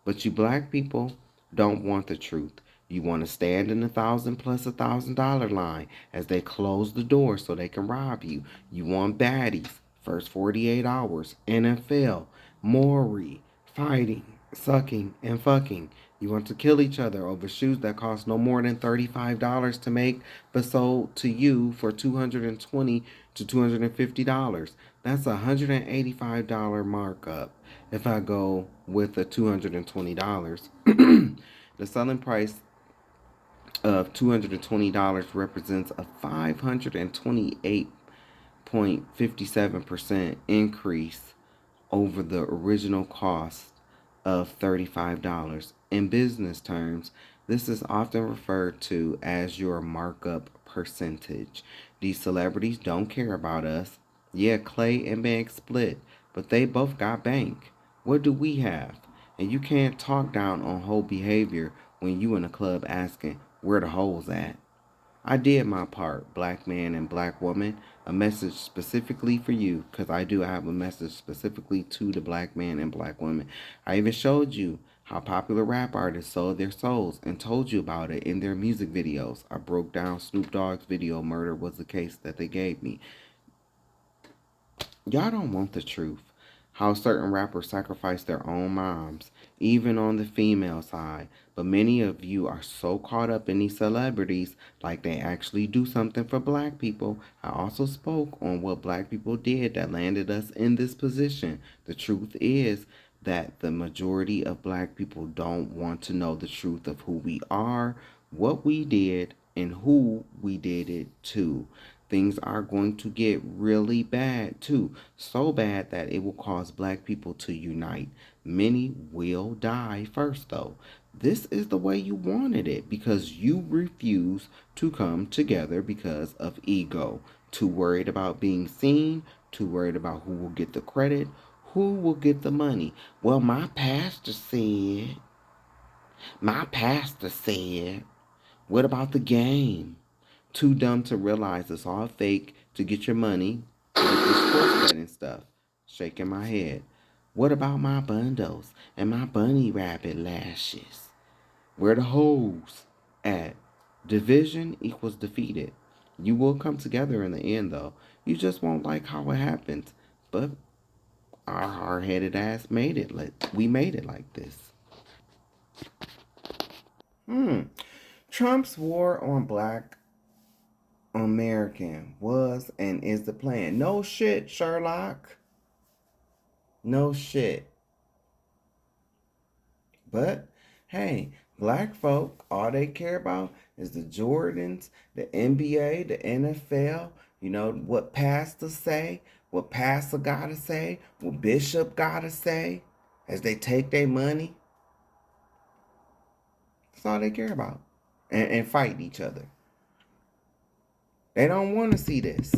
Speaker 1: But you black people don't want the truth. You want to stand in the $1,000 plus $1,000 line as they close the door so they can rob you. You want baddies, first 48 hours, NFL, Maury, fighting, sucking, and fucking. You want to kill each other over shoes that cost no more than $35 to make, but sold to you for $220 to $250. That's a $185 markup. If I go with the $220, the selling price of $220 represents a 528.57% increase over the original cost of $35. In business terms, this is often referred to as your markup percentage. These celebrities don't care about us. Yeah, Clay and Meg split, but they both got bank. What do we have? And you can't talk down on whole behavior when you in a club asking where the hoes at. I did my part, black man and black woman. A message specifically for you, because I do have a message specifically to the black man and black woman. I even showed you how popular rap artists sold their souls and told you about it in their music videos. I broke down Snoop Dogg's video, Murder Was the Case, that they gave me. Y'all don't want the truth. How certain rappers sacrifice their own moms, even on the female side. But many of you are so caught up in these celebrities like they actually do something for black people. I also spoke on what black people did that landed us in this position. The truth is that the majority of black people don't want to know the truth of who we are, what we did, and who we did it to. things are going to get really bad too. So bad that it will cause black people to unite. Many will die first, though. This is the way you wanted it because you refuse to come together because of ego. Too worried about being seen, too worried about who will get the credit, who will get the money. Well, my pastor said, what about the game? Too dumb to realize it's all fake to get your money, to get this sports betting stuff. Shaking my head. What about my bundles and my bunny rabbit lashes? Where the hoes at? Division equals defeated. You will come together in the end, though. You just won't like how it happens. But our hard-headed ass made it. We made it like this. Trump's war on black American was and is the plan. No shit, Sherlock. No shit. But hey, black folk, all they care about is the Jordans, the NBA, the NFL. You know what pastors say, what pastor gotta say, what bishop gotta say as they take their money. That's all they care about. And fight each other. They don't want to see this.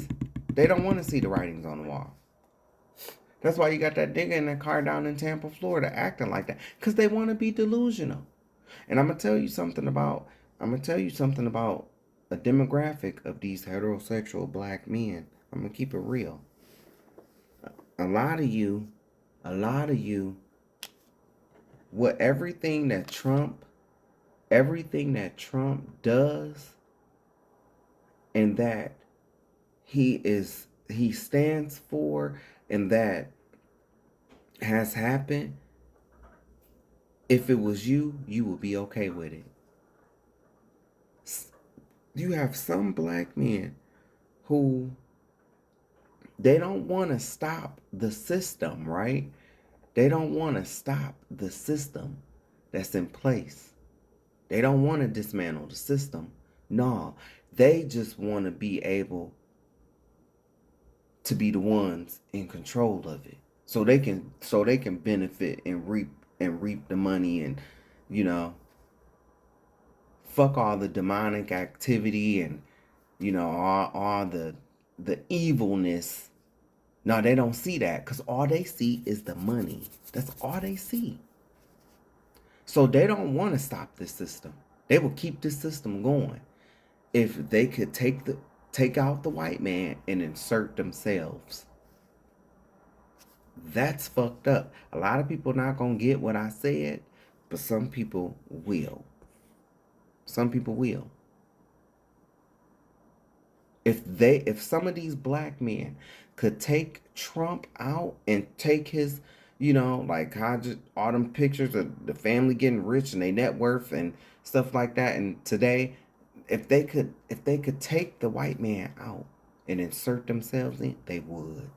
Speaker 1: They don't want to see the writings on the wall. That's why you got that nigga in that car down in Tampa, Florida, acting like that. Because they want to be delusional. And I'm going to tell you something about a demographic of these heterosexual black men. I'm going to keep it real. A lot of you, everything that Trump does, and that he stands for, and that has happened, if it was you would be okay with it. You have some black men who they don't want to stop the system, right? They don't want to stop the system that's in place. They don't want to dismantle the system. No, they just want to be able to be the ones in control of it. So they can benefit and reap the money, and fuck all the demonic activity and all the evilness. No, they don't see that, because all they see is the money. That's all they see. So they don't want to stop this system. They will keep this system going if they could take out the white man and insert themselves. That's fucked up. A lot of people not gonna get what I said, but some people will. Some people will. If some of these black men could take Trump out and take his, like how just all them pictures of the family getting rich and their net worth and stuff like that, and today, if they could take the white man out and insert themselves in, they would.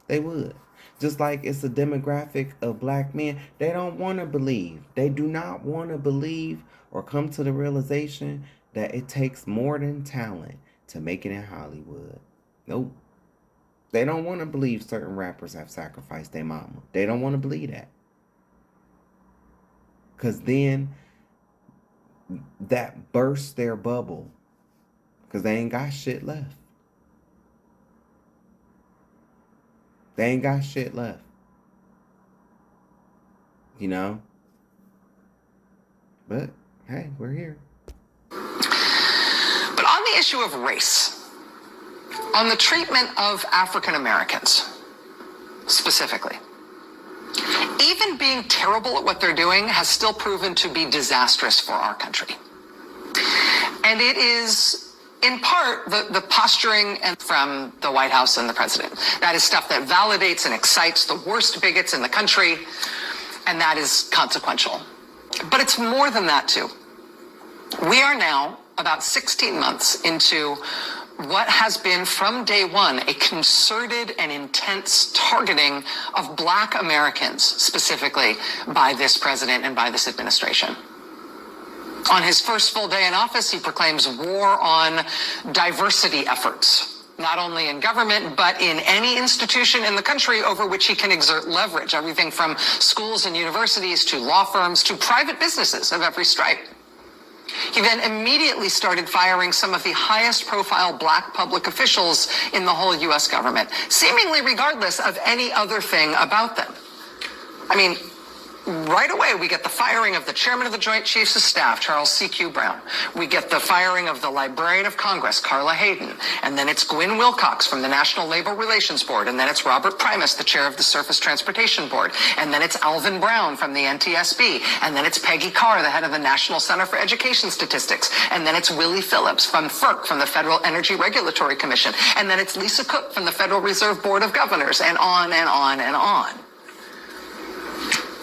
Speaker 1: They would. Just like it's a demographic of black men, they don't want to believe. They do not want to believe or come to the realization that it takes more than talent to make it in Hollywood. Nope. They don't want to believe certain rappers have sacrificed their mama. They don't want to believe that. Because then that bursts their bubble. Because they ain't got shit left. They ain't got shit left. But, hey, we're here.
Speaker 12: But on the issue of race, on the treatment of African Americans, specifically, even being terrible at what they're doing has still proven to be disastrous for our country. And it is, in part, the posturing from the White House and the president. That is stuff that validates and excites the worst bigots in the country, and that is consequential. But it's more than that, too. We are now about 16 months into what has been from day one a concerted and intense targeting of black Americans, specifically by this president and by this administration. On his first full day in office, he proclaims war on diversity efforts, not only in government, but in any institution in the country over which he can exert leverage, everything from schools and universities to law firms to private businesses of every stripe. He then immediately started firing some of the highest profile black public officials in the whole U.S. government, seemingly regardless of any other thing about them. I mean, right away, we get the firing of the chairman of the Joint Chiefs of Staff, Charles C.Q. Brown. We get the firing of the Librarian of Congress, Carla Hayden. And then it's Gwynne Wilcox from the National Labor Relations Board. And then it's Robert Primus, the chair of the Surface Transportation Board. And then it's Alvin Brown from the NTSB. And then it's Peggy Carr, the head of the National Center for Education Statistics. And then it's Willie Phillips from FERC, from the Federal Energy Regulatory Commission. And then it's Lisa Cook from the Federal Reserve Board of Governors, and on and on and on.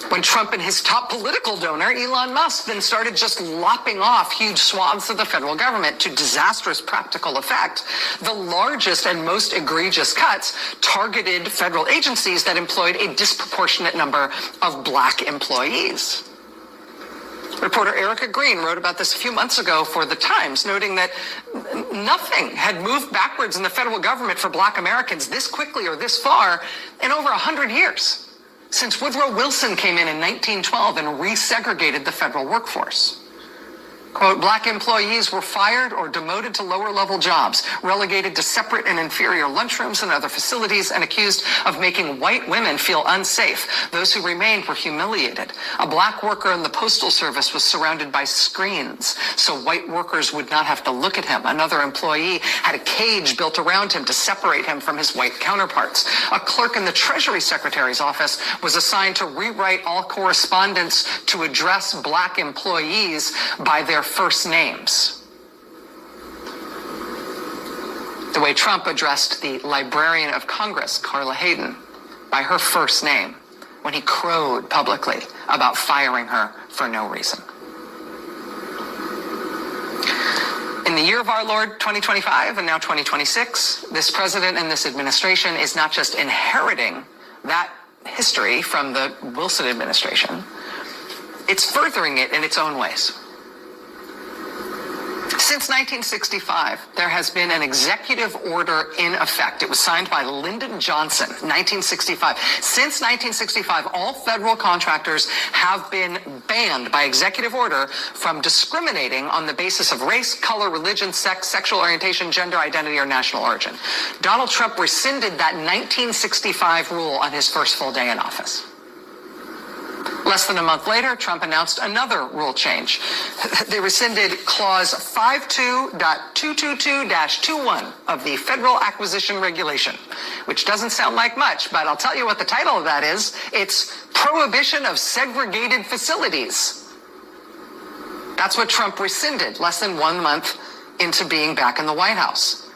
Speaker 12: When Trump and his top political donor, Elon Musk, then started just lopping off huge swaths of the federal government to disastrous practical effect, the largest and most egregious cuts targeted federal agencies that employed a disproportionate number of black employees. Reporter Erica Green wrote about this a few months ago for The Times, noting that nothing had moved backwards in the federal government for black Americans this quickly or this far in over 100 years. Since Woodrow Wilson came in 1912 and resegregated the federal workforce. Quote, black employees were fired or demoted to lower level jobs, relegated to separate and inferior lunchrooms and other facilities, and accused of making white women feel unsafe. Those who remained were humiliated. A black worker in the postal service was surrounded by screens, so white workers would not have to look at him. Another employee had a cage built around him to separate him from his white counterparts. A clerk in the Treasury Secretary's office was assigned to rewrite all correspondence to address black employees by their first names. The way Trump addressed the Librarian of Congress, Carla Hayden, by her first name when he crowed publicly about firing her for no reason. In the year of our Lord 2025 and now 2026, this president and this administration is not just inheriting that history from the Wilson administration, it's furthering it in its own ways. Since 1965, there has been an executive order in effect. It was signed by Lyndon Johnson, 1965. Since 1965, all federal contractors have been banned by executive order from discriminating on the basis of race, color, religion, sex, sexual orientation, gender identity, or national origin. Donald Trump rescinded that 1965 rule on his first full day in office. Less than a month later, Trump announced another rule change. They rescinded Clause 52.222-21 of the Federal Acquisition Regulation, which doesn't sound like much, but I'll tell you what the title of that is. It's Prohibition of Segregated Facilities. That's what Trump rescinded less than 1 month into being back in the White House.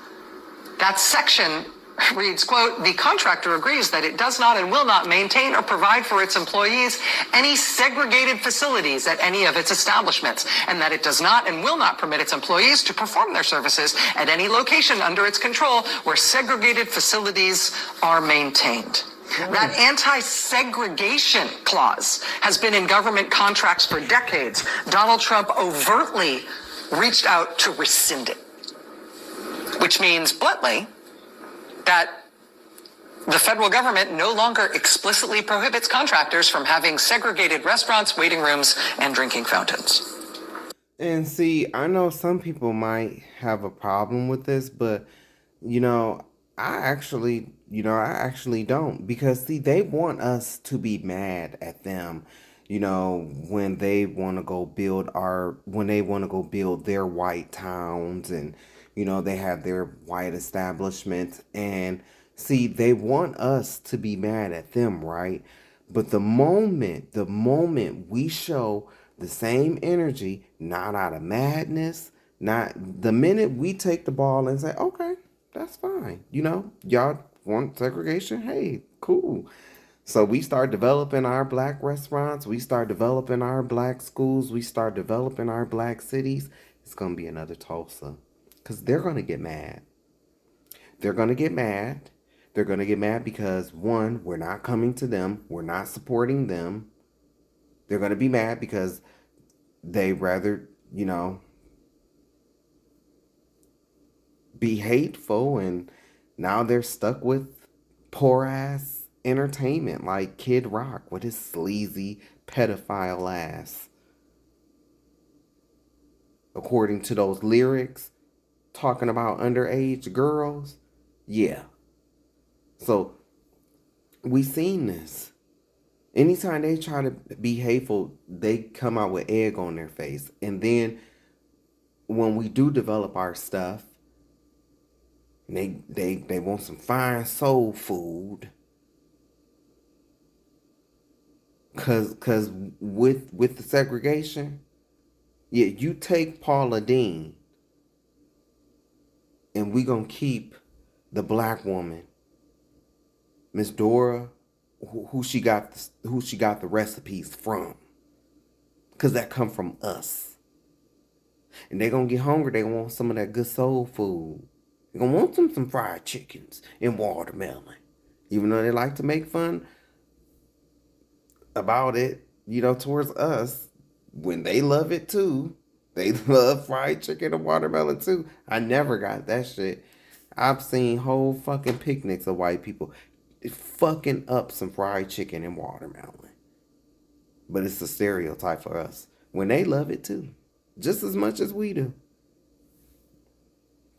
Speaker 12: That section reads, quote, the contractor agrees that it does not and will not maintain or provide for its employees any segregated facilities at any of its establishments, and that it does not and will not permit its employees to perform their services at any location under its control where segregated facilities are maintained. That anti-segregation clause has been in government contracts for decades. Donald Trump overtly reached out to rescind it, which means, bluntly, that the federal government no longer explicitly prohibits contractors from having segregated restaurants, waiting rooms, and drinking fountains.
Speaker 1: And see, I know some people might have a problem with this, but, I actually don't. Because, see, they want us to be mad at them, when they want to go build their white towns and, they have their white establishments, and see, they want us to be mad at them, right? But the moment we show the same energy, not out of madness, not the minute we take the ball and say, okay, that's fine. Y'all want segregation? Hey, cool. So we start developing our black restaurants. We start developing our black schools. We start developing our black cities. It's going to be another Tulsa. Because they're going to get mad. They're going to get mad. They're going to get mad because, one, we're not coming to them. We're not supporting them. They're going to be mad because they rather you know, be hateful, and now they're stuck with poor ass entertainment like Kid Rock with his sleazy pedophile ass. According to those lyrics talking about underage girls, yeah. So we seen this. Anytime they try to be hateful, they come out with egg on their face. And then when we do develop our stuff, they want some fine soul food. Cause with the segregation, yeah, you take Paula Dean, and we gonna keep the black woman, Miss Dora, who she got the recipes from, cause that come from us. And they gonna get hungry. They want some of that good soul food. They gonna want some fried chickens and watermelon, even though they like to make fun about it, towards us, when they love it too. They love fried chicken and watermelon too. I never got that shit. I've seen whole fucking picnics of white people fucking up some fried chicken and watermelon. But it's a stereotype for us. When they love it too. Just as much as we do.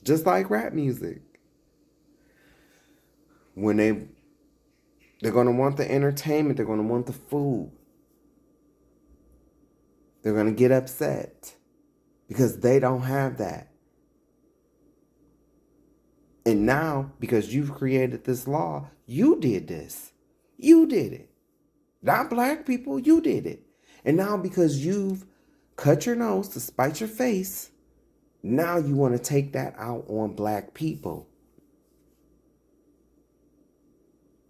Speaker 1: Just like rap music. When they're gonna want the entertainment, they're gonna want the food. They're gonna get upset because they don't have that. And now, because you've created this law, you did this. You did it. Not black people, you did it. And now, because you've cut your nose to spite your face, now you want to take that out on black people.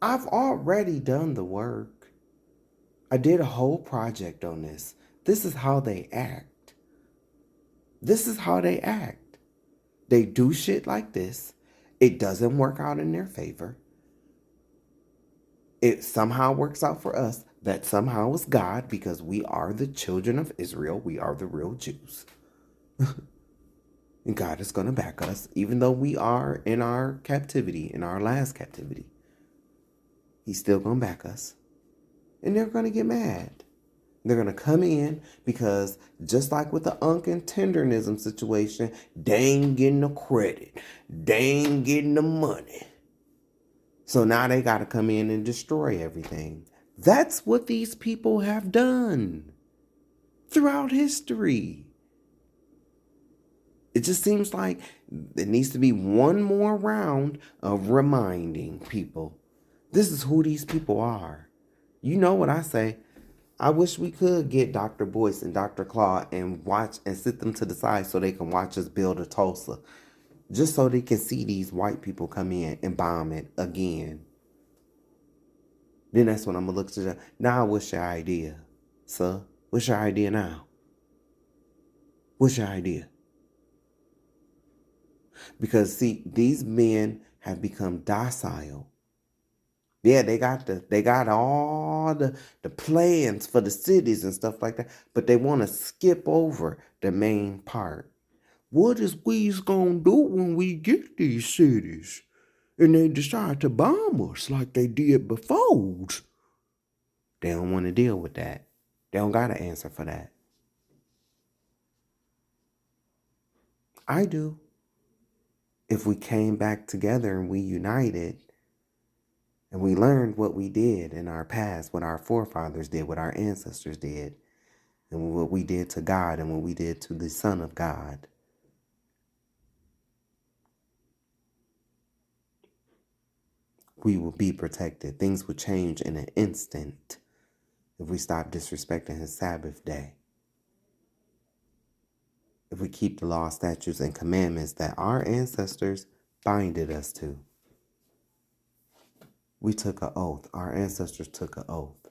Speaker 1: I've already done the work. I did a whole project on this. This is how they act. This is how they act. They do shit like this. It doesn't work out in their favor. It somehow works out for us. That somehow is God, because we are the children of Israel. We are the real Jews. And God is going to back us, even though we are in our captivity, in our last captivity. He's still going to back us. And they're going to get mad. They're going to come in because, just like with the Unk and Tendernism situation, they ain't getting the credit. They ain't getting the money. So now they got to come in and destroy everything. That's what these people have done throughout history. It just seems like there needs to be one more round of reminding people. This is who these people are. You know what I say. I wish we could get Dr. Boyce and Dr. Claw and watch and sit them to the side so they can watch us build a Tulsa. Just so they can see these white people come in and bomb it again. Then that's when I'm going to look to them. Now, what's your idea, sir? What's your idea now? What's your idea? Because, see, these men have become docile. Yeah, they got all the plans for the cities and stuff like that, but they want to skip over the main part. What is we's gonna do when we get these cities and they decide to bomb us like they did before? They don't want to deal with that. They don't got an answer for that. I do. If we came back together and we united, and we learned what we did in our past, what our forefathers did, what our ancestors did, and what we did to God and what we did to the Son of God. We will be protected. Things would change in an instant if we stop disrespecting his Sabbath day. If we keep the law, statutes, and commandments that our ancestors binded us to. We took an oath. Our ancestors took an oath.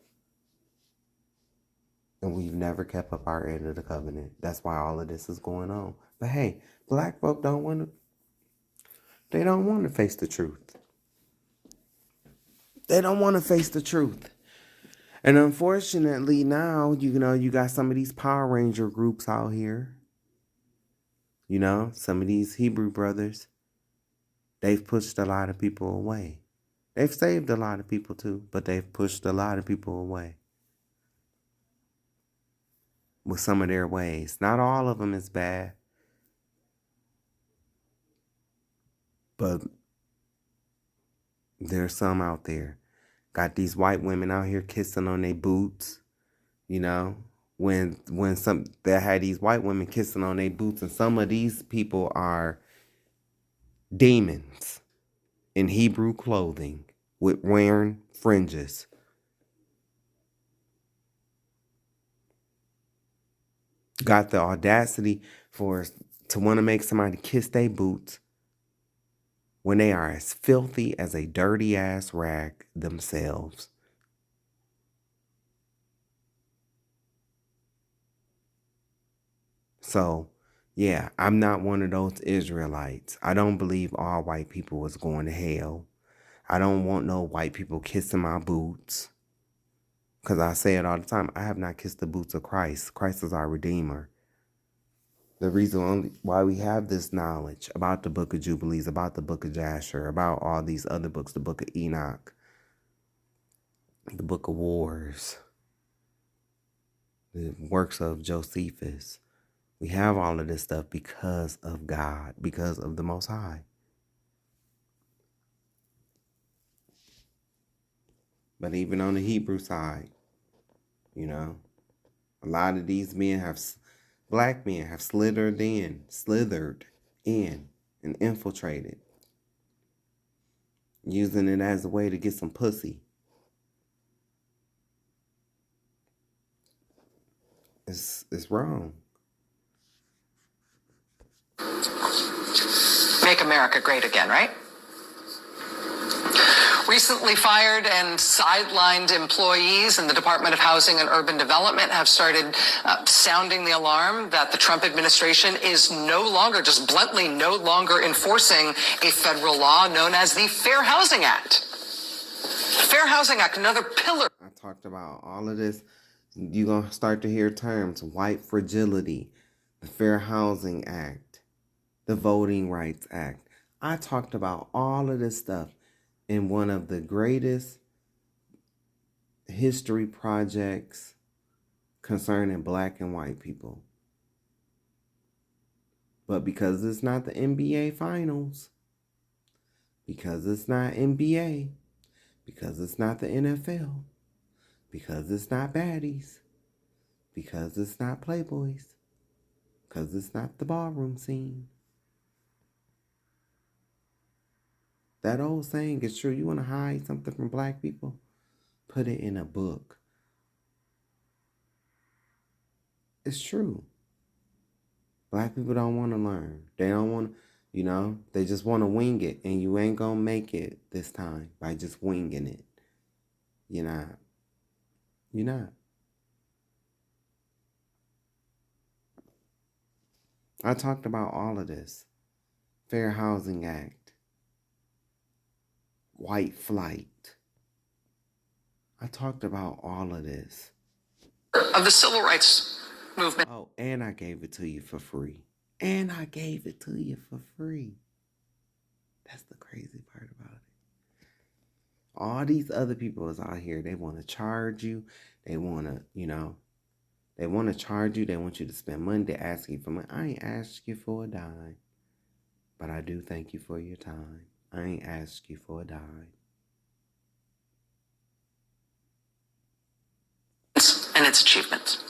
Speaker 1: And we've never kept up our end of the covenant. That's why all of this is going on. But hey, black folk don't want to face the truth. They don't want to face the truth. And unfortunately now, you got some of these Power Ranger groups out here You know, some of these Hebrew brothers, they've pushed a lot of people away. They've saved a lot of people too, but they've pushed a lot of people away with some of their ways. Not all of them is bad, but there's some out there. Got these white women out here kissing on their boots, you know. When some they had these white women kissing on their boots, and some of these people are demons in Hebrew clothing with wearing fringes. Got the audacity to want to make somebody kiss their boots when they are as filthy as a dirty ass rag themselves. So, yeah, I'm not one of those Israelites. I don't believe all white people was going to hell. I don't want no white people kissing my boots. Because I say it all the time, I have not kissed the boots of Christ. Christ is our Redeemer. The reason why we have this knowledge about the book of Jubilees, about the book of Jasher, about all these other books, the book of Enoch, the book of Wars, the works of Josephus. We have all of this stuff because of God, because of the Most High. But even on the Hebrew side, you know, a lot of these black men have slithered in and infiltrated, using it as a way to get some pussy. It's wrong.
Speaker 12: Make America great again, right? Recently fired and sidelined employees in the Department of Housing and Urban Development have started sounding the alarm that the Trump administration is just bluntly no longer enforcing a federal law known as the Fair Housing Act. Fair Housing Act, another pillar.
Speaker 1: I talked about all of this. You're going to start to hear terms: white fragility, the Fair Housing Act, the Voting Rights Act. I talked about all of this stuff in one of the greatest history projects concerning black and white people. But because it's not the NBA finals, because it's not NBA, because it's not the NFL, because it's not baddies, because it's not playboys, because it's not the ballroom scene. That old saying is true. You want to hide something from black people? Put it in a book. It's true. Black people don't want to learn. They don't want to, they just want to wing it. And you ain't going to make it this time by just winging it. You're not. You're not. I talked about all of this. Fair Housing Act. White flight. I talked about all of this.
Speaker 12: Of the civil rights movement.
Speaker 1: Oh, and I gave it to you for free. And I gave it to you for free. That's the crazy part about it. All these other people is out here. They want to charge you. They want to, they want to charge you. They want you to spend money. They ask you for money. I ain't asked you for a dime. But I do thank you for your time. I ain't asked you for a dime.
Speaker 12: And its achievements.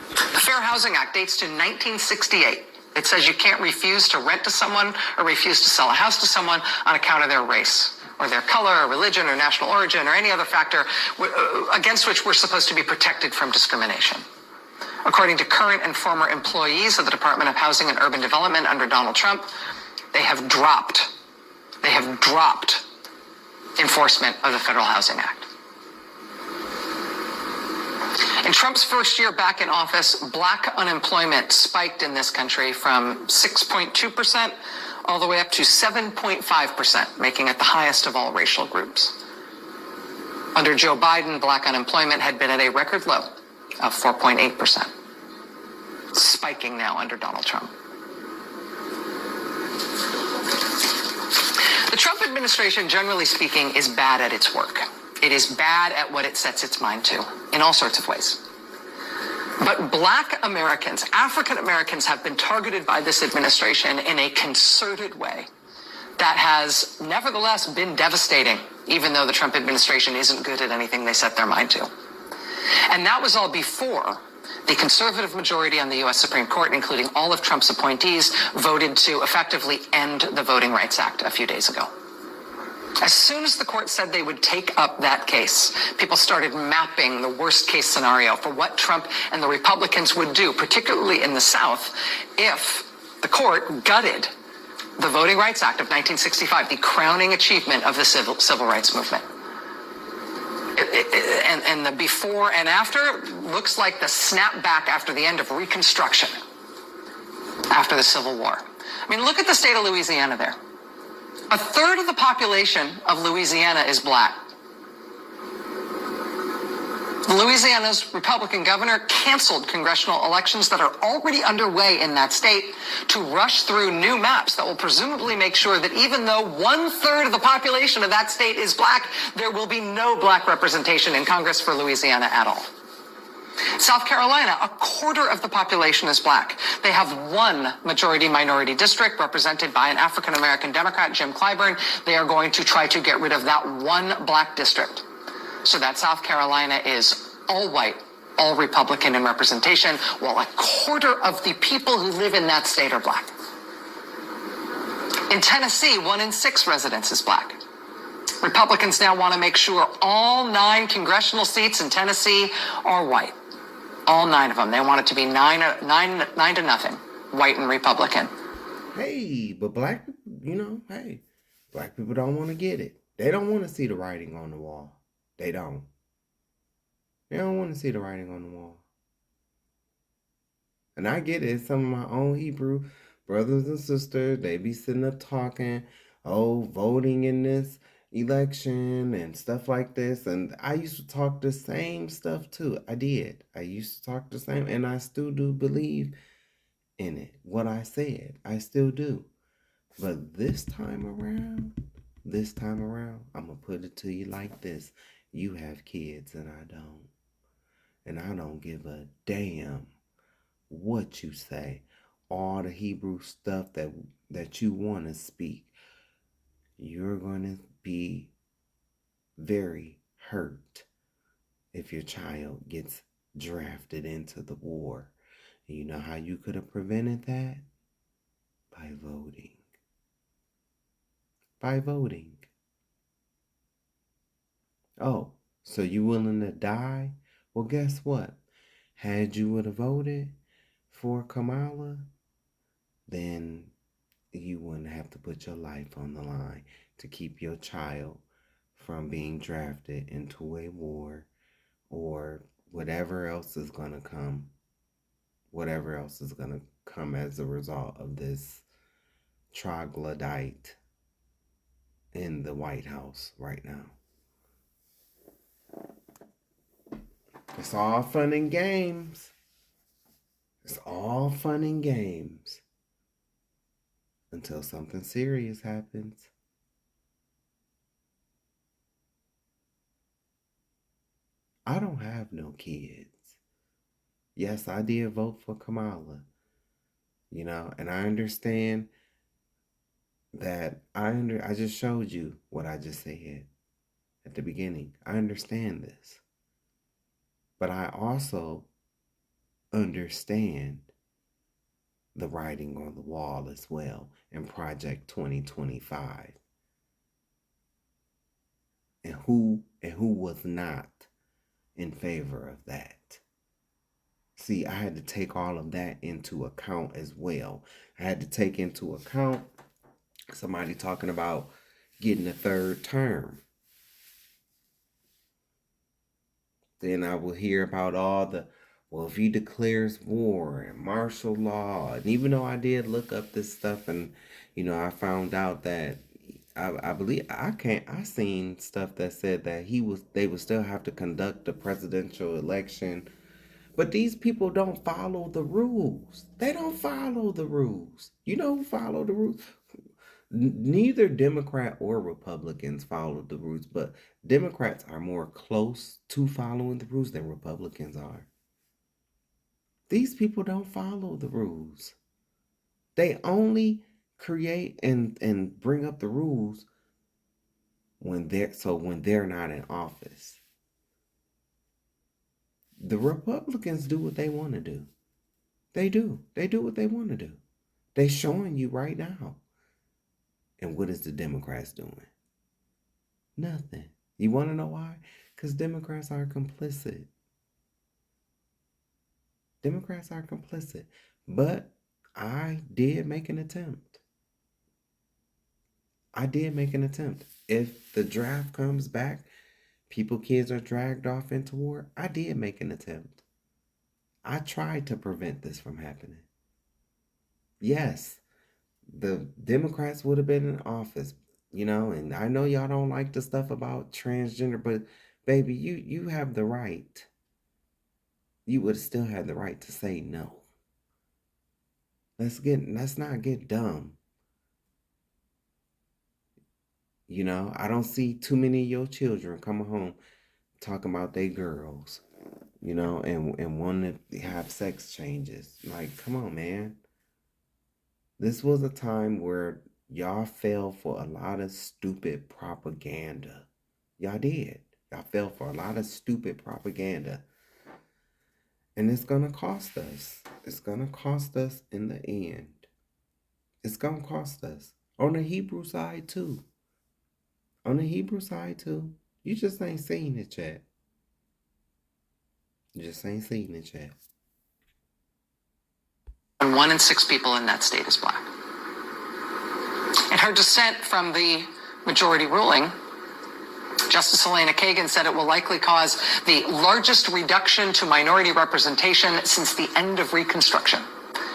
Speaker 12: The Fair Housing Act dates to 1968. It says you can't refuse to rent to someone or refuse to sell a house to someone on account of their race or their color or religion or national origin or any other factor against which we're supposed to be protected from discrimination. According to current and former employees of the Department of Housing and Urban Development under Donald Trump, they have dropped enforcement of the Federal Housing Act. In Trump's first year back in office, black unemployment spiked in this country from 6.2% all the way up to 7.5%, making it the highest of all racial groups. Under Joe Biden, black unemployment had been at a record low of 4.8%, spiking now under Donald Trump. The Trump administration, generally speaking, is bad at its work. It is bad at what it sets its mind to in all sorts of ways. But Black Americans, African Americans, have been targeted by this administration in a concerted way that has nevertheless been devastating, even though the Trump administration isn't good at anything they set their mind to. And that was all before the conservative majority on the U.S. Supreme Court, including all of Trump's appointees, voted to effectively end the Voting Rights Act a few days ago. As soon as the court said they would take up that case, people started mapping the worst case scenario for what Trump and the Republicans would do, particularly in the South, if the court gutted the Voting Rights Act of 1965, the crowning achievement of the civil rights movement. And the before and after looks like the snapback after the end of Reconstruction, after the Civil War. I mean, look at the state of Louisiana there. A third of the population of Louisiana is Black. Louisiana's Republican governor canceled congressional elections that are already underway in that state to rush through new maps that will presumably make sure that even though 1/3 of the population of that state is Black, there will be no Black representation in Congress for Louisiana at all. South Carolina, a quarter of the population is Black. They have one majority-minority district represented by an African-American Democrat, Jim Clyburn. They are going to try to get rid of that one Black district, so that South Carolina is all white, all Republican in representation, while a quarter of the people who live in that state are Black. In Tennessee, 1 in 6 residents is Black. Republicans now want to make sure all 9 congressional seats in Tennessee are white. All 9 of them. They want it to be 9 to nothing, white and Republican.
Speaker 1: Hey, but Black people, Black people don't want to get it. They don't want to see the writing on the wall. They don't. They don't want to see the writing on the wall. And I get it. Some of my own Hebrew brothers and sisters, they be sitting up talking, voting in this election and stuff like this. And I used to talk the same stuff too. I did. I used to talk the same, and I still do believe in it. What I said, I still do. But this time around, I'm going to put it to you like this. You have kids and I don't. And I don't give a damn what you say. All the Hebrew stuff that you want to speak. You're going to be very hurt if your child gets drafted into the war. You know how you could have prevented that? By voting. By voting. Oh, so you willing to die? Well, guess what? Had you would have voted for Kamala, then you wouldn't have to put your life on the line to keep your child from being drafted into a war or whatever else is going to come. Whatever else is going to come as a result of this troglodyte in the White House right now. It's all fun and games. It's all fun and games. Until something serious happens. I don't have no kids. Yes, I did vote for Kamala. And I understand that I just showed you what I just said at the beginning. I understand this. But I also understand the writing on the wall as well in Project 2025. And who was not in favor of that. See, I had to take all of that into account as well. I had to take into account somebody talking about getting a 3rd term. Then I will hear about if he declares war and martial law. And even though I did look up this stuff and, I found out that I seen stuff that said that they would still have to conduct a presidential election. But these people don't follow the rules. They don't follow the rules. You know who follow the rules? Neither Democrat or Republicans follow the rules, but Democrats are more close to following the rules than Republicans are. These people don't follow the rules. They only create and bring up the rules when they're not in office. The Republicans do what they want to do. They do. They do what they want to do. They're showing you right now. And what is the Democrats doing? Nothing. You want to know why? Because Democrats are complicit. Democrats are complicit. But I did make an attempt. If the draft comes back, kids are dragged off into war, I did make an attempt. I tried to prevent this from happening. Yes, the Democrats would have been in office, and I know y'all don't like the stuff about transgender, but baby, you have the right. You would still have the right to say no. Let's not get dumb. I don't see too many of your children coming home talking about they girls, and want to have sex changes. Like, come on, man. This was a time where y'all fell for a lot of stupid propaganda. Y'all did. Y'all fell for a lot of stupid propaganda. And it's going to cost us. It's going to cost us in the end. It's going to cost us. On the Hebrew side, too. You just ain't seen it yet.
Speaker 12: And 1 in 6 people in that state is black. In her dissent from the majority ruling, Justice Elena Kagan said it will likely cause the largest reduction to minority representation since the end of Reconstruction.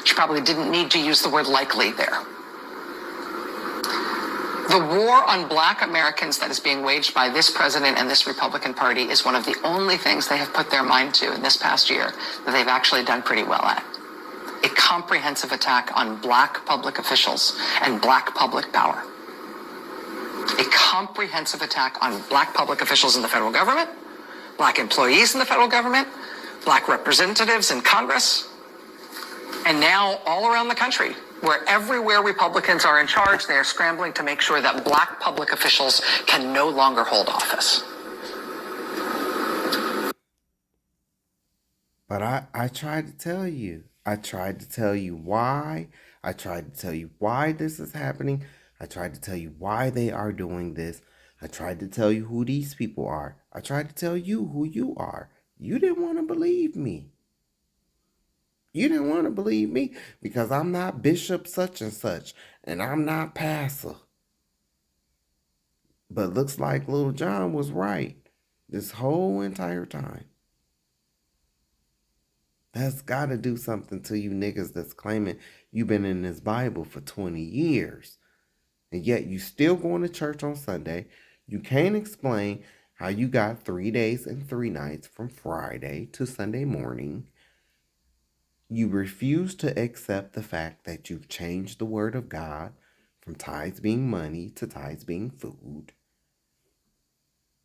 Speaker 12: She probably didn't need to use the word likely there. The war on black Americans that is being waged by this president and this Republican Party is one of the only things they have put their mind to in this past year that they've actually done pretty well at. A comprehensive attack on black public officials and black public power. A comprehensive attack on black public officials in the federal government, black employees in the federal government, black representatives in Congress, and now all around the country, where everywhere Republicans are in charge, they are scrambling to make sure that black public officials can no longer hold office.
Speaker 1: But I tried to tell you. I tried to tell you why. I tried to tell you why this is happening. I tried to tell you why they are doing this. I tried to tell you who these people are. I tried to tell you who you are. You didn't want to believe me. Because I'm not Bishop such and such, and I'm not pastor. But looks like Little John was right this whole entire time. That's got to do something to you niggas that's claiming you've been in this Bible for 20 years. And yet you still going to church on Sunday. You can't explain how you got 3 days and 3 nights from Friday to Sunday morning. You refuse to accept the fact that you've changed the word of God from tithes being money to tithes being food.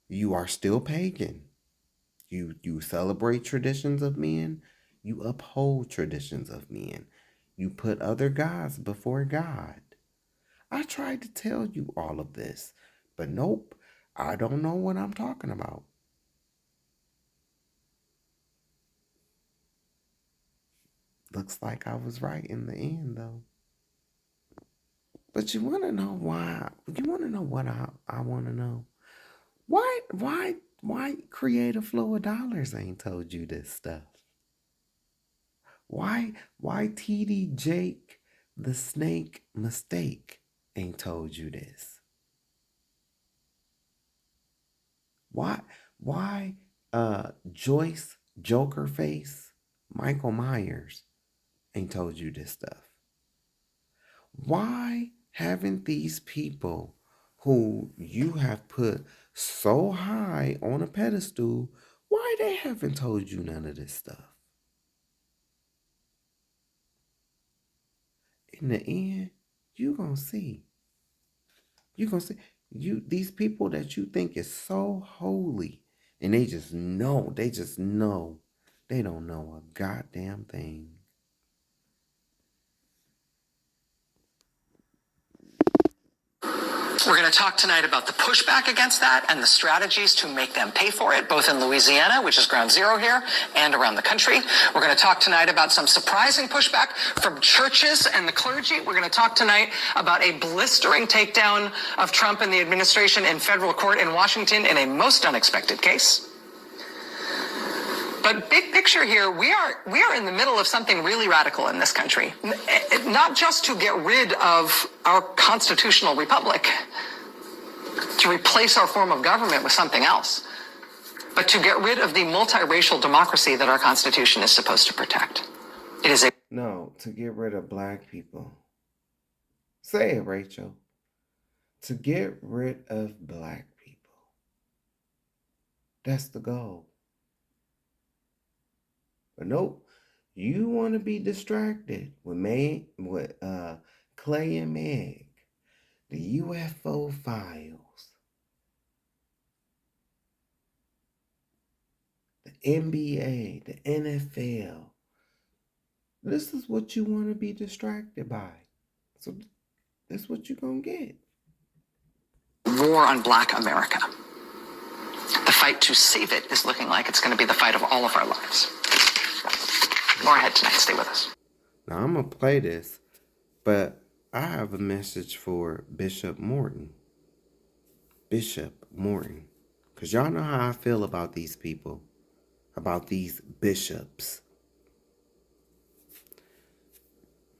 Speaker 1: You are still pagan. You celebrate traditions of men. You uphold traditions of men. You put other gods before God. I tried to tell you all of this, but nope, I don't know what I'm talking about. Looks like I was right in the end, though. But you want to know why? You want to know what I want to know? Why Creative Flow of Dollars ain't told you this stuff? Why TD Jake the Snake Mistake ain't told you this? Why Joyce Joker Face Michael Myers ain't told you this stuff? Why haven't these people who you have put so high on a pedestal, why they haven't told you none of this stuff? In the end, you gonna see. You gonna see these people that you think is so holy, and they just know, they don't know a goddamn thing.
Speaker 12: We're going to talk tonight about the pushback against that and the strategies to make them pay for it, both in Louisiana, which is ground zero here, and around the country. We're going to talk tonight about some surprising pushback from churches and the clergy. We're going to talk tonight about a blistering takedown of Trump and the administration in federal court in Washington in a most unexpected case. But big picture here, we are in the middle of something really radical in this country. Not just to get rid of our constitutional republic, to replace our form of government with something else, but to get rid of the multiracial democracy that our Constitution is supposed to protect. It is
Speaker 1: No, to get rid of black people. Say it, Rachel. To get rid of black people. That's the goal. But nope, you want to be distracted with Clay and Meg, the UFO files, the NBA, the NFL. This is what you want to be distracted by. So that's what you're going to get.
Speaker 12: war on Black America. The fight to save it is looking like it's going to be the fight of all of our lives. More ahead tonight. Stay with us.
Speaker 1: Now, I'm going to play this, but I have a message for Bishop Morton. Bishop Morton. Because y'all know how I feel about these people, about these bishops.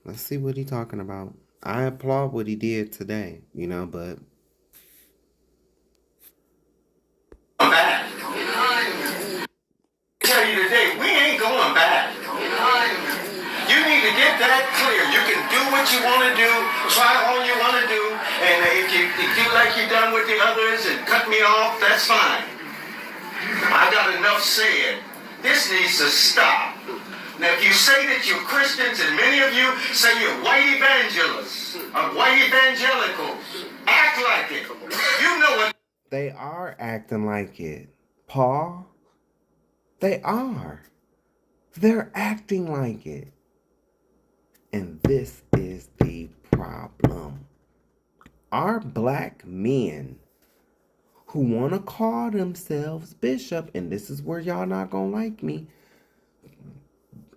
Speaker 1: Let's see what he's talking about. I applaud what he did today, but...
Speaker 13: back. Tell you today, we ain't going back. You need to get that clear. You can do what you want to do, try all you want to do, and if you feel like you're done with the others and cut me off, that's fine. I got enough said. This needs to stop. Now, if you say that you're Christians, and many of you say you're white evangelists, or white evangelicals, act like it. You know what?
Speaker 1: They are acting like it, Paul. They are. They're acting like it. And this is the problem. Our black men who want to call themselves bishop, and this is where y'all not going to like me,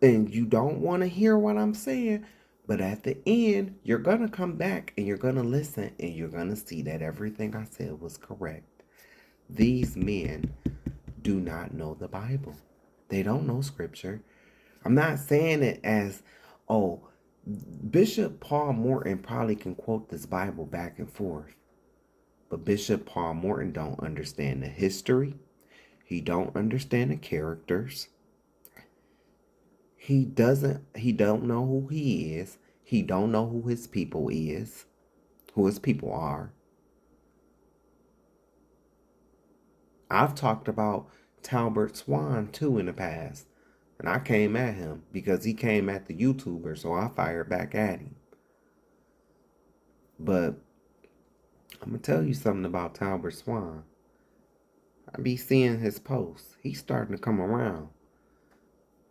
Speaker 1: and you don't want to hear what I'm saying, but at the end, you're going to come back and you're going to listen and you're going to see that everything I said was correct. These men do not know the Bible. They don't know scripture. I'm not saying it as, Bishop Paul Morton probably can quote this Bible back and forth. But Bishop Paul Morton don't understand the history. He don't understand the characters. He don't know who he is. He don't know who his people is. Who his people are. I've talked about Talbert Swan too in the past. And I came at him because he came at the YouTuber, so I fired back at him. But I'm going to tell you something about Talbert Swan. I be seeing his posts. He's starting to come around.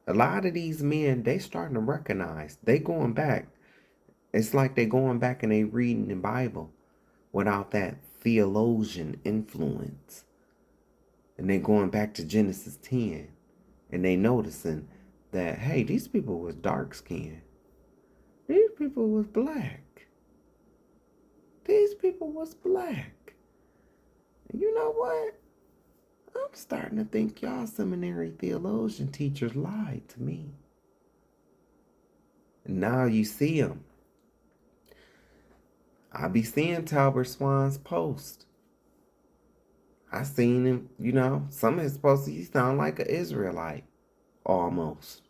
Speaker 1: A lot of these men, they starting to recognize. They going back. It's like they going back and they reading the Bible without that theologian influence. And they going back to Genesis 10. And they noticing that, hey, these people was dark skinned. These people was black. These people was black. And you know what? I'm starting to think y'all seminary theologian teachers lied to me. And now you see them. I be seeing Talbert Swan's post. I seen him, some of his posts, he sound like an Israelite. Almost.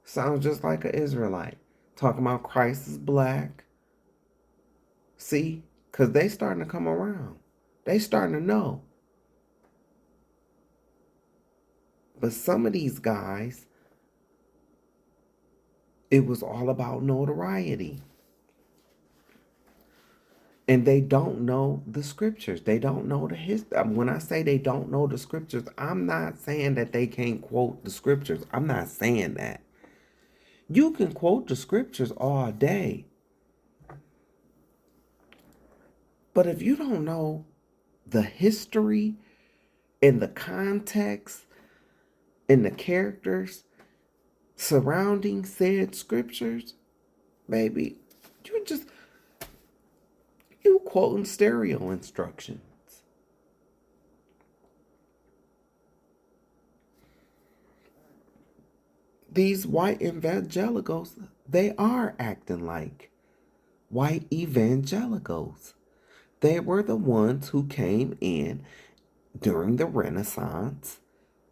Speaker 1: Sounds just like an Israelite. Talking about Christ is black. See? Because they starting to come around. They starting to know. But some of these guys, it was all about notoriety. And they don't know the scriptures. They don't know the history. When I say they don't know the scriptures, I'm not saying that they can't quote the scriptures. I'm not saying that. You can quote the scriptures all day. But if you don't know the history and the context and the characters surrounding said scriptures, baby, you quoting stereo instructions. These white evangelicals, they are acting like white evangelicals. They were the ones who came in during the Renaissance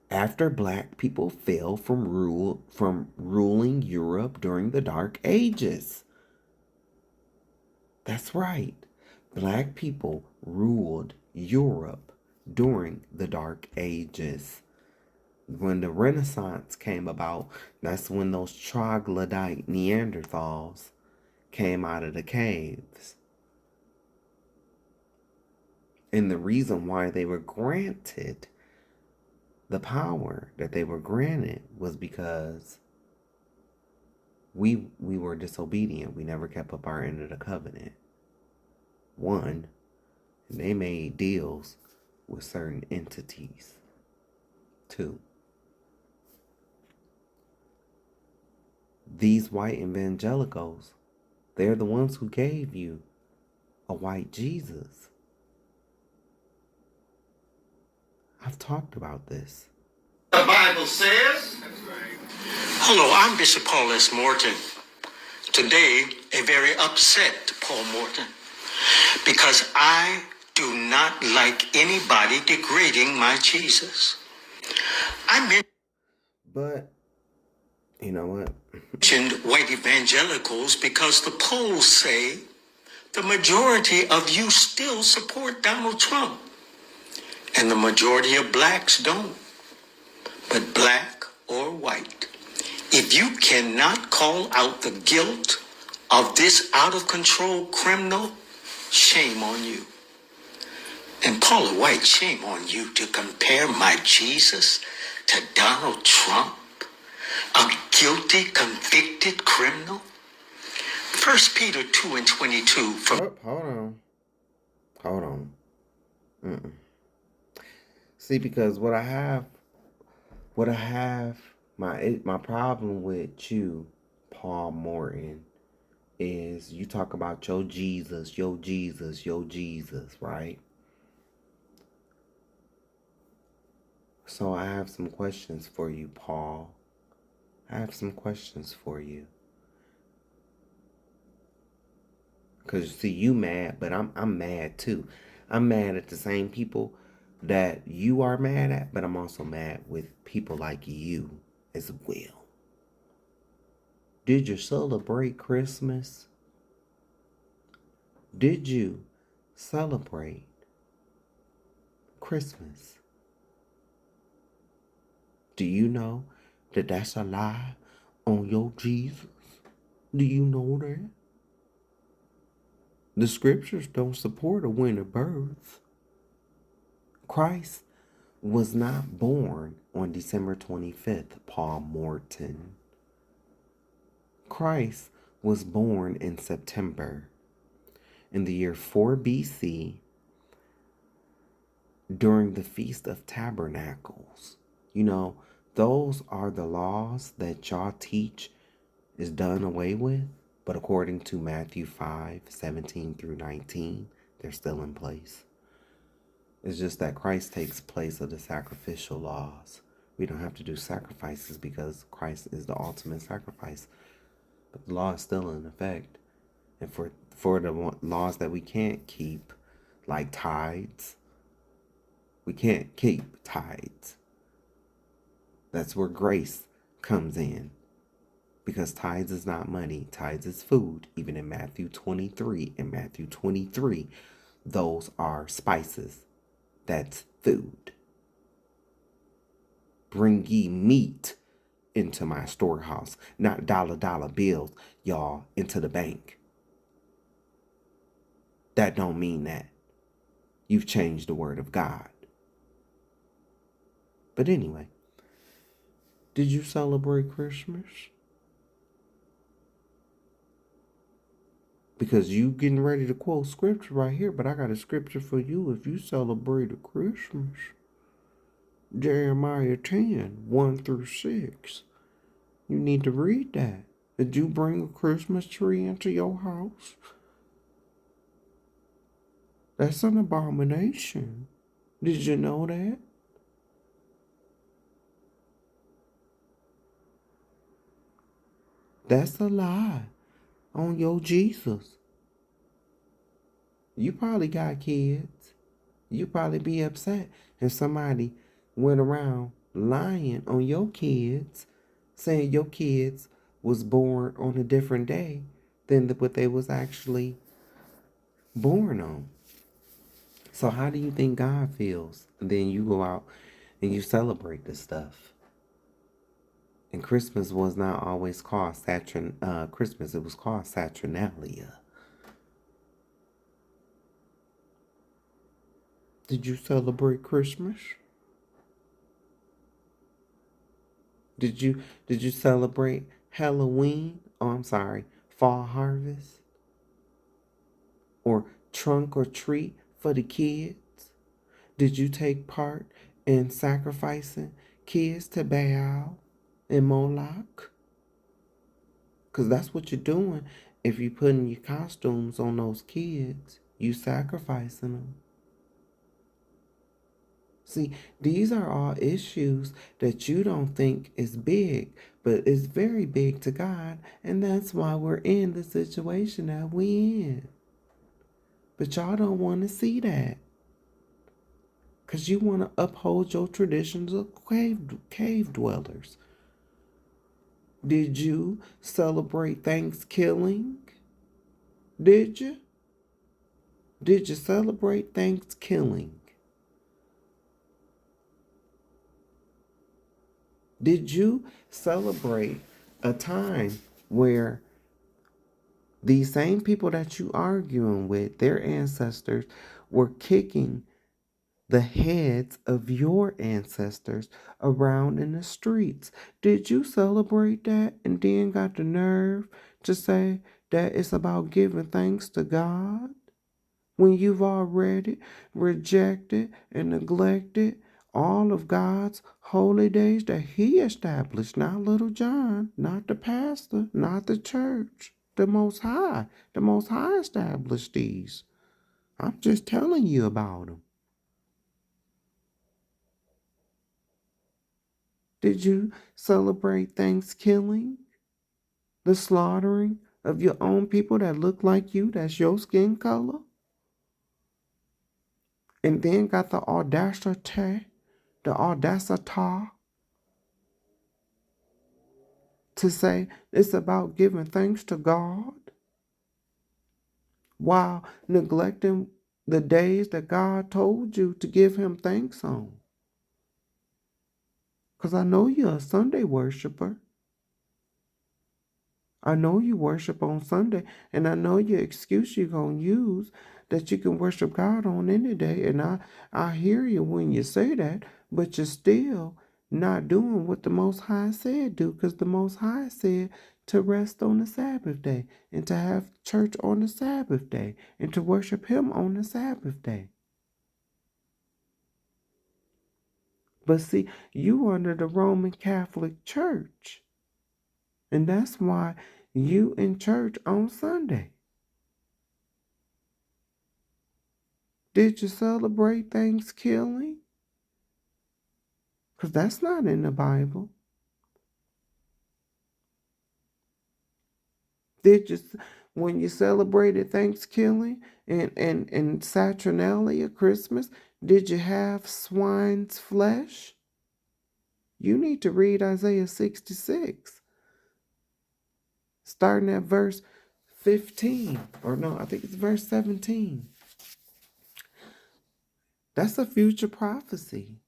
Speaker 1: after black people fell from ruling Europe during the Dark Ages. That's right. Black people ruled Europe during the Dark Ages. When the Renaissance came about, that's when those troglodyte Neanderthals came out of the caves. And the reason why they were granted the power that they were granted was because we were disobedient. We never kept up our end of the covenant. One, and they made deals with certain entities. Two, these white evangelicals, they're the ones who gave you a white Jesus. I've talked about this.
Speaker 13: The Bible says.
Speaker 14: Hello, I'm Bishop Paul S. Morton. Today, a very upset Paul Morton, because I do not like anybody degrading my Jesus.
Speaker 1: But, you know what?
Speaker 14: Mentioned white evangelicals because the polls say the majority of you still support Donald Trump. And the majority of blacks don't. But black or white, if you cannot call out the guilt of this out-of-control criminal, shame on you. And Paula White, shame on you to compare my Jesus to Donald Trump, a guilty, convicted criminal. 1 Peter 2:22.
Speaker 1: Hold on. See, because what I have, my problem with you, Paul Morton, is you talk about your Jesus, right? So I have some questions for you, Paul. I have some questions for you. Because, see, you mad, but I'm mad too. I'm mad at the same people that you are mad at, but I'm also mad with people like you as well. Did you celebrate Christmas? Did you celebrate Christmas? Do you know that that's a lie on your Jesus? Do you know that? The scriptures don't support a winter birth. Christ was not born on December 25th, Paul Morton. Christ was born in September in the year 4 BC during the Feast of Tabernacles. You know, those are the laws that y'all teach is done away with, but according to Matthew 5:17 through 19, they're still in place. It's just that Christ takes place of the sacrificial laws. We don't have to do sacrifices because Christ is the ultimate sacrifice. But the law is still in effect. And for the laws that we can't keep, like tithes, we can't keep tithes. That's where grace comes in. Because tithes is not money, tithes is food. Even in Matthew 23, those are spices. That's food. Bring ye meat into my storehouse, not dollar bills, y'all, into the bank. that don't mean that. You've changed the word of God. But anyway, did you celebrate Christmas? Because you getting ready to quote scripture right here, but I got a scripture for you if you celebrated Christmas. Jeremiah 10, 1 through 6. You need to read that. Did you bring a Christmas tree into your house? That's an abomination. Did you know that? That's a lie on your Jesus. You probably got kids. You probably be upset if somebody went around lying on your kids, saying your kids was born on a different day than what they was actually born on. So how do you think God feels? And then you go out and you celebrate this stuff. And Christmas was not always called Christmas. It was called Saturnalia. Did you celebrate Christmas? Did you celebrate Halloween? Oh, I'm sorry, fall harvest? Or trunk or treat for the kids? Did you take part in sacrificing kids to Baal and Moloch? Because that's what you're doing if you putting your costumes on those kids. You sacrificing them. See, these are all issues that you don't think is big, but it's very big to God, and that's why we're in the situation that we in. But y'all don't want to see that, because you want to uphold your traditions of cave dwellers. Did you celebrate Thanksgiving? Did you? Did you celebrate Thanksgiving? Did you celebrate a time where these same people that you arguing with, their ancestors, were kicking the heads of your ancestors around in the streets? Did you celebrate that and then got the nerve to say that it's about giving thanks to God when you've already rejected and neglected all of God's holy days that He established? Not little John, not the pastor, not the church, the Most High. The Most High established these. I'm just telling you about them. Did you celebrate Thanksgiving? The slaughtering of your own people that look like you, that's your skin color? And then got the audacity to say it's about giving thanks to God while neglecting the days that God told you to give Him thanks on. Because I know you're a Sunday worshiper. I know you worship on Sunday, and I know your excuse you're going to use that you can worship God on any day. And I hear you when you say that, but you're still not doing what the Most High said do, because the Most High said to rest on the Sabbath day and to have church on the Sabbath day and to worship Him on the Sabbath day. But see, you under the Roman Catholic Church, and that's why you in church on Sunday. Did you celebrate Thanksgiving? Because that's not in the Bible. Did you, when you celebrated Thanksgiving and Saturnalia, Christmas, did you have swine's flesh? You need to read Isaiah 66, starting at verse 15. Or no, I think it's verse 17. That's a future prophecy.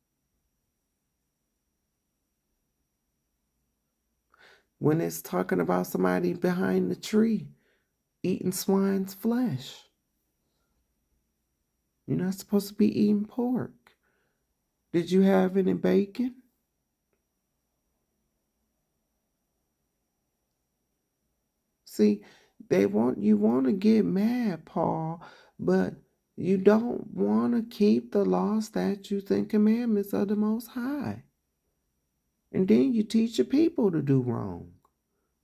Speaker 1: When it's talking about somebody behind the tree eating swine's flesh. You're not supposed to be eating pork. Did you have any bacon? See, you want to get mad, Paul, but you don't want to keep the law, statutes, and commandments of the Most High. And then you teach your people to do wrong.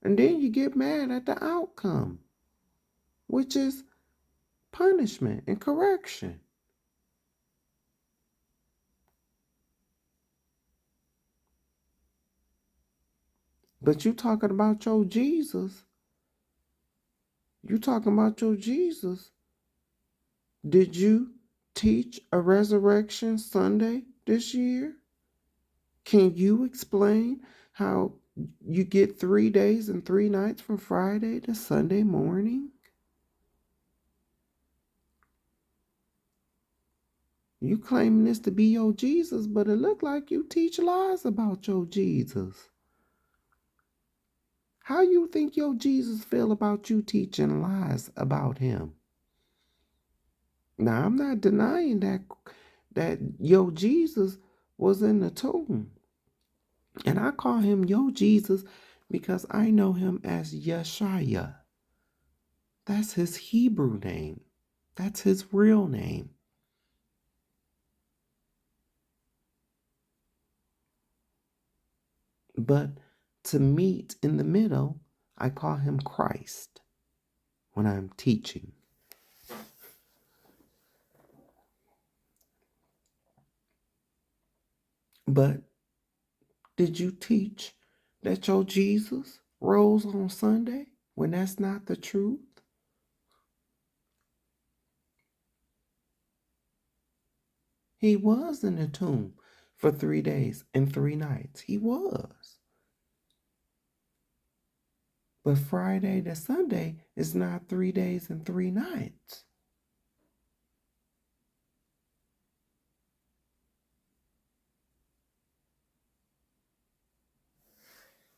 Speaker 1: And then you get mad at the outcome, which is punishment and correction. But you talking about your Jesus. You talking about your Jesus. Did you teach a resurrection Sunday this year? Can you explain how you get 3 days and 3 nights from Friday to Sunday morning? You claiming this to be your Jesus, but it look like you teach lies about your Jesus. How you think your Jesus feel about you teaching lies about him? Now, I'm not denying that your Jesus was in the tomb. And I call him your Jesus because I know him as Yeshaya. That's his Hebrew name. That's his real name. But to meet in the middle, I call him Christ when I'm teaching. But did you teach that your Jesus rose on Sunday when that's not the truth? He was in the tomb for 3 days and 3 nights. He was. But Friday to Sunday is not 3 days and 3 nights.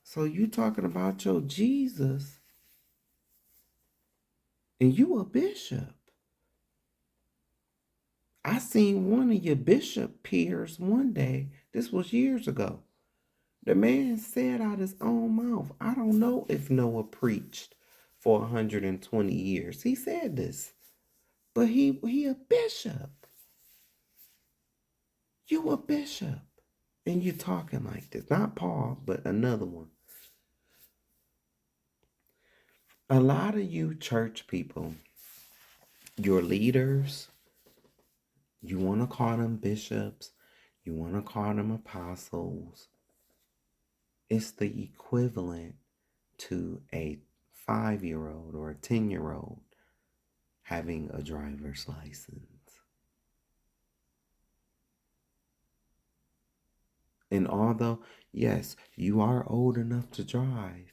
Speaker 1: So you talking about your Jesus and you a bishop. I seen one of your bishop peers one day. This was years ago. The man said out his own mouth, I don't know if Noah preached for 120 years. He said this. But he a bishop. You a bishop. And you talking like this. Not Paul, but another one. A lot of you church people, your leaders, you want to call them bishops, you want to call them apostles. It's the equivalent to a 5-year-old or a 10-year-old having a driver's license. And although, yes, you are old enough to drive,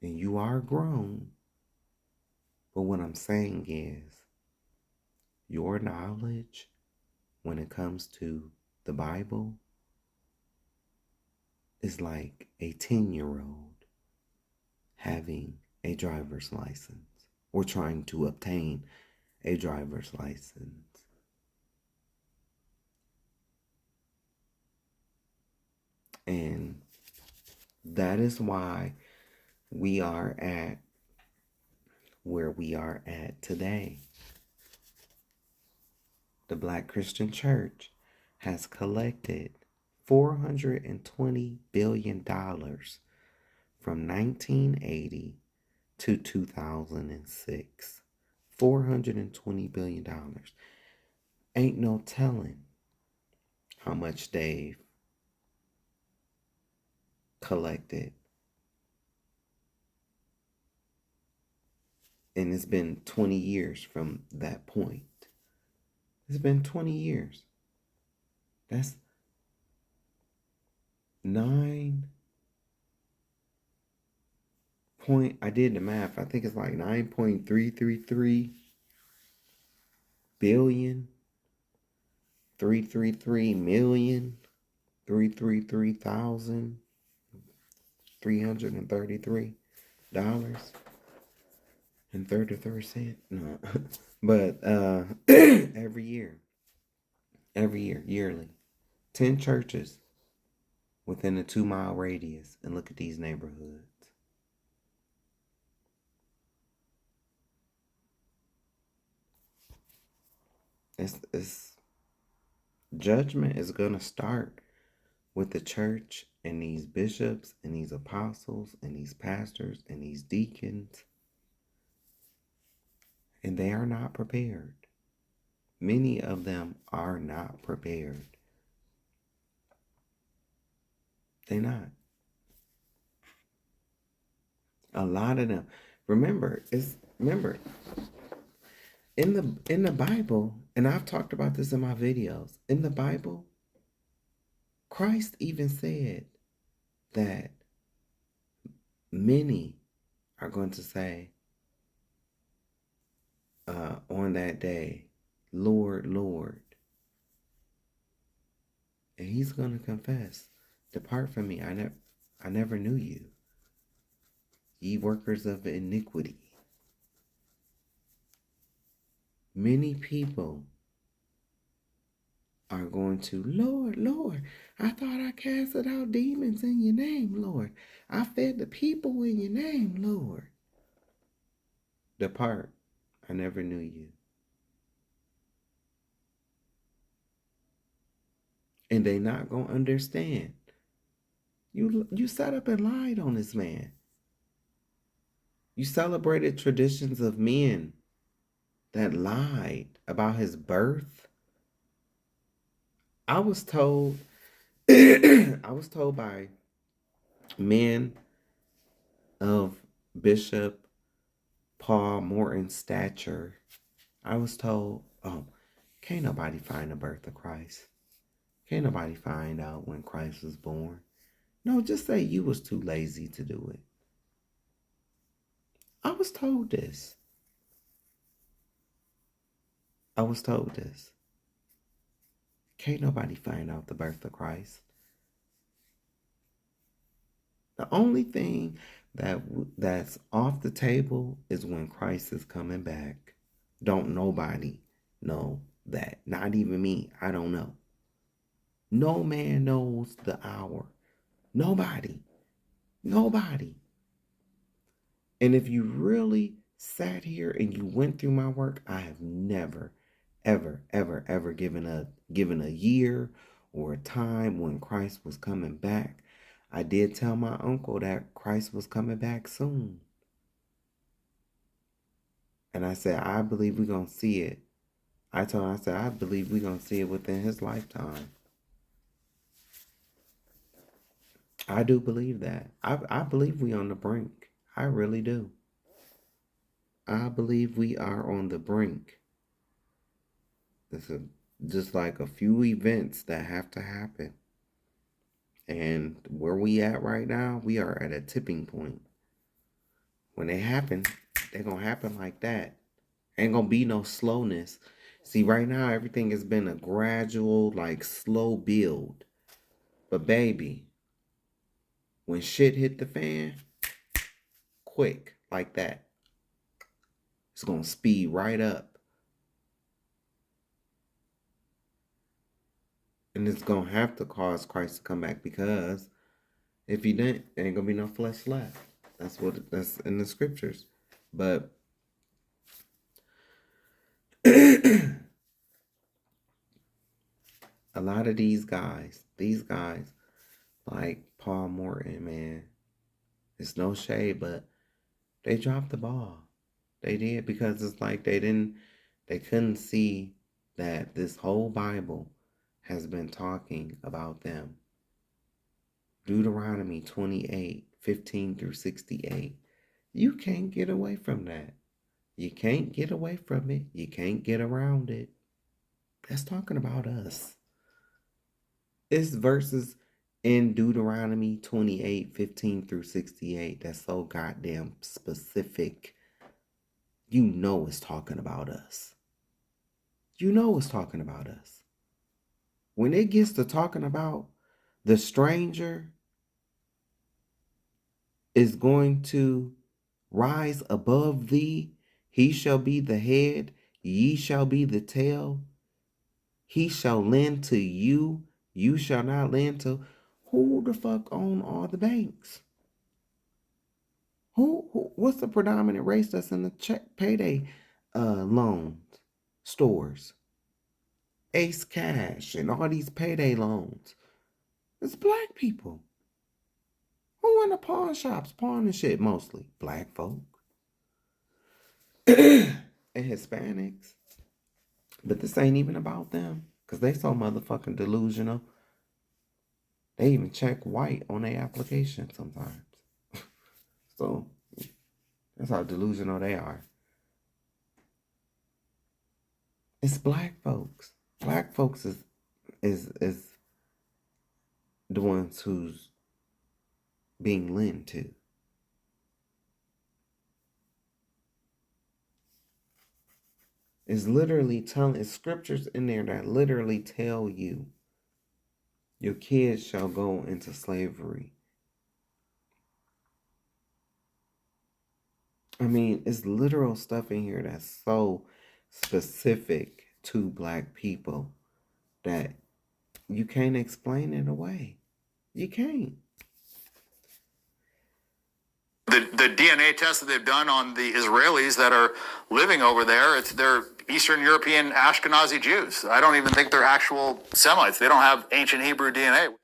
Speaker 1: and you are grown, but what I'm saying is, your knowledge when it comes to the Bible is like a 10-year-old having a driver's license or trying to obtain a driver's license. And that is why we are at where we are at today. The Black Christian Church has collected $420 billion from 1980 to 2006. $420 billion. Ain't no telling how much they've collected. And it's been 20 years from that point. It's been 20 years. That's 9 point, I did the math. I think it's like 9.333 billion, 333 million, 333,333 dollars And third or third cent? No. But every year, yearly, 10 churches within a 2-mile radius. And look at these neighborhoods. It's judgment is gonna start with the church and these bishops and these apostles and these pastors and these deacons. And they are not prepared. Many of them are not prepared. They're not. A lot of them. Remember in the Bible, and I've talked about this in my videos. In the Bible, Christ even said that many are going to say on that day, Lord, Lord. And he's going to confess, depart from me, I never knew you, ye workers of iniquity. Many people are going to, Lord, Lord, I thought I casted out demons in your name, Lord. I fed the people in your name, Lord. Depart, I never knew you. And they not going to understand. You sat up and lied on this man. You celebrated traditions of men that lied about his birth. I was told by men of Bishop Paul Morton's stature, I was told, oh, can't nobody find the birth of Christ. Can't nobody find out when Christ was born. No, just say you was too lazy to do it. I was told this. Can't nobody find out the birth of Christ. The only thing that's off the table is when Christ is coming back. Don't nobody know that. Not even me. I don't know. No man knows the hour. Nobody. And if you really sat here and you went through my work, I have never, ever given a year or a time when Christ was coming back. I did tell my uncle that Christ was coming back soon. And I said, I believe we're going to see it. I said, I believe we're going to see it within his lifetime. I do believe that. I believe we on the brink. I really do. I believe we are on the brink. It's just like a few events that have to happen. And where we at right now, we are at a tipping point. When they happen, they're going to happen like that. Ain't going to be no slowness. See, right now, everything has been a gradual, like, slow build. But baby, when shit hit the fan, quick, like that, it's going to speed right up. And it's going to have to cause Christ to come back, because if he didn't, there ain't going to be no flesh left. That's in the scriptures. But a lot of these guys, like Paul Morton, man, it's no shade, but they dropped the ball. They did, because it's like they couldn't see that this whole Bible has been talking about them. Deuteronomy 28:15-68. You can't get away from that. You can't get away from it. You can't get around it. That's talking about us. It's verses in Deuteronomy 28:15-68 that's so goddamn specific. You know it's talking about us. You know it's talking about us. When it gets to talking about the stranger is going to rise above thee He shall be the head, ye shall be the tail. He shall lend to you, you shall not lend to. Who the fuck own all the banks? Who what's the predominant race that's in the check payday loans, stores? Ace Cash and all these payday loans. It's black people. Who in the pawn shops pawning shit mostly? Black folk. And Hispanics. But this ain't even about them. Because they so motherfucking delusional. They even check white on their application sometimes. So that's how delusional they are. It's black folks. Black folks is the ones who's being lent to. It's literally telling, it's scriptures in there that literally tell you your kids shall go into slavery. I mean, it's literal stuff in here that's so specific to black people that you can't explain it away. You can't.
Speaker 15: The DNA tests that they've done on the Israelis that are living over there, they're Eastern European Ashkenazi Jews. I don't even think they're actual Semites. They don't have ancient Hebrew DNA.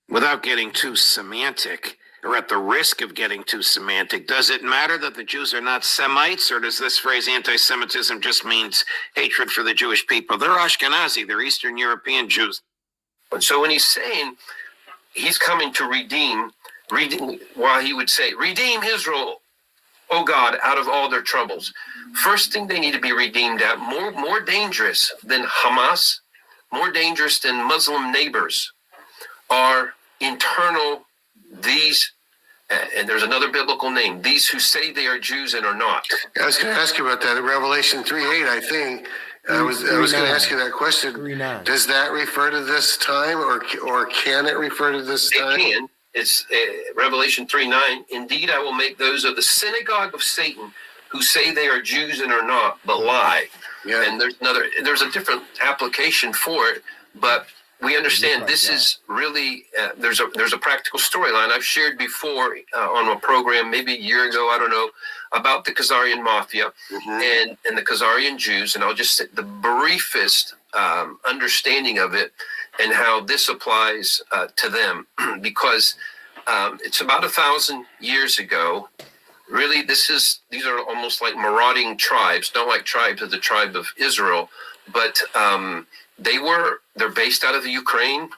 Speaker 16: Without getting too semantic, or at the risk of getting too semantic, does it matter that the Jews are not Semites, or does this phrase anti-Semitism just means hatred for the Jewish people? They're Ashkenazi, they're Eastern European Jews.
Speaker 6: And so when he's saying he's coming to redeem, while he would say, redeem Israel, oh God, out of all their troubles. First thing they need to be redeemed at, more dangerous than Hamas, more dangerous than Muslim neighbors, are internal, these, and there's another biblical name, these who say they are Jews and are not.
Speaker 4: I was going to ask you about that. In Revelation 3:8, I think. I was going to ask you that question. Does that refer to this time, or can it refer to this time?
Speaker 6: It can. It's Revelation 3:9. Indeed, I will make those of the synagogue of Satan who say they are Jews and are not, but lie. Yeah. And there's a different application for it, but we understand this is really there's a practical storyline I've shared before on a program maybe a year ago, I don't know, about the Khazarian mafia and the Khazarian Jews, and I'll just say the briefest understanding of it and how this applies to them, because it's about 1,000 years ago. Really, these are almost like marauding tribes, not like tribes of the tribe of Israel, but they're based out of the Ukraine,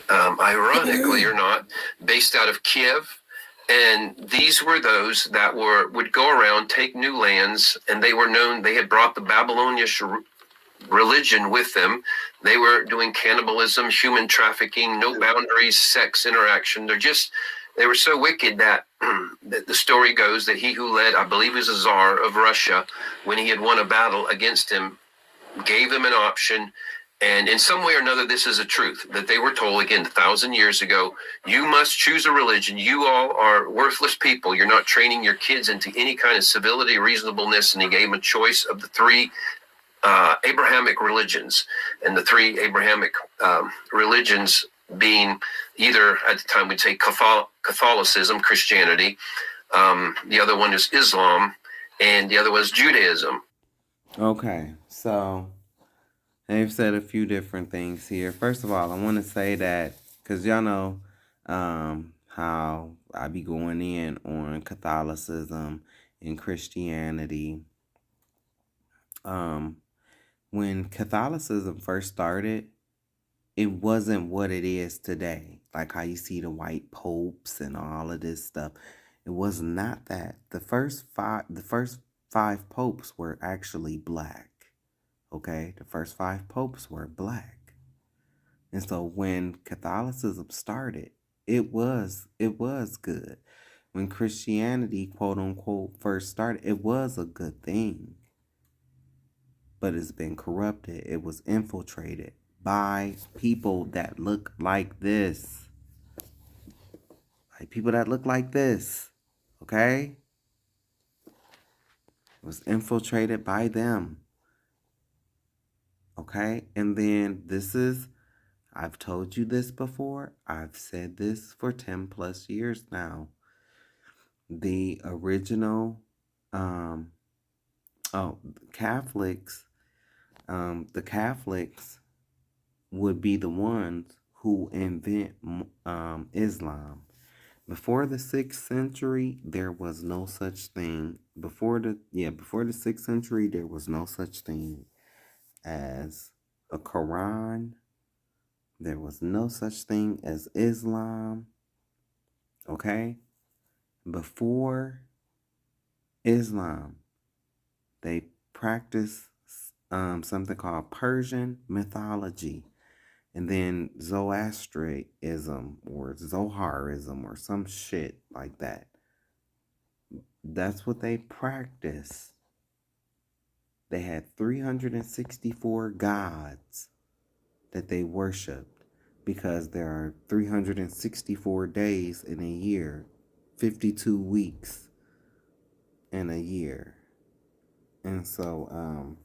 Speaker 6: ironically or not, based out of Kiev. And these were those that would go around, take new lands, and they were known, they had brought the Babylonian religion with them. They were doing cannibalism, human trafficking, no boundaries, sex interaction. They were so wicked that the story goes that he who led, I believe, is a czar of Russia, when he had won a battle against him, gave him an option. And in some way or another, this is a truth that they were told, again, 1,000 years ago, you must choose a religion. You all are worthless people. You're not training your kids into any kind of civility, reasonableness. And he gave them a choice of the three Abrahamic religions, and the three Abrahamic religions being either, at the time we'd say Catholicism, Christianity, the other one is Islam, and the other was Judaism.
Speaker 1: Okay, so they've said a few different things here. First of all, I want to say that, because y'all know how I be going in on Catholicism and Christianity. When Catholicism first started, it wasn't what it is today. Like how you see the white popes and all of this stuff. It was not that. The first five popes were actually black. Okay? The first 5 popes were black. And so when Catholicism started, it was good. When Christianity, quote unquote, first started, it was a good thing. But it's been corrupted. It was infiltrated by people that look like this. Like people that look like this. Okay? It was infiltrated by them. Okay? And then I've told you this before. I've said this for 10 plus years now. The original Catholics, the Catholics would be the ones who invent Islam. Before the 6th century, there was no such thing. Before the 6th century, there was no such thing as a Quran. There was no such thing as Islam. Okay? Before Islam, they practiced something called Persian mythology. And then Zoroastrianism or Zoharism or some shit like that. That's what they practiced. They had 364 gods that they worshiped because there are 364 days in a year, 52 weeks in a year. And so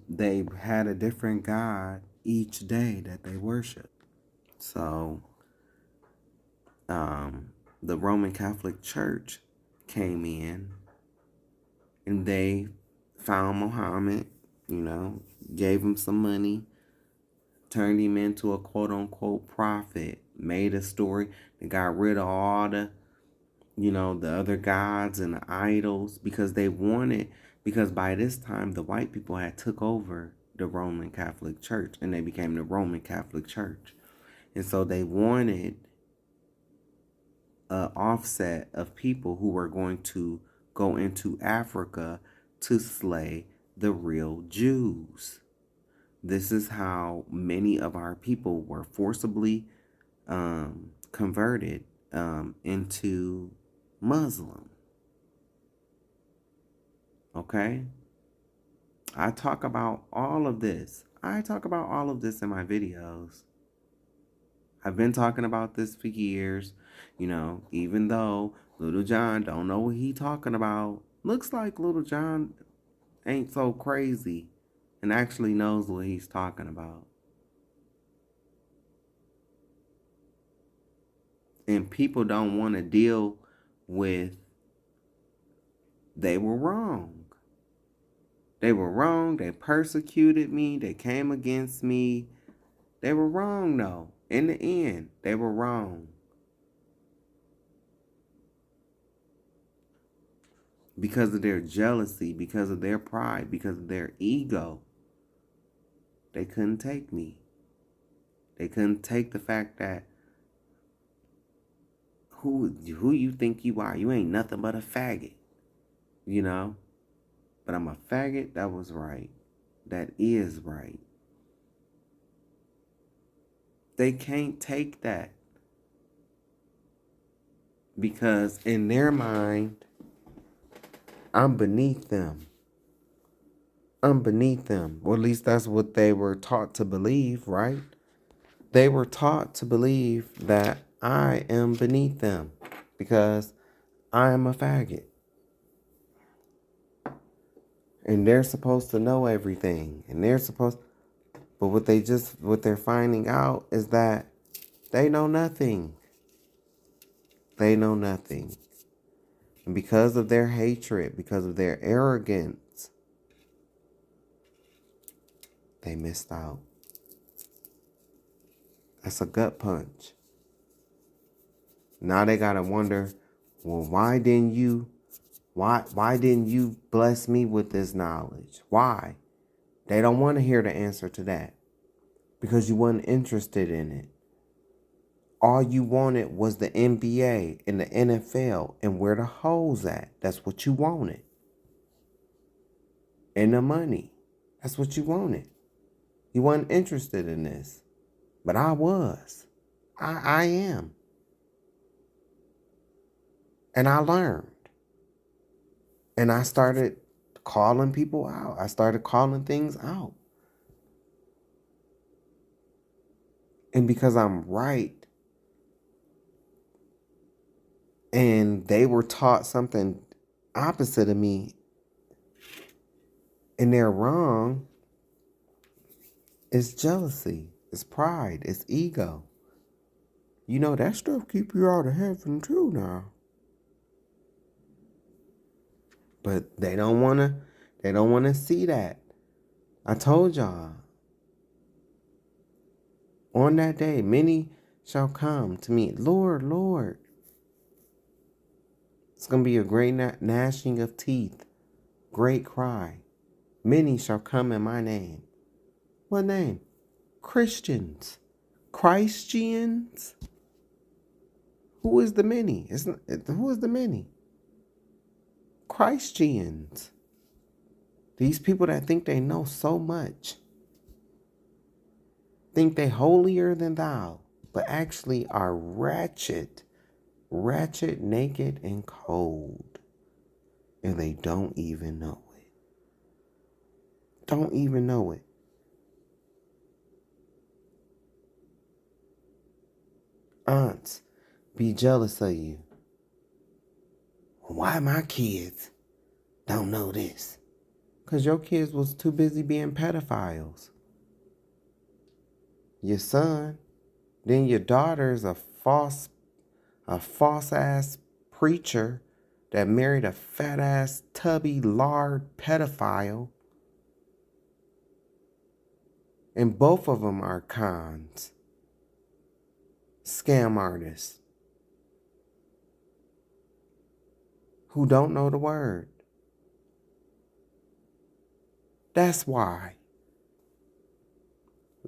Speaker 1: they had a different god each day that they worshiped. So the Roman Catholic Church came in and they found Muhammad, gave him some money, turned him into a quote-unquote prophet, made a story, and got rid of all the other gods and the idols because by this time the white people had took over the Roman Catholic Church and they became the Roman Catholic Church. And so they wanted an offset of people who were going to go into Africa to slay the real Jews. This is how many of our people were forcibly converted into Muslim. Okay? I talk about all of this. I talk about all of this in my videos. I've been talking about this for years, even though Little John don't know what he talking about. Looks like Little John ain't so crazy and actually knows what he's talking about. And people don't want to deal with they were wrong. They were wrong. They persecuted me. They came against me. They were wrong, though. In the end, they were wrong. Because of their jealousy, because of their pride, because of their ego. They couldn't take me. They couldn't take the fact that who you think you are? You ain't nothing but a faggot. But I'm a faggot. That was right. That is right. They can't take that. Because in their mind, I'm beneath them. I'm beneath them. Or at least that's what they were taught to believe, right? They were taught to believe that I am beneath them because I am a faggot. And they're supposed to know everything. But what they're finding out is that they know nothing. They know nothing. And because of their hatred, because of their arrogance, they missed out. That's a gut punch. Now they gotta wonder, well, why didn't you bless me with this knowledge? Why? They don't want to hear the answer to that. Because you weren't interested in it. All you wanted was the NBA and the NFL and where the hoes at. That's what you wanted. And the money. That's what you wanted. You weren't interested in this. But I was. I am. And I learned. And I started calling people out. I started calling things out. And because I'm right, and they were taught something opposite of me and they're wrong, it's jealousy, it's pride, it's ego. You know, that stuff keep you out of heaven too now. But they don't wanna see that. I told y'all, on that day, many shall come to me, Lord, Lord. It's gonna be a great gnashing of teeth, great cry. Many shall come in my name. What name? Christians. Christians? Who is the many? Who is the many? Christians. These people that think they know so much. Think they holier than thou, but actually are ratchet, naked, and cold. And they don't even know it. Don't even know it. Aunts be jealous of you. Why my kids don't know this? Because your kids was too busy being pedophiles. Your son, then your daughter's a false ass preacher that married a fat ass tubby lard pedophile. And both of them are cons. Scam artists. Who don't know the word. That's why.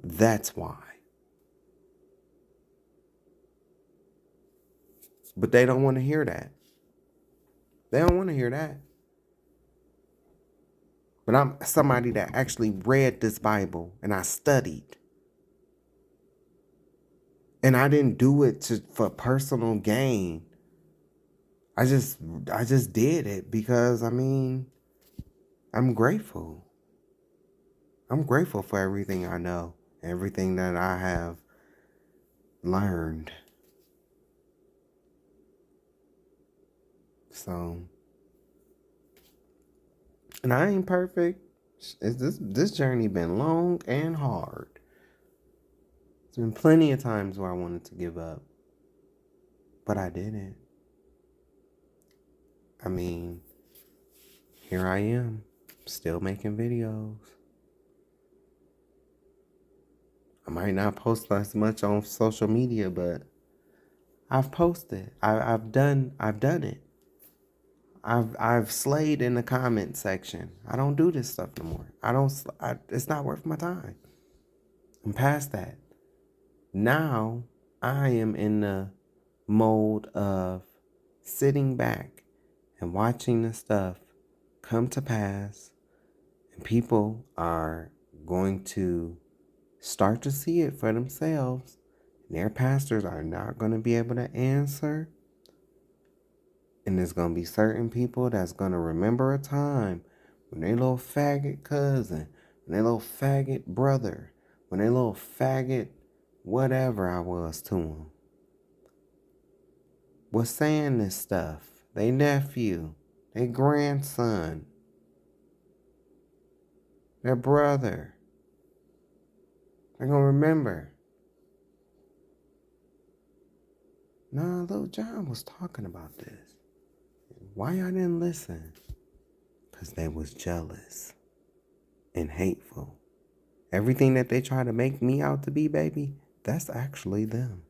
Speaker 1: That's why. But they don't want to hear that. They don't want to hear that. But I'm somebody that actually read this Bible and I studied. And I didn't do it for personal gain. I just did it because, I mean, I'm grateful. I'm grateful for everything I know, everything that I have learned. So, and I ain't perfect. This journey been long and hard. There's been plenty of times where I wanted to give up, but I didn't. I mean, here I am, still making videos. I might not post as much on social media, but I've posted. I've done it. I've slayed in the comment section. I don't do this stuff no more. It's not worth my time. I'm past that. Now I am in the mode of sitting back and watching the stuff come to pass, and people are going to start to see it for themselves. And their pastors are not going to be able to answer. And there's going to be certain people that's going to remember a time when their little faggot cousin, when their little faggot brother, when their little faggot whatever I was to them, was saying this stuff. They nephew, their grandson, their brother. They're going to remember. Nah, Lil John was talking about this. Why I didn't listen? Because they was jealous and hateful. Everything that they try to make me out to be, baby, that's actually them.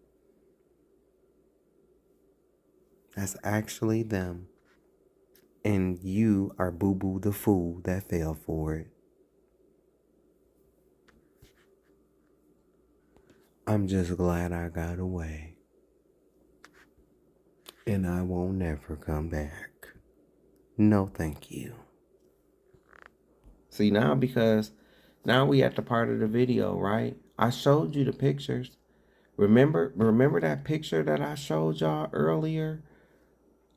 Speaker 1: That's actually them. And you are boo-boo the fool that fell for it. I'm just glad I got away. And I won't never come back. No, thank you. See, because now we at the part of the video, right? I showed you the pictures. Remember that picture that I showed y'all earlier?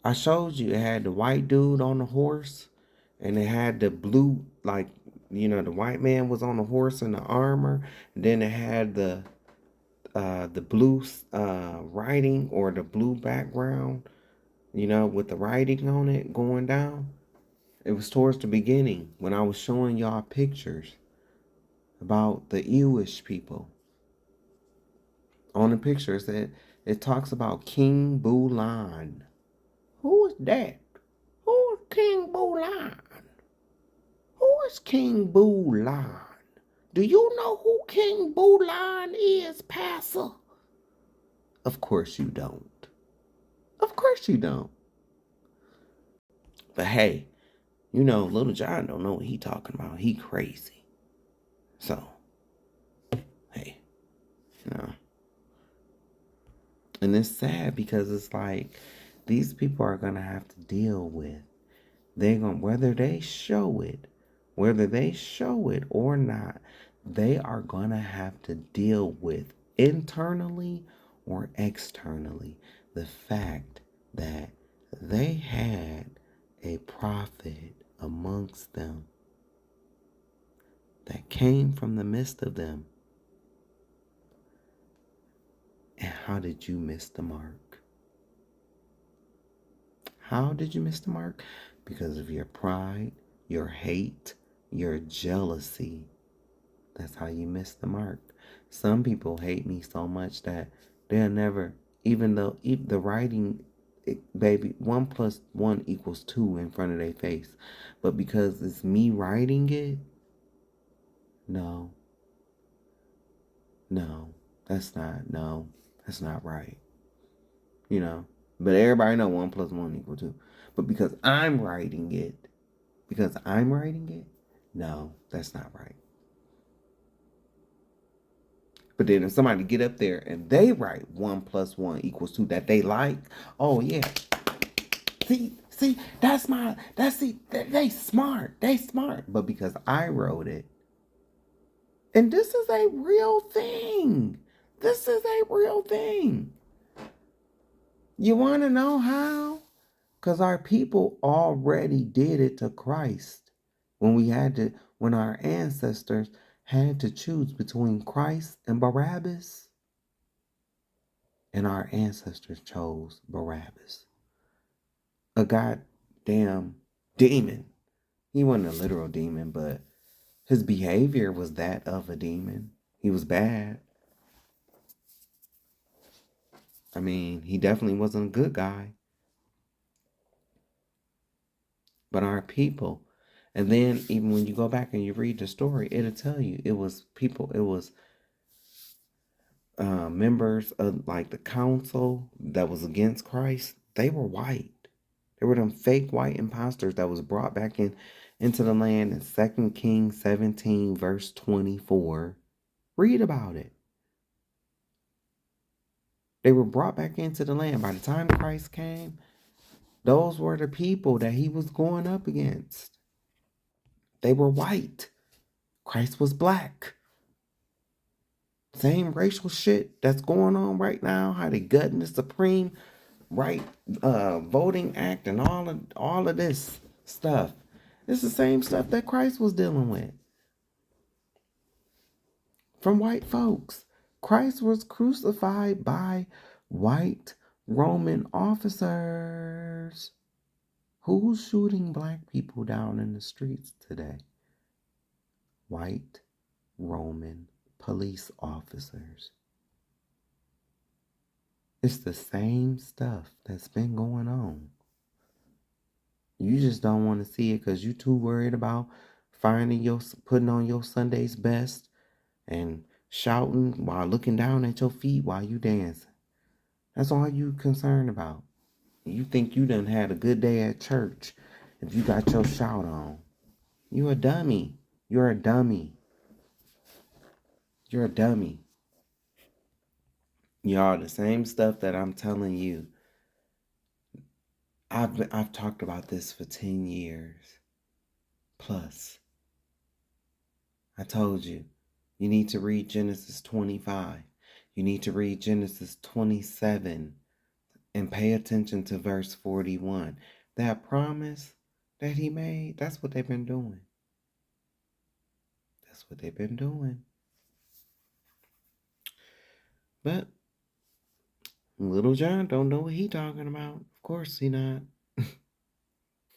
Speaker 1: I showed you it had the white dude on the horse and it had the blue, like, the white man was on the horse in the armor. And then it had the blue writing or the blue background with the writing on it going down. It was towards the beginning when I was showing y'all pictures about the Jewish people. On the pictures, it talks about King Bulan. Who is that? Who is King Bulan? Who is King Bulan? Do you know who King Bulan is, Pastor? Of course you don't. Of course you don't. But hey, Little John don't know what he talking about. He crazy. So, hey, you know. And it's sad because it's like these people are gonna have to deal with. Whether they show it or not, they are gonna have to deal with internally or externally the fact that they had a prophet amongst them that came from the midst of them. And how did you miss the mark? How did you miss the mark? Because of your pride, your hate, your jealousy. That's how you miss the mark. Some people hate me so much that they'll never, even though the writing, baby, 1 + 1 = 2 in front of their face. But because it's me writing it, no, that's not right. But everybody know 1 + 1 = 2. But because I'm writing it, no, that's not right. But then if somebody get up there and they write 1 + 1 = 2 that they like, oh yeah. See, they smart. But because I wrote it, and this is a real thing. You want to know how? Because our people already did it to Christ. When our ancestors had to choose between Christ and Barabbas, and our ancestors chose Barabbas. A goddamn demon. He wasn't a literal demon, but his behavior was that of a demon. He was bad. I mean, he definitely wasn't a good guy. But our people, and then even when you go back and you read the story, it'll tell you it was members of like the council that was against Christ. They were white. They were them fake white imposters that was brought back into the land in 2 Kings 17 verse 24. Read about it. They were brought back into the land. By the time Christ came, those were the people that he was going up against. They were white. Christ was black. Same racial shit that's going on right now. How they gutting the Supreme Right Voting Act and all of this stuff. It's the same stuff that Christ was dealing with. From white folks. Christ was crucified by white Roman officers. Who's shooting black people down in the streets today? White Roman police officers. It's the same stuff that's been going on. You just don't want to see it because you're too worried about putting on your Sunday's best and shouting while looking down at your feet while you dancing. That's all you concerned about. You think you done had a good day at church if you got your shout on. You a dummy. You're a dummy. You're a dummy. Y'all, the same stuff that I'm telling you. I've talked about this for 10 years plus. I told you, you need to read Genesis 25. You need to read Genesis 27 and pay attention to verse 41. That promise that he made, that's what they've been doing. That's what they've been doing. But Little John don't know what he talking about. Of course he not.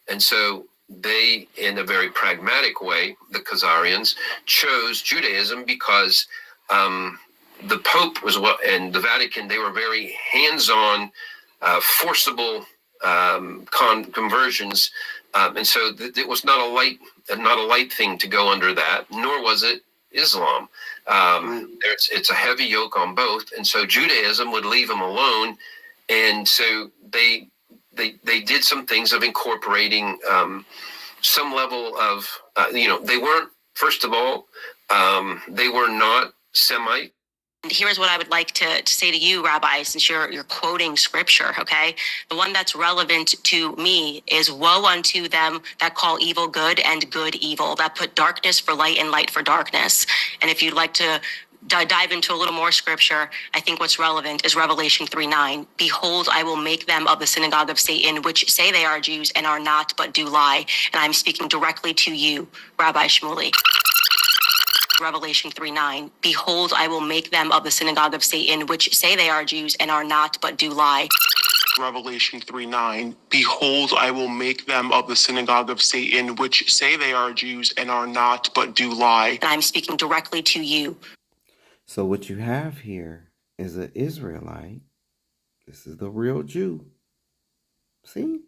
Speaker 16: And so they, in a very pragmatic way, the Khazarians chose Judaism because the Pope was and the Vatican, they were very hands-on, forcible conversions, and so it was not a light thing to go under that, nor was it Islam. It's a heavy yoke on both, and so Judaism would leave them alone, and so they did some things of incorporating some level of they weren't, first of all, they were not Semite.
Speaker 17: Here's what I would like to say to you, Rabbi, since you're quoting scripture, okay? The one that's relevant to me is woe unto them that call evil good and good evil, that put darkness for light and light for darkness. And if you'd like to dive into a little more scripture, I think what's relevant is Revelation 3:9. Behold, I will make them of the synagogue of Satan, which say they are Jews and are not, but do lie. And I'm speaking directly to you, Rabbi Shmuley. Revelation 3:9. Behold, I will make them of the synagogue of Satan, which say they are Jews and are not, but do lie.
Speaker 18: Revelation 3:9. Behold, I will make them of the synagogue of Satan, which say they are Jews and are not, but do lie.
Speaker 17: And I'm speaking directly to you.
Speaker 1: So what you have here is an Israelite. This is the real Jew. See?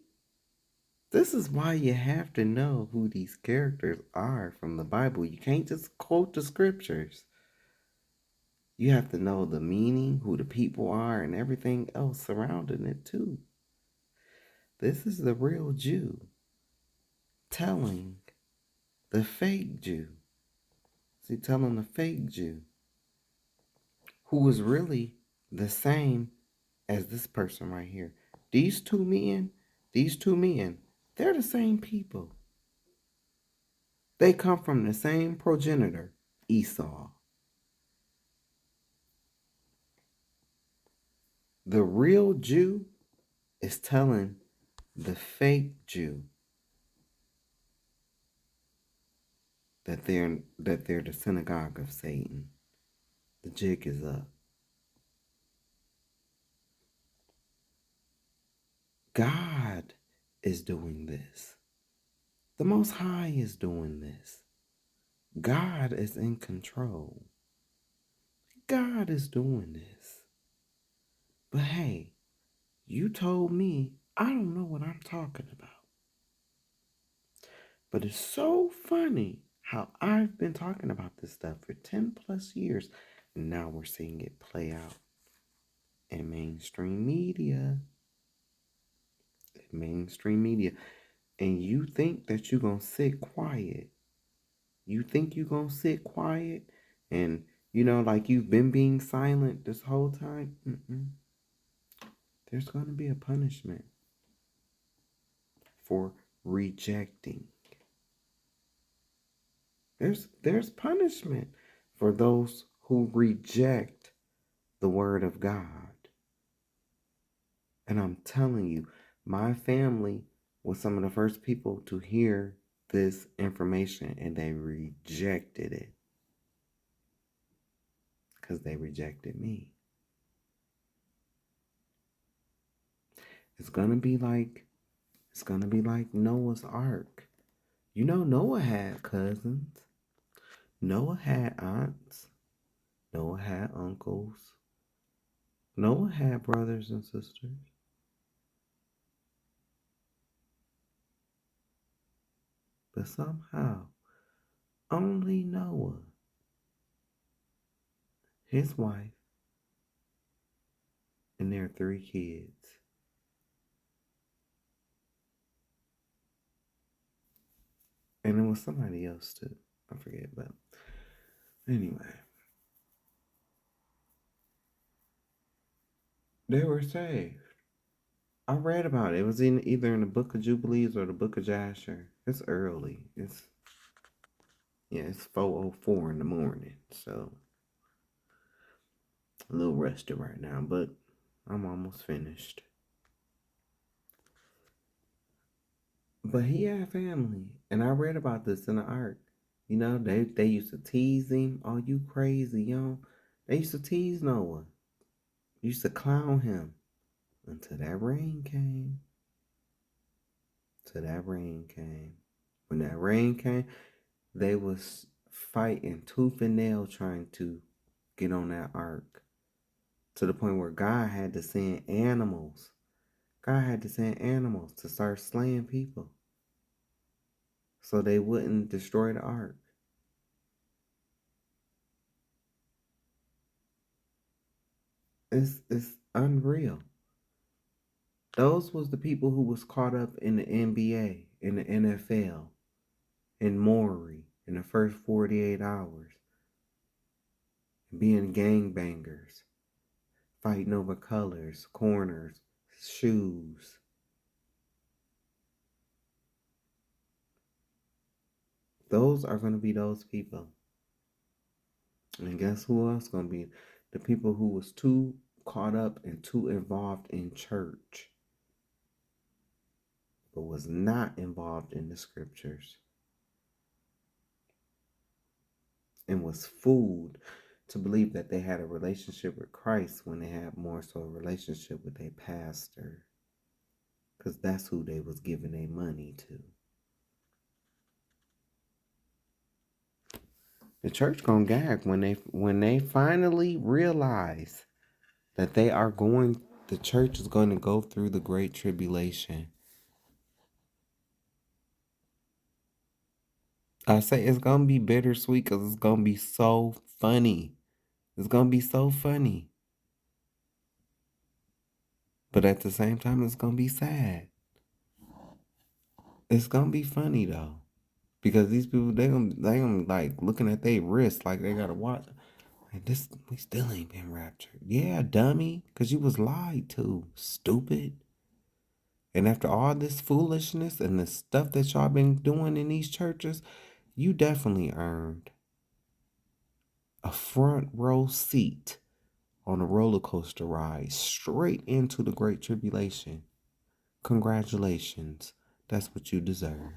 Speaker 1: This is why you have to know who these characters are from the Bible. You can't just quote the scriptures. You have to know the meaning, who the people are, and everything else surrounding it too. This is the real Jew telling the fake Jew. See, telling the fake Jew, who is really the same as this person right here. These two men, they're the same people. They come from the same progenitor, Esau. The real Jew is telling the fake Jew that they're the synagogue of Satan. The jig is up. God is doing this. The Most High is doing this. God is in control. God is doing this. But hey, you told me I don't know what I'm talking about. But it's so funny how I've been talking about this stuff for 10 plus years, and now we're seeing it play out in mainstream media. And you think that you're going to sit quiet. You think you're going to sit quiet and, like you've been being silent this whole time? There's going to be a punishment for rejecting. There's punishment for those who reject the word of God. And I'm telling you, my family was some of the first people to hear this information, and they rejected it because they rejected me. It's gonna be like Noah's Ark. Noah had cousins. Noah had aunts. Noah had uncles. Noah had brothers and sisters. But somehow, only Noah, his wife, and their 3 kids. And it was somebody else too. I forget, but anyway. They were saved. I read about it. It was either in the Book of Jubilees or the Book of Jasher. It's early. It's 4:04 in the morning. So a little rusty right now, but I'm almost finished. But he had family, and I read about this in the Ark. They used to tease him. Oh, you crazy, They used to tease Noah. Used to clown him. until that rain came. When that rain came, they was fighting tooth and nail trying to get on that ark, to the point where God had to send animals. God had to send animals to start slaying people so they wouldn't destroy the ark. It's unreal. Those was the people who was caught up in the NBA, in the NFL, in Maury in the first 48 hours, being gangbangers, fighting over colors, corners, shoes. Those are going to be those people. And guess who else going to be? The people who was too caught up and too involved in church, but was not involved in the scriptures, and was fooled to believe that they had a relationship with Christ when they had more so a relationship with a pastor, because that's who they was giving their money to. The church gonna gag when they finally realize that the church is going to go through the great tribulation. I say it's gonna be bittersweet because it's gonna be so funny. It's gonna be so funny. But at the same time, it's gonna be sad. It's gonna be funny though. Because these people, they gonna like looking at their wrists like they gotta watch. Like this, we still ain't been raptured. Yeah, dummy, because you was lied to, stupid. And after all this foolishness and the stuff that y'all been doing in these churches, you definitely earned a front row seat on a roller coaster ride straight into the Great Tribulation. Congratulations. That's what you deserve.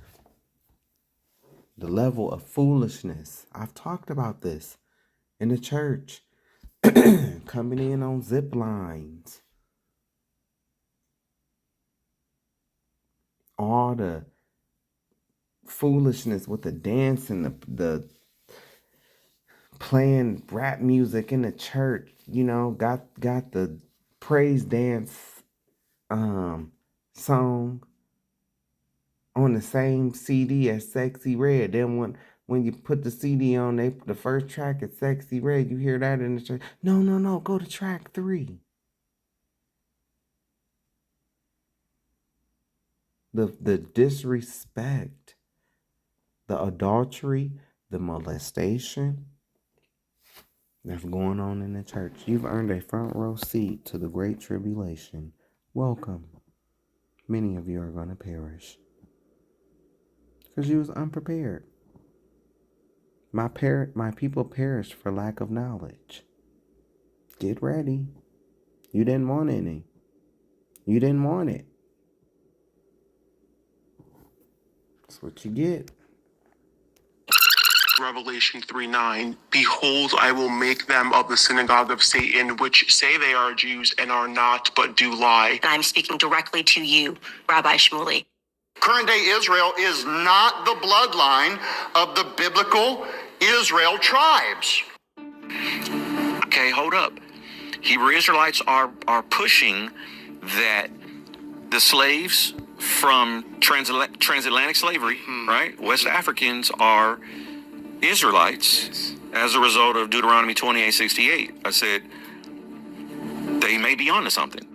Speaker 1: The level of foolishness. I've talked about this in the church. Coming in on zip lines. All the foolishness with the dance and the playing rap music in the church, got the praise dance song on the same CD as Sexy Red. Then when you put the CD on, the first track is Sexy Red. You hear that in the church. No, go to track 3. The disrespect, the adultery, the molestation that's going on in the church. You've earned a front row seat to the Great Tribulation. Welcome. Many of you are going to perish because you was unprepared. My people perished for lack of knowledge. Get ready. You didn't want any. You didn't want it. That's what you get.
Speaker 18: Revelation 3:9, behold, I will make them of the synagogue of Satan, which say they are Jews and are not, but do lie.
Speaker 17: And I'm speaking directly to you, Rabbi Shmuley.
Speaker 2: Current day Israel is not the bloodline of the biblical Israel tribes.
Speaker 19: Okay, hold up. Hebrew Israelites are pushing that the slaves from transatlantic slavery, right? West Africans are Israelites as a result of Deuteronomy 28:68. I said, they may be onto something.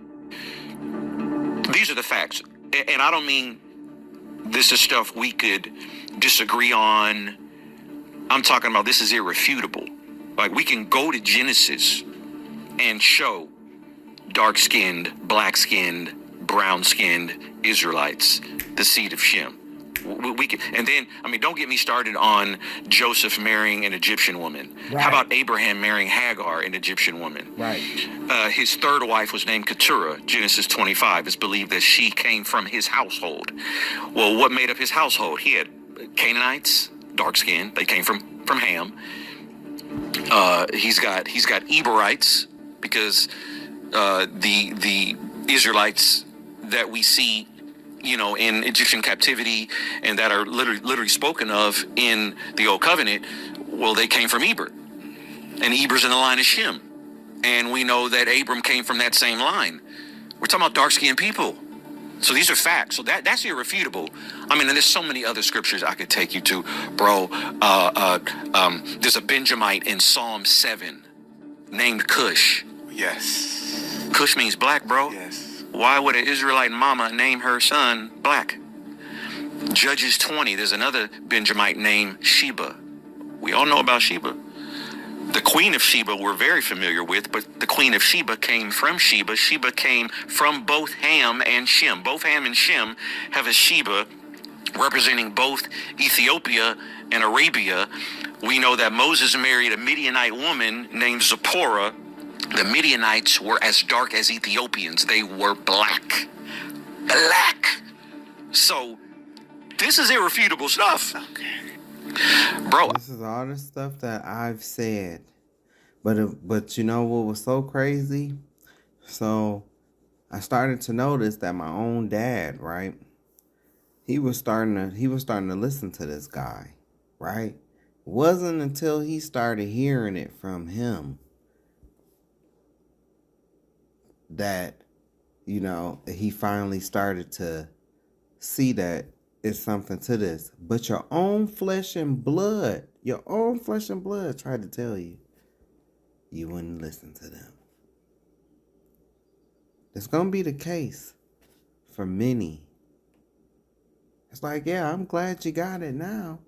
Speaker 19: These are the facts. And I don't mean this is stuff we could disagree on. I'm talking about this is irrefutable. Like we can go to Genesis and show dark-skinned, black-skinned, brown-skinned Israelites, the seed of Shem. We can, and then, don't get me started on Joseph marrying an Egyptian woman. Right. How about Abraham marrying Hagar, an Egyptian woman?
Speaker 1: Right.
Speaker 19: His third wife was named Keturah. Genesis 25. It's believed that she came from his household. Well, what made up his household? He had Canaanites, dark skin. They came from Ham. He's got Eberites because the Israelites that we see, you know, in Egyptian captivity and that are literally spoken of in the Old Covenant, well, they came from Eber. And Eber's in the line of Shem. And we know that Abram came from that same line. We're talking about dark-skinned people. So these are facts. So that's irrefutable. I mean, and there's so many other scriptures I could take you to, bro. There's a Benjamite in Psalm 7 named Cush.
Speaker 3: Yes.
Speaker 19: Cush means black, bro.
Speaker 3: Yes.
Speaker 19: Why would an Israelite mama name her son black? Judges 20, there's another Benjamite named Sheba. We all know about Sheba. The queen of Sheba we're very familiar with, but the queen of Sheba came from Sheba. Sheba came from both Ham and Shem. Both Ham and Shem have a Sheba representing both Ethiopia and Arabia. We know that Moses married a Midianite woman named Zipporah. The Midianites were as dark as Ethiopians. They were black. Black. So this is irrefutable stuff. Okay. Bro,
Speaker 1: this is all the stuff that I've said, but you know what was so crazy? So I started to notice that my own dad, right? He was starting to listen to this guy, right? It wasn't until he started hearing it from him that, you know, he finally started to see that it's something to this. But your own flesh and blood tried to tell you, you wouldn't listen to them. It's going to be the case for many. It's like, yeah, I'm glad you got it now.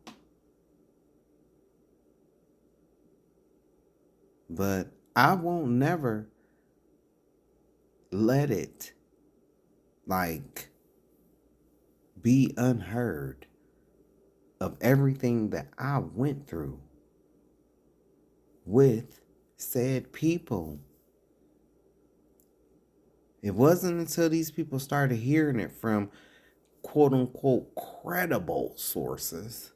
Speaker 1: But I won't never let it, like, be unheard of everything that I went through with said people. It wasn't until these people started hearing it from quote unquote credible sources,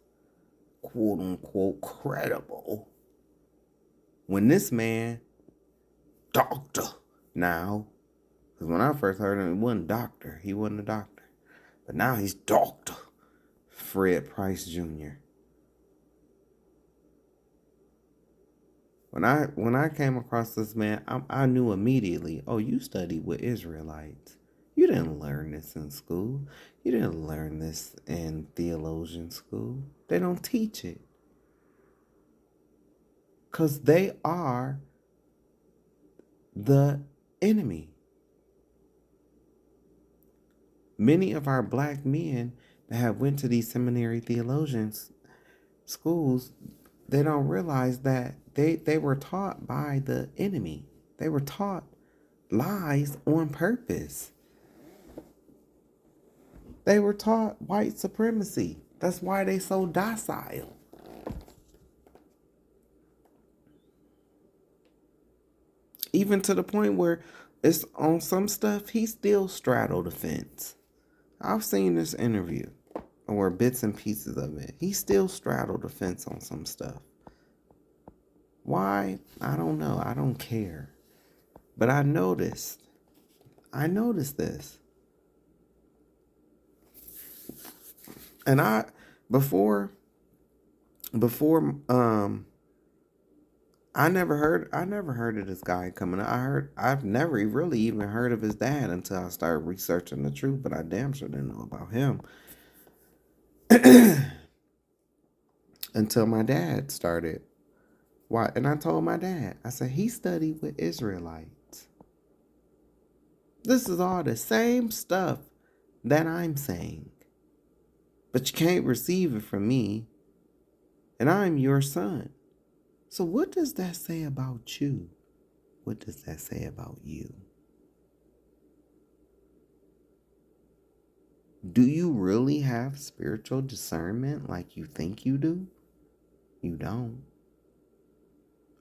Speaker 1: quote unquote credible, when this man, doctor now, because when I first heard him, he wasn't doctor, he wasn't a doctor. But now he's Dr. Fred Price Jr. When I came across this man, I knew immediately, oh, you studied with Israelites. You didn't learn this in school. You didn't learn this in theologian school. They don't teach it. Because they are the enemy. Many of our black men that have went to these seminary theologians schools, they don't realize that they were taught by the enemy. They were taught lies on purpose. They were taught white supremacy. That's why they so docile. Even to the point where it's on some stuff, he still straddled the fence. I've seen this interview or bits and pieces of it. He still straddled the fence on some stuff. Why? I don't know. I don't care. But I noticed this. And before I never heard of this guy coming up. I've never really even heard of his dad until I started researching the truth, but I damn sure didn't know about him. Until my dad started. Why? And I told my dad, I said, he studied with Israelites. This is all the same stuff that I'm saying. But you can't receive it from me. And I'm your son. So what does that say about you? What does that say about you? Do you really have spiritual discernment like you think you do? You don't.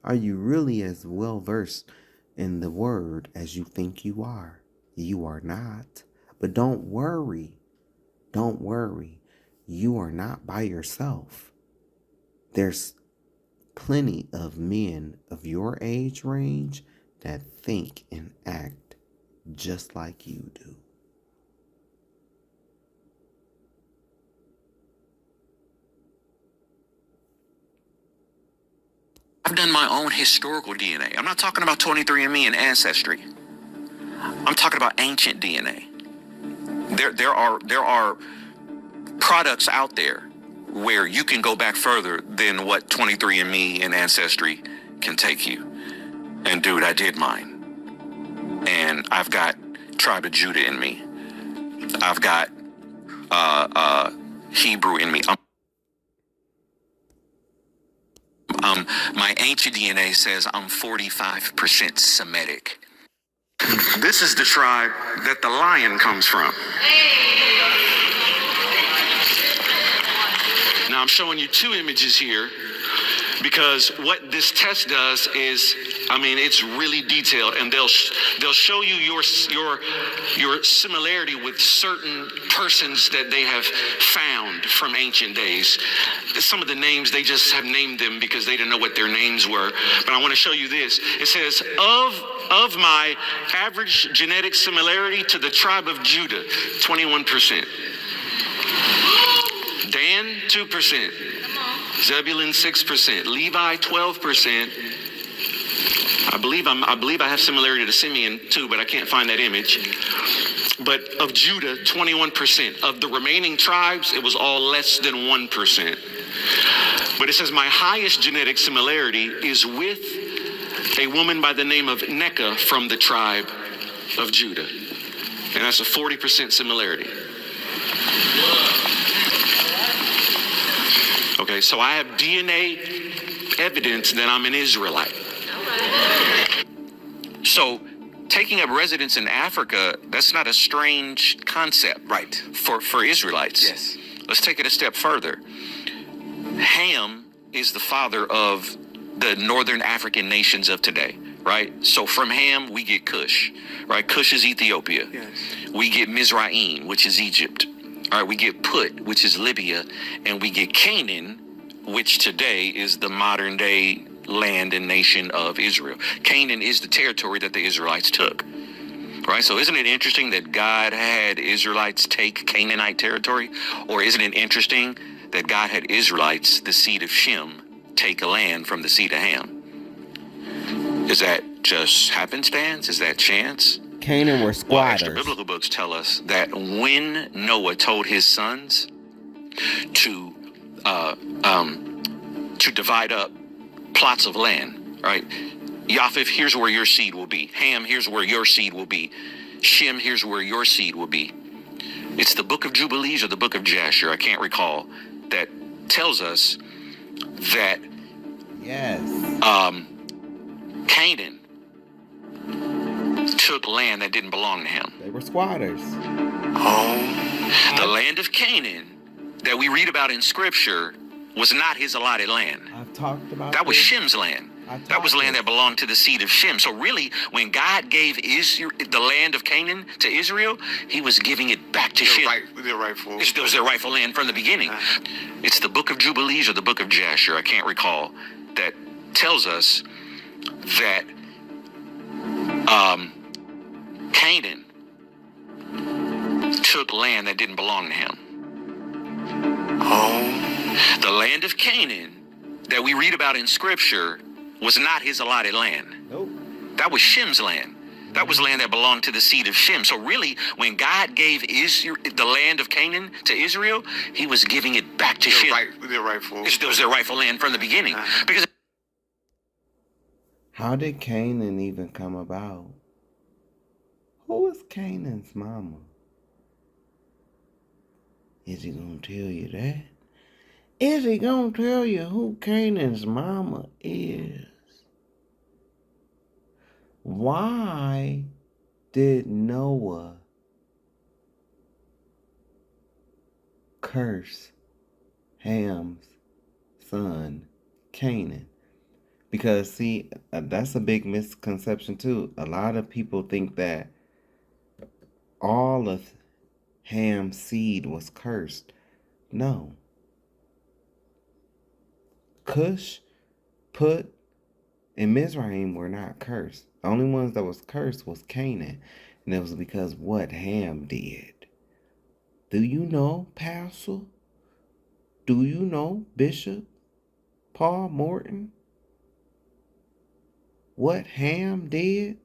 Speaker 1: Are you really as well versed in the word as you think you are? You are not. But don't worry. Don't worry. You are not by yourself. There's plenty of men of your age range that think and act just like you do.
Speaker 19: I've done my own historical DNA. I'm not talking about 23andMe and Ancestry. I'm talking about ancient DNA. There are products out there where you can go back further than what 23andMe and Ancestry can take you. And dude, I did mine. And I've got Tribe of Judah in me. I've got Hebrew in me. My ancient DNA says I'm 45% Semitic. This is the tribe that the lion comes from. Now I'm showing you two images here because what this test does is, I mean, it's really detailed, and they'll show you your similarity with certain persons that they have found from ancient days. Some of the names, they just have named them because they didn't know what their names were. But I want to show you this. It says, of my average genetic similarity to the tribe of Judah, 21%. Dan, 2%. Zebulun, 6%. Levi, 12%. I believe I have similarity to Simeon too, but I can't find that image. But of Judah, 21%. Of the remaining tribes, it was all less than 1%. But it says my highest genetic similarity is with a woman by the name of Neka from the tribe of Judah. And that's a 40% similarity. Okay, so I have DNA evidence that I'm an Israelite. So taking up residence in Africa, that's not a strange concept, right? For Israelites. Yes. Let's take it a step further. Ham is the father of the northern African nations of today, right? So from Ham, we get Cush, right? Cush is Ethiopia. Yes. We get Mizraim, which is Egypt. All right, we get Put, which is Libya, and we get Canaan, which today is the modern day land and nation of Israel. Canaan is the territory that the Israelites took, right? So isn't it interesting that God had Israelites take Canaanite territory? Or isn't it interesting that God had Israelites, the seed of Shem, take a land from the seed of Ham? Is that just happenstance? Is that chance?
Speaker 1: Canaan were squatters.
Speaker 19: Well, extra biblical books tell us that when Noah told his sons to divide up plots of land, right? Japheth, here's where your seed will be. Ham, here's where your seed will be. Shem, here's where your seed will be. It's the book of Jubilees or the book of Jasher, I can't recall, that tells us that Canaan took land that didn't belong to him.
Speaker 1: They were squatters.
Speaker 19: Oh. The land of Canaan that we read about in Scripture was not his allotted land.
Speaker 1: I've talked about
Speaker 19: that. Was Shem's land. That was land that belonged to the seed of Shem. So really, when God gave Israel, the land of Canaan to Israel, he was giving it back to Shem. It was their rightful land from the beginning. It's the book of Jubilees or the book of Jasher, I can't recall, that tells us that Canaan took land that didn't belong to him. Oh. The land of Canaan that we read about in Scripture was not his allotted land.
Speaker 1: Nope.
Speaker 19: That was Shem's land. That was land that belonged to the seed of Shem. So really, when God gave Israel, the land of Canaan to Israel, he was giving it back to Shem. It was their rightful land from the beginning. Because
Speaker 1: how did Canaan even come about? Who was Canaan's mama? Is he gonna tell you that? Is he gonna tell you who Canaan's mama is? Why did Noah curse Ham's son, Canaan? Because, see, that's a big misconception, too. A lot of people think that all of Ham's seed was cursed. No. Cush, Put, and Mizraim were not cursed. The only ones that was cursed was Canaan. And it was because what Ham did. Do you know, Pastor? Do you know, Bishop Paul Morton? What Ham did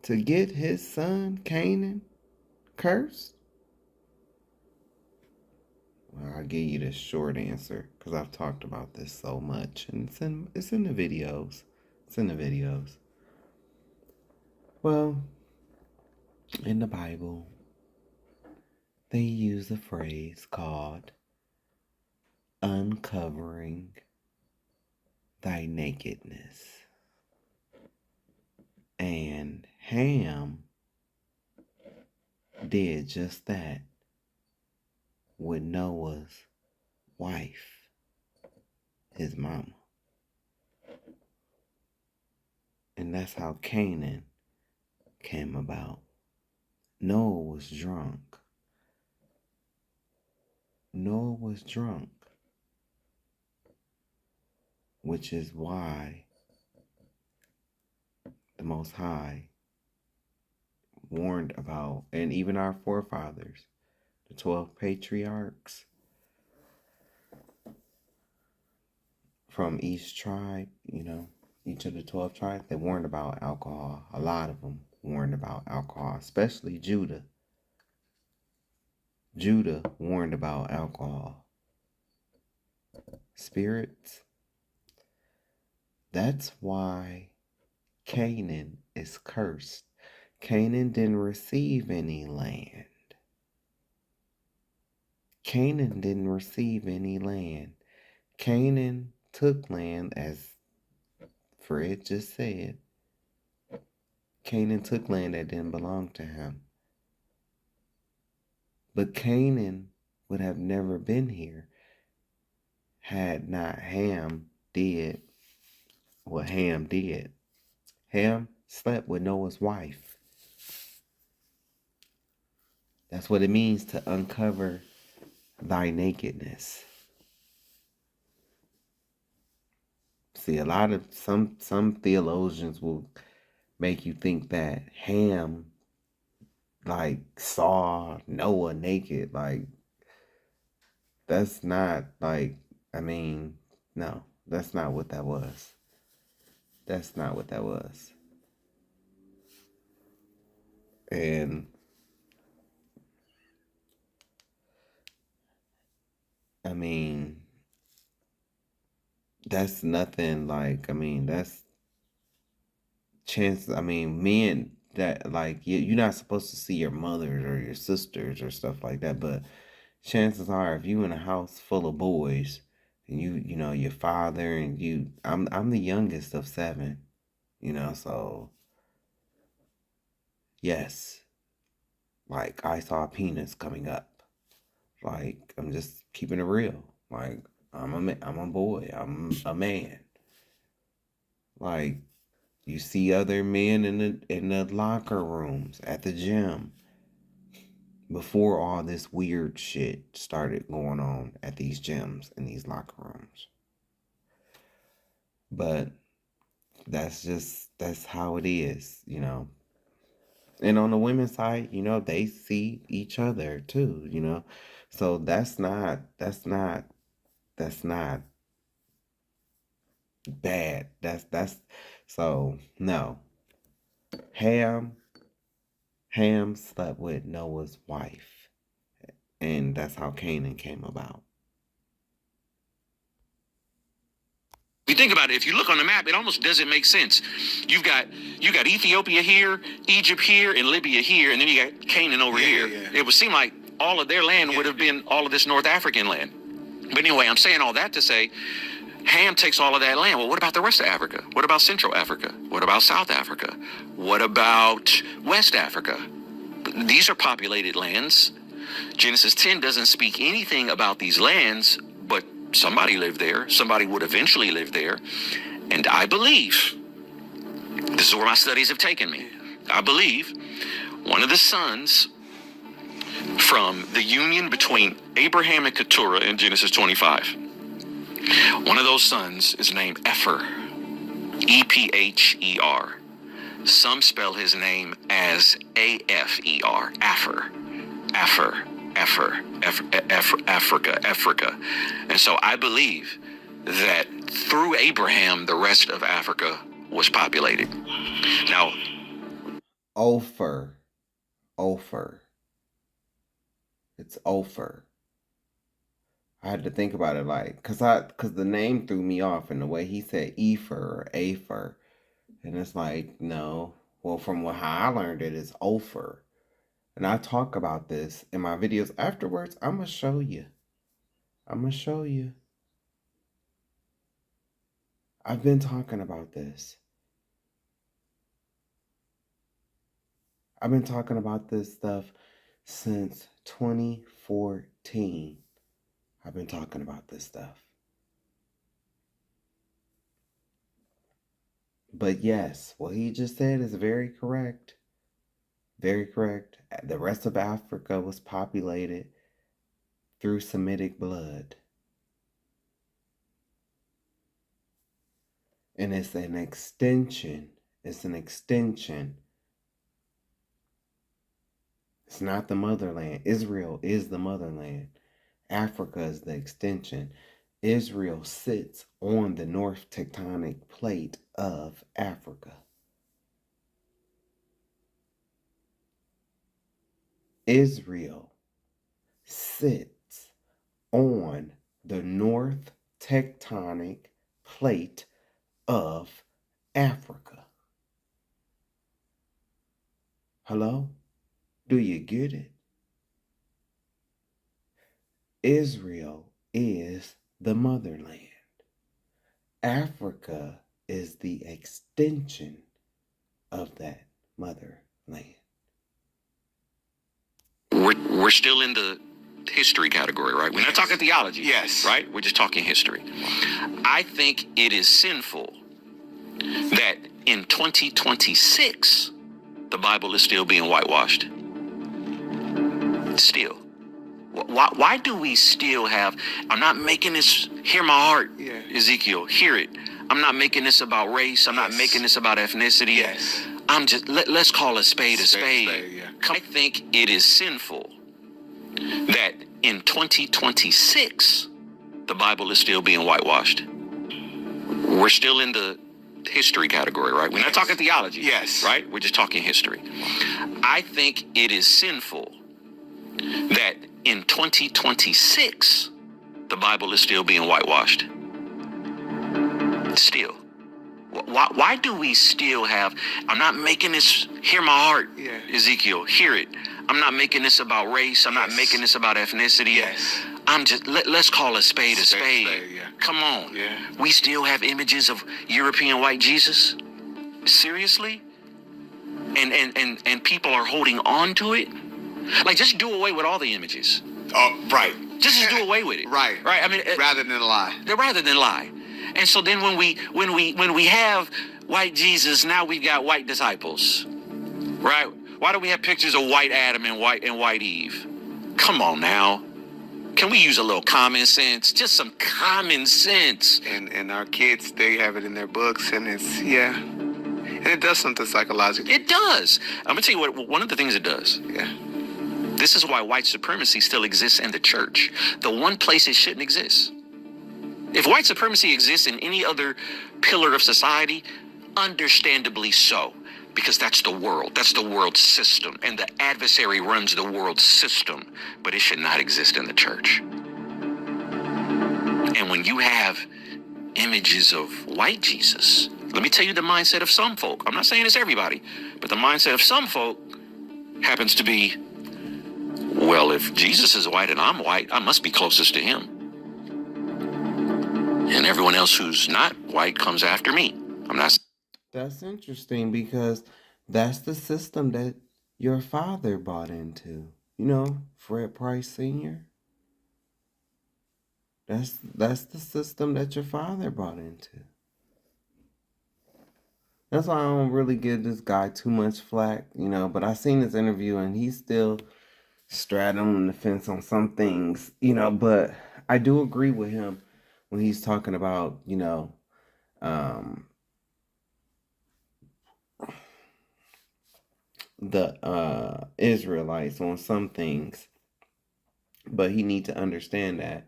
Speaker 1: to get his son Canaan cursed? Well, I'll give you the short answer because I've talked about this so much, and it's in the videos. It's in the videos. Well, in the Bible, they use a phrase called uncovering thy nakedness. And Ham did just that with Noah's wife, his mama. And that's how Canaan came about. Noah was drunk. Noah was drunk, which is why the Most High warned about, and even our forefathers, the 12 patriarchs from each tribe, each of the 12 tribes, they warned about alcohol. A lot of them warned about alcohol, especially Judah. Judah warned about alcohol. Spirits. That's why Canaan is cursed. Canaan didn't receive any land. Canaan didn't receive any land. Canaan took land, as Fred just said. Canaan took land that didn't belong to him. But Canaan would have never been here had not Ham did what Ham did. Ham slept with Noah's wife. That's what it means to uncover thy nakedness. See, a lot of some theologians will make you think that Ham saw Noah naked. That's not no, that's not what that was. That's not what that was. And that's nothing that's chances. Men that you're not supposed to see your mothers or your sisters or stuff like that, but chances are if you in a house full of boys and your father and I'm the youngest of 7, so yes, I saw a penis coming up. I'm just keeping it real. I'm a boy. I'm a man. You see other men in the locker rooms at the gym before all this weird shit started going on at these gyms and these locker rooms. But that's how it is, And on the women's side, they see each other too, So that's not bad. So no. Ham slept with Noah's wife. And that's how Canaan came about.
Speaker 19: If you think about it, if you look on the map, it almost doesn't make sense. You got Ethiopia here, Egypt here, and Libya here, and then you got Canaan over here. Yeah. It would seem like all of their land would have been all of this North African land. But anyway, I'm saying all that to say, Ham takes all of that land. Well, what about the rest of Africa? What about Central Africa? What about South Africa? What about West Africa? These are populated lands. Genesis 10 doesn't speak anything about these lands, but somebody lived there. Somebody would eventually live there. And I believe, this is where my studies have taken me, I believe one of the sons from the union between Abraham and Keturah in Genesis 25, one of those sons is named Epher, E-P-H-E-R. Some spell his name as A-F-E-R, Africa. And so I believe that through Abraham, the rest of Africa was populated. Now,
Speaker 1: Ophir. It's Ophir. I had to think about it, like, cause the name threw me off, and the way he said Ephir or Aphir, and it's like, no. Well, from how I learned it, it's Ophir, and I talk about this in my videos afterwards. I'm gonna show you. I've been talking about this. I've been talking about this stuff since 2014. I've been talking about this stuff. But yes, what he just said is very correct. Very correct. The rest of Africa was populated through Semitic blood. And it's an extension. It's not the motherland. Israel is the motherland. Africa is the extension. Israel sits on the North Tectonic Plate of Africa. Israel sits on the North Tectonic Plate of Africa. Hello? Do you get it? Israel is the motherland. Africa is the extension of that motherland.
Speaker 19: we're still in the history category, right? We're not talking theology.
Speaker 15: Yes.
Speaker 19: Right? We're just talking history. I think it is sinful that in 2026, the Bible is still being whitewashed. Still. Why do we still have, I'm not making this, hear my heart, Ezekiel, hear it. I'm not making this about race. I'm not making this about ethnicity.
Speaker 15: Yes.
Speaker 19: I'm just, let's call a spade a spade. I think it is sinful that in 2026, the Bible is still being whitewashed. We're still in the history category, right? We're not talking theology.
Speaker 15: Yes.
Speaker 19: Right? We're just talking history. I think it is sinful that in 2026, the Bible is still being whitewashed. Still. Why do we still have, I'm not making this, hear my heart, Ezekiel, hear it. I'm not making this about race. I'm not making this about ethnicity.
Speaker 15: Yes.
Speaker 19: I'm just, let's call a spade a spade. Come on. We still have images of European white Jesus? Seriously? And people are holding on to it? Like, just do away with all the images.
Speaker 15: Oh, right.
Speaker 19: Just do away with it.
Speaker 15: Right.
Speaker 19: I mean,
Speaker 15: rather than lie.
Speaker 19: Rather than lie. And so then when we have white Jesus, now we've got white disciples. Right? Why do we have pictures of white Adam and white Eve? Come on now. Can we use a little common sense? Just some common sense.
Speaker 15: And our kids, they have it in their books, and it's, and it does something psychologically.
Speaker 19: It does. I'm going to tell you what, one of the things it does.
Speaker 15: Yeah.
Speaker 19: This is why white supremacy still exists in the church. The one place it shouldn't exist. If white supremacy exists in any other pillar of society, understandably so, because that's the world. That's the world system, and the adversary runs the world system, but it should not exist in the church. And when you have images of white Jesus, let me tell you the mindset of some folk. I'm not saying it's everybody, but the mindset of some folk happens to be, well, if Jesus is white and I'm white, I must be closest to him. And everyone else who's not white comes after me. I'm not.
Speaker 1: That's interesting, because that's the system that your father bought into. You know, Fred Price Sr. That's the system that your father bought into. That's why I don't really give this guy too much flack, you know, but I seen his interview and he's still straddling the fence on some things, you know, but I do agree with him when he's talking about, you know, the Israelites on some things, but he need to understand that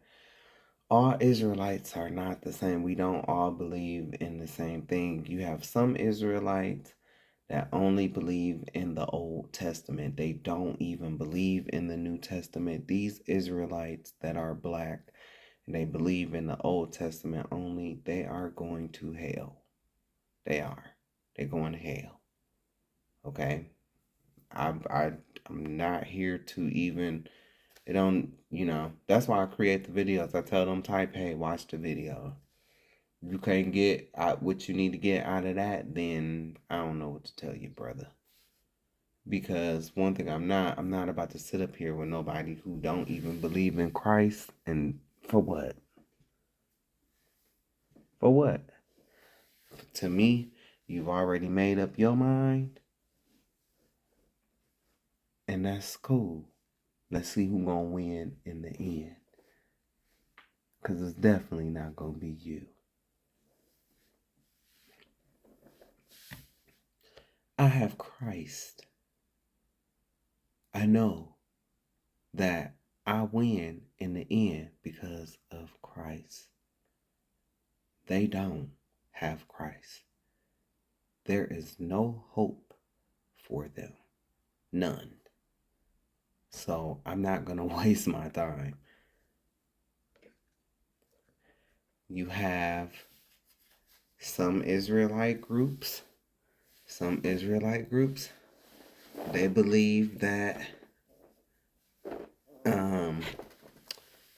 Speaker 1: all Israelites are not the same. We don't all believe in the same thing. You have some Israelites that only believe in the Old Testament. They don't even believe in the New Testament. These Israelites that are black and they believe in the Old Testament only, they are going to hell. They are. They're going to hell. Okay? I'm not here to even, it don't, that's why I create the videos. I tell them, type, hey, watch the video. If you can't get out what you need to get out of that, then I don't know what to tell you, brother. Because one thing I'm not about to sit up here with nobody who don't even believe in Christ. And for what? For what? To me, you've already made up your mind. And that's cool. Let's see who's gonna win in the end. Because it's definitely not gonna be you. I have Christ. I know that I win in the end because of Christ. They don't have Christ. There is no hope for them. None. So I'm not going to waste my time. You have some Israelite groups. They believe that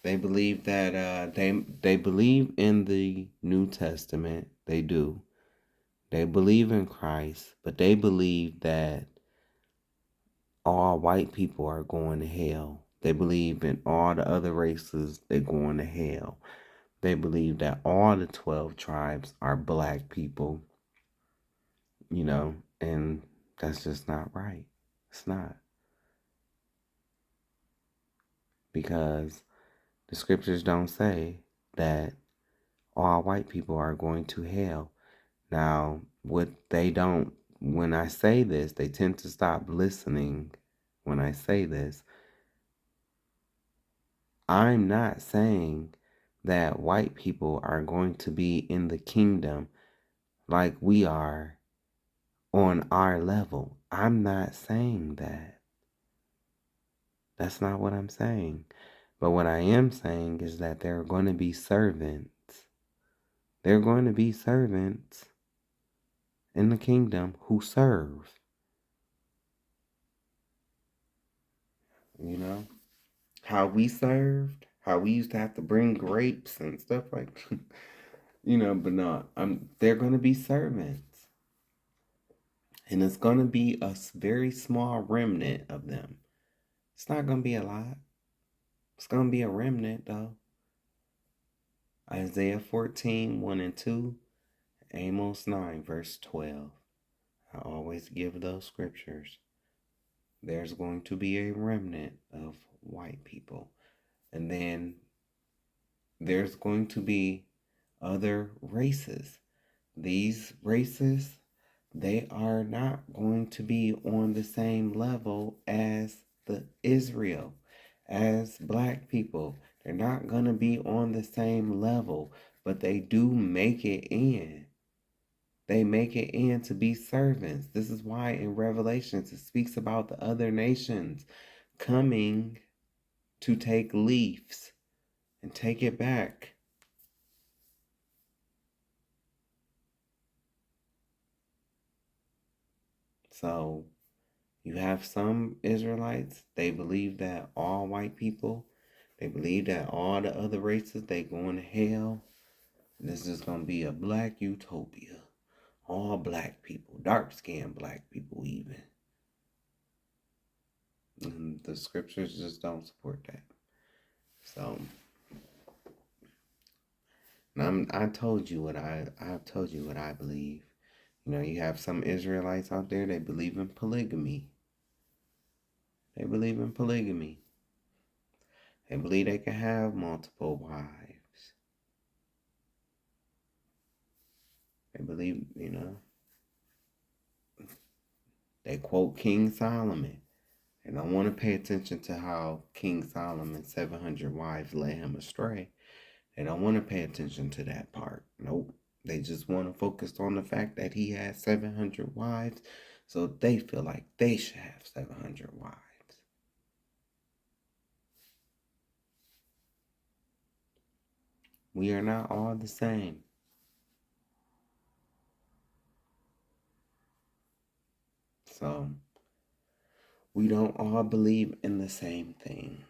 Speaker 1: they believe in the New Testament. They do. They believe in Christ, but they believe that all white people are going to hell. They believe in all the other races, they're going to hell. They believe that all the 12 tribes are black people, and that's just not right. It's not. Because the scriptures don't say that all white people are going to hell. Now, when I say this, they tend to stop listening when I say this. I'm not saying that white people are going to be in the kingdom like we are on our level. I'm not saying that. That's not what I'm saying. But what I am saying is that there are going to be servants. There are going to be servants in the kingdom who serve. How we served, how we used to have to bring grapes and stuff like that. But no, they're going to be servants. And it's going to be a very small remnant of them. It's not going to be a lot. It's going to be a remnant, though. Isaiah 14, 1 and 2. Amos 9, verse 12. I always give those scriptures. There's going to be a remnant of white people. And then there's going to be other races. These races, they are not going to be on the same level as the Israel, as black people. They're not going to be on the same level, but they do make it in. They make it in to be servants. This is why in Revelations it speaks about the other nations coming to take leaves and take it back. So you have some Israelites, they believe that all white people, they believe that all the other races, they going to hell. This is going to be a black utopia. All black people, dark-skinned black people even. And the scriptures just don't support that. So, I've told you what I believe. You have some Israelites out there, they believe in polygamy. They believe in polygamy. They believe they can have multiple wives. They believe, They quote King Solomon. And I want to pay attention to how King Solomon's 700 wives led him astray. They don't want to pay attention to that part. Nope. They just want to focus on the fact that he had 700 wives. So they feel like they should have 700 wives. We are not all the same. So we don't all believe in the same thing.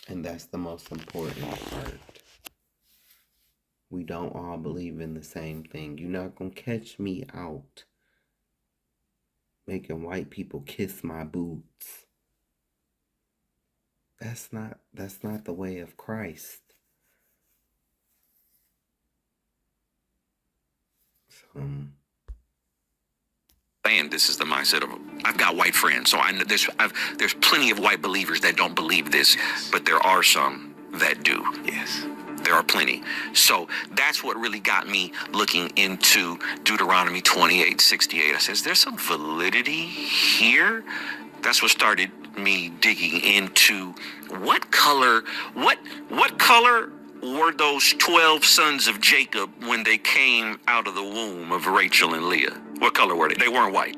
Speaker 1: And that's the most important part. We don't all believe in the same thing. You're not going to catch me out making white people kiss my boots. That's not the way of Christ.
Speaker 19: And this is the mindset of, I've got white friends, so I know there's plenty of white believers that don't believe this, but there are some that do. Yes. There are plenty. So that's what really got me looking into Deuteronomy 28:68. I says, there's some validity here. That's what started me digging into what color were those 12 sons of Jacob when they came out of the womb of Rachel and Leah? What color were they? They weren't white.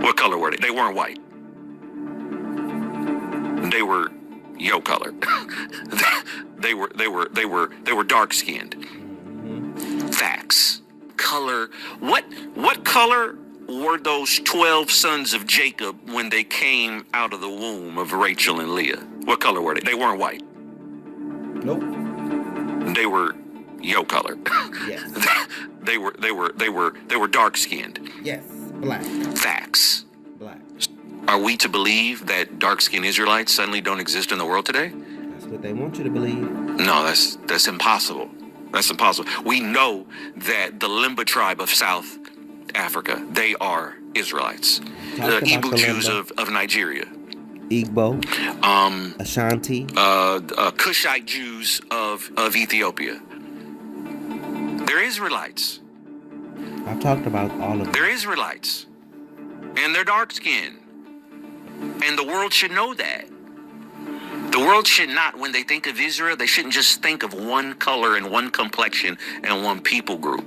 Speaker 19: What color were they? They weren't white. They were yo color. they were dark skinned. Facts. Color. What color were those 12 sons of Jacob when they came out of the womb of Rachel and Leah? What color were they? They weren't white.
Speaker 1: Nope.
Speaker 19: They were yo color.
Speaker 1: Yes.
Speaker 19: they were dark skinned.
Speaker 1: Yes. Black.
Speaker 19: Facts.
Speaker 1: Black.
Speaker 19: Are we to believe that dark-skinned Israelites suddenly don't exist in the world today?
Speaker 1: That's what they want you to believe.
Speaker 19: No, that's impossible. That's impossible. We know that the Limba tribe of South Africa, they are Israelites. The Igbo Jews of Nigeria.
Speaker 1: Igbo. Ashanti.
Speaker 19: Cushite Jews of Ethiopia. They're Israelites.
Speaker 1: I've talked about all of them.
Speaker 19: They're Israelites. And they're dark-skinned. And the world should know that. The world should not, when they think of Israel, they shouldn't just think of one color and one complexion and one people group.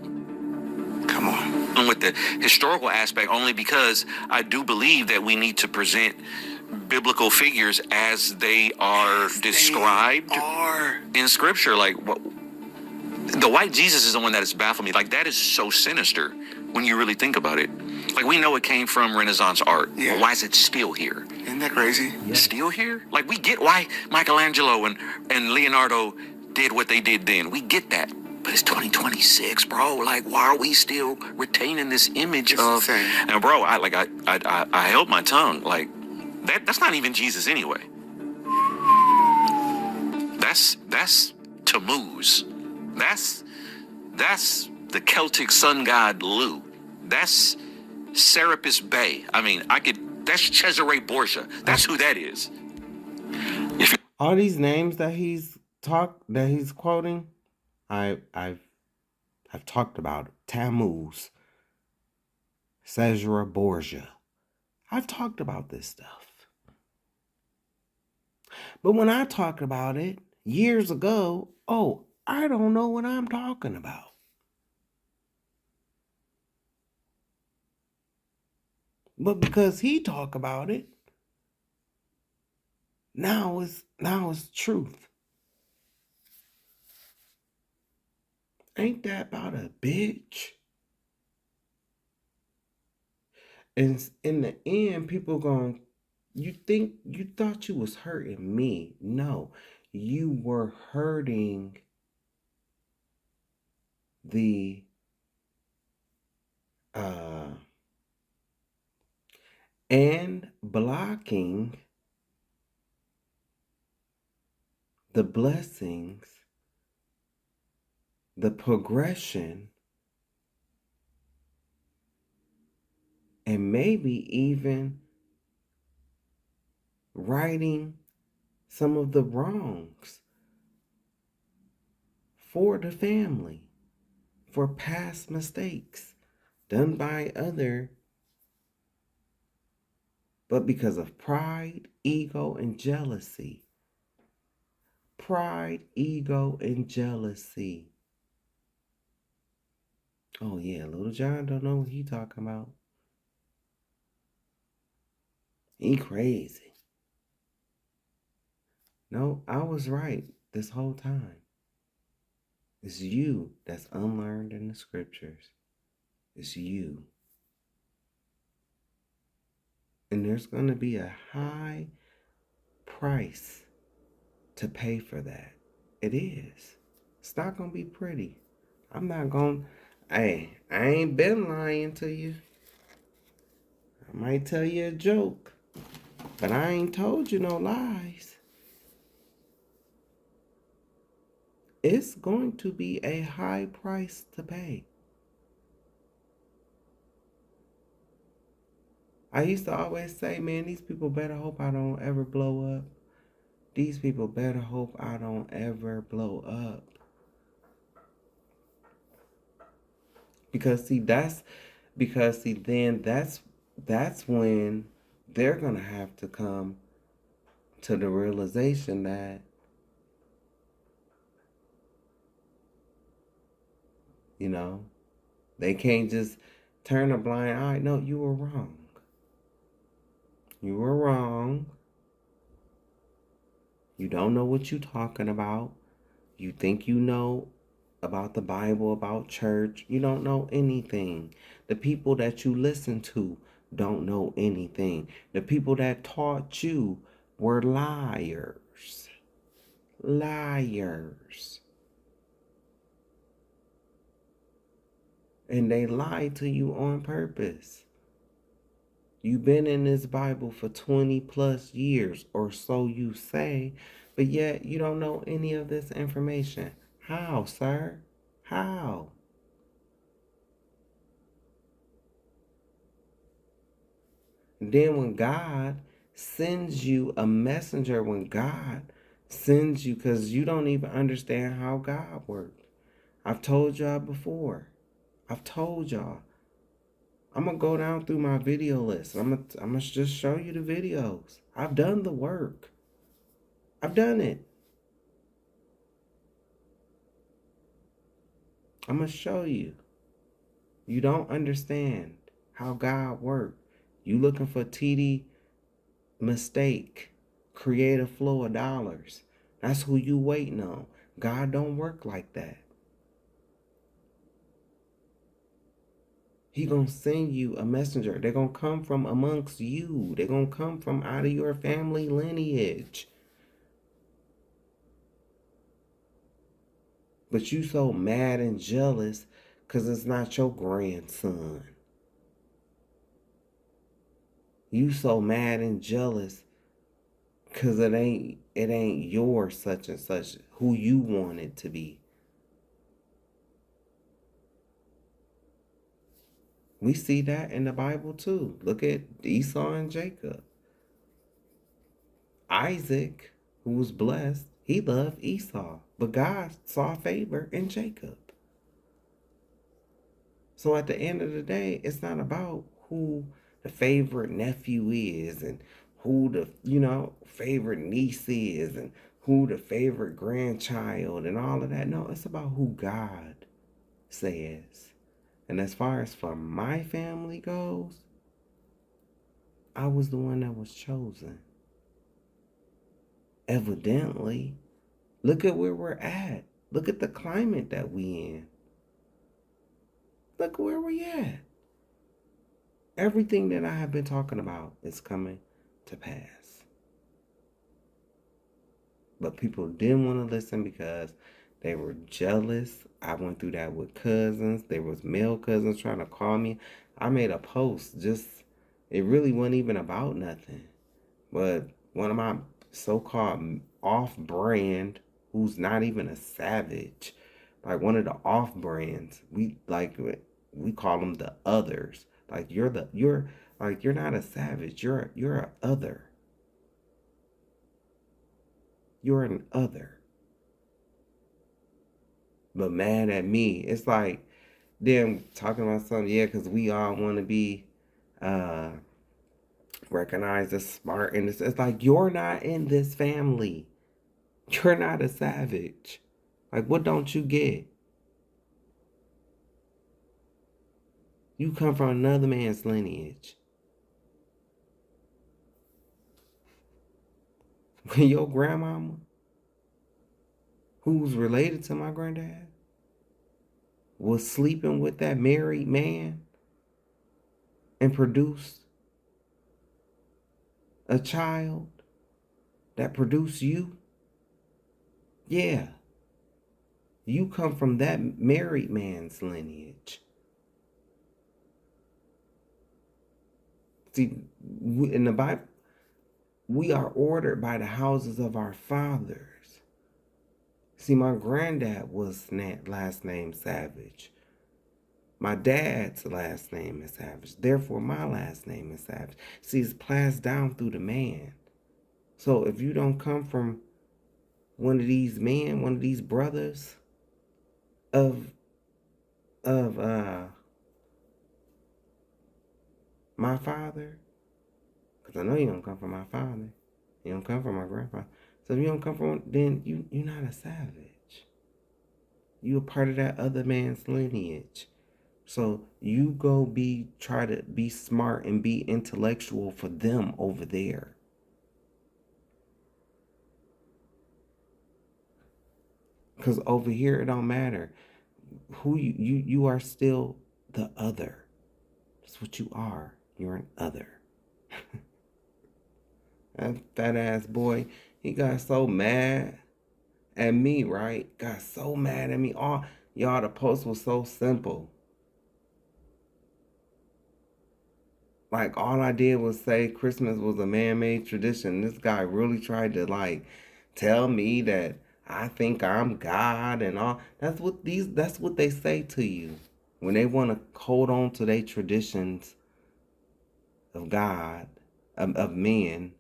Speaker 19: Come on. And with the historical aspect, only because I do believe that we need to present biblical figures as they are described in Scripture. Like, what, the white Jesus is the one that has baffled me. Like, that is so sinister when you really think about it. Like, we know it came from Renaissance art. Yeah. But why is it still here? Isn't that crazy? Yeah. Still here? Like, we get why Michelangelo and Leonardo did what they did then. We get that. But it's 2026, bro. Like, why are we still retaining this image of... And, bro, I held my tongue. Like, that's not even Jesus anyway. That's Tammuz. That's the Celtic sun god Lu. That's Serapis Bey. I mean, that's Cesare Borgia. That's who that is.
Speaker 1: All these names that he's quoting, I've talked about it. Tammuz, Cesare Borgia. I've talked about this stuff. But when I talked about it years ago, I don't know what I'm talking about. But because he talk about it, now it's truth. Ain't that about a bitch? And in the end, people going, you thought you was hurting me. No, you were hurting the and blocking the blessings, the progression, and maybe even righting some of the wrongs for the family, for past mistakes done by other, but because of pride, ego, and jealousy. Pride, ego, and jealousy. Oh yeah, Little John don't know what he talking about. He crazy. No, I was right this whole time. It's you that's unlearned in the scriptures. It's you. And there's going to be a high price to pay for that. It is. It's not going to be pretty. I'm not going to, hey, I ain't been lying to you. I might tell you a joke, but I ain't told you no lies. It's going to be a high price to pay. I used to always say, man, these people better hope I don't ever blow up. These people better hope I don't ever blow up. Because then that's when they're gonna have to come to the realization that, you know, they can't just turn a blind eye. No, you were wrong. You were wrong. You don't know what you're talking about. You think you know about the Bible, about church. You don't know anything. The people that you listen to don't know anything. The people that taught you were liars. Liars. And they lied to you on purpose. You've been in this Bible for 20 plus years, or so you say, but yet you don't know any of this information. How, sir? How? And then when God sends you a messenger, when God sends you, because you don't even understand how God works. I've told y'all before. I've told y'all. I'm going to go down through my video list. I'm gonna just show you the videos. I've done the work. I've done it. I'm going to show you. You don't understand how God works. You looking for TD mistake, creative flow of dollars. That's who you waiting on. God don't work like that. He gonna send you a messenger. They're gonna come from amongst you. They're gonna come from out of your family lineage. But you so mad and jealous because it's not your grandson. You so mad and jealous because it ain't your such and such who you want it to be. We see that in the Bible too. Look at Esau and Jacob. Isaac, who was blessed, he loved Esau, but God saw favor in Jacob. So at the end of the day, it's not about who the favorite nephew is and who the, favorite niece is and who the favorite grandchild and all of that. No, it's about who God says. And as far as for my family goes, I was the one that was chosen. Evidently, look at where we're at. Look at the climate that we in. Look where we at. Everything that I have been talking about is coming to pass. But people didn't want to listen because they were jealous. I went through that with cousins. There was male cousins trying to call me. I made a post. It really wasn't even about nothing. But one of my so-called off-brand, who's not even a savage, like one of the off-brands, we call them the others. Like you're not a savage. You're a other. You're an other. But mad at me. It's like Then talking about something, yeah, because we all want to be recognized as smart, and it's like, you're not in this family. You're not a savage. Like, what don't you get? You come from another man's lineage. When your grandmama, who's related to my granddad, was sleeping with that married man and produced a child that produced you, yeah, you come from that married man's lineage. See, in the Bible, we are ordered by the houses of our fathers. See, my granddad was last name Savage. My dad's last name is Savage. Therefore, my last name is Savage. See, it's passed down through the man. So if you don't come from one of these men, one of these brothers of my father, because I know you don't come from my father, you don't come from my grandfather. So if you don't come from, then you're not a savage. You're a part of that other man's lineage. So you go try to be smart and be intellectual for them over there. Because over here it don't matter. Who you are still the other. That's what you are. You're an other. That fat ass boy, he got so mad at me, right? Got so mad at me. Y'all, the post was so simple. Like, all I did was say Christmas was a man-made tradition. This guy really tried to, like, tell me that I think I'm God and all. That's what they say to you when they want to hold on to their traditions of God, of men.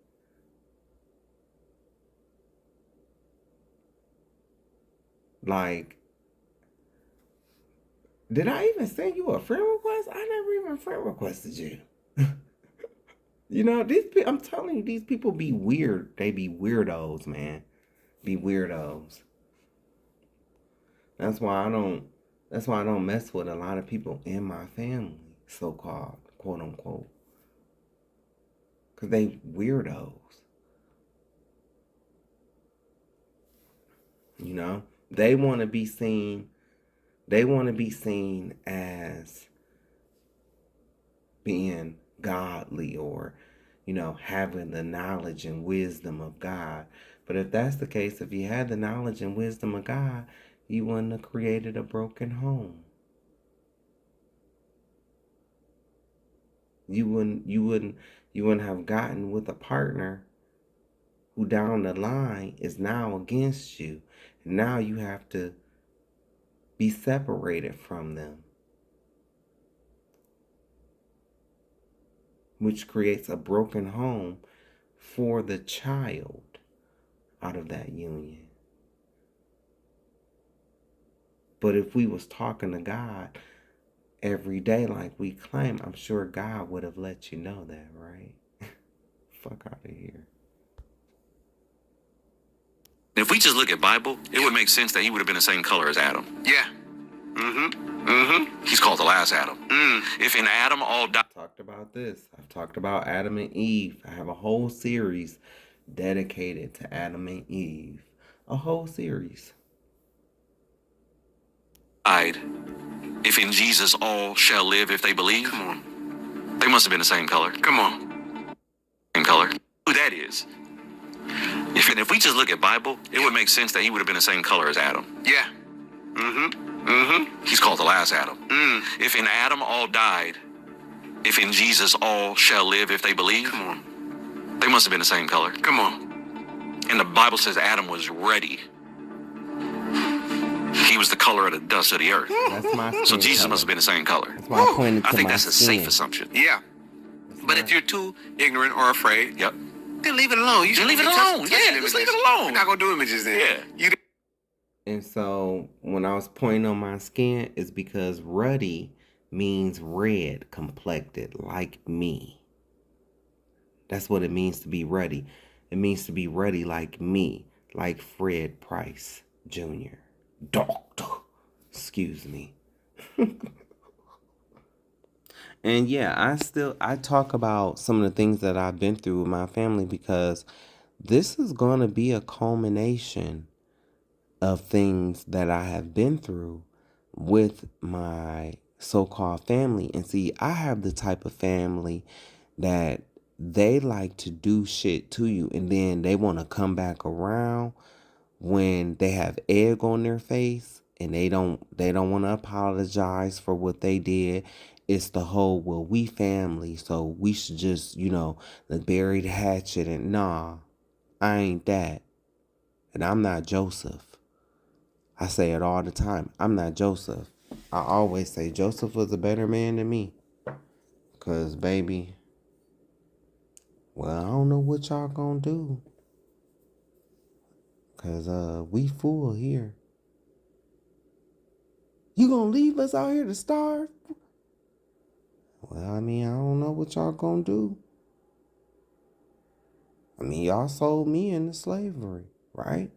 Speaker 1: Like, did I even send you a friend request? I never even friend requested you. You know, I'm telling you, these people be weird. They be weirdos, man. Be weirdos. That's why I don't mess with a lot of people in my family, so-called, quote unquote. Cause they weirdos. You know? They wanna be seen as being godly, or, you know, having the knowledge and wisdom of God. But if that's the case, if you had the knowledge and wisdom of God, you wouldn't have created a broken home. You wouldn't have gotten with a partner who down the line is now against you. And now you have to be separated from them, which creates a broken home for the child out of that union. But if we was talking to God every day like we claim, I'm sure God would have let you know that, right? Fuck out of here.
Speaker 19: If we just look at Bible, it would make sense that he would have been the same color as Adam.
Speaker 16: Yeah.
Speaker 19: He's called the last Adam. If in Adam all died.
Speaker 1: Talked about this. I've talked about Adam and Eve. I have a whole series dedicated to Adam and Eve. A whole series.
Speaker 19: Died. If in Jesus all shall live if they believe.
Speaker 16: Come on.
Speaker 19: They must have been the same color.
Speaker 16: Come on.
Speaker 19: Same color. Who that is. If we just look at Bible, it would make sense that he would have been the same color as Adam.
Speaker 16: Yeah.
Speaker 19: He's called the last Adam. If in Adam all died, if in Jesus all shall live if they believe.
Speaker 16: Come on.
Speaker 19: They must have been the same color.
Speaker 16: Come on.
Speaker 19: And the Bible says Adam was ready. He was the color of the dust of the earth.
Speaker 1: That's my skin
Speaker 19: So Jesus
Speaker 1: color.
Speaker 19: must have been the same color.
Speaker 1: That's why I pointed to
Speaker 19: I think
Speaker 1: my
Speaker 19: that's a
Speaker 1: skin.
Speaker 19: safe assumption.
Speaker 16: Yeah. But if you're too ignorant or afraid,
Speaker 19: Yep.
Speaker 16: then leave it alone.
Speaker 19: Then leave it alone. Yeah, just leave it alone.
Speaker 16: We're not gonna do images then.
Speaker 19: Yeah.
Speaker 1: And so when I was pointing on my skin, it's because ruddy means red complected, like me. That's what it means to be ruddy. It means to be ruddy like me, like Fred Price Jr. Doctor. Excuse me. And yeah, I talk about some of the things that I've been through with my family because this is going to be a culmination of things that I have been through with my so-called family. And see, I have the type of family that they like to do shit to you and then they want to come back around when they have egg on their face and they don't want to apologize for what they did. It's the whole, well, we family, so we should just, bury the hatchet. And nah, I ain't that. And I'm not Joseph. I say it all the time. I'm not Joseph. I always say Joseph was a better man than me. Cause baby, well, I don't know what y'all gonna do. Cause we full here. You gonna leave us out here to starve? Well, I mean, I don't know what y'all gonna do. I mean, y'all sold me into slavery, right?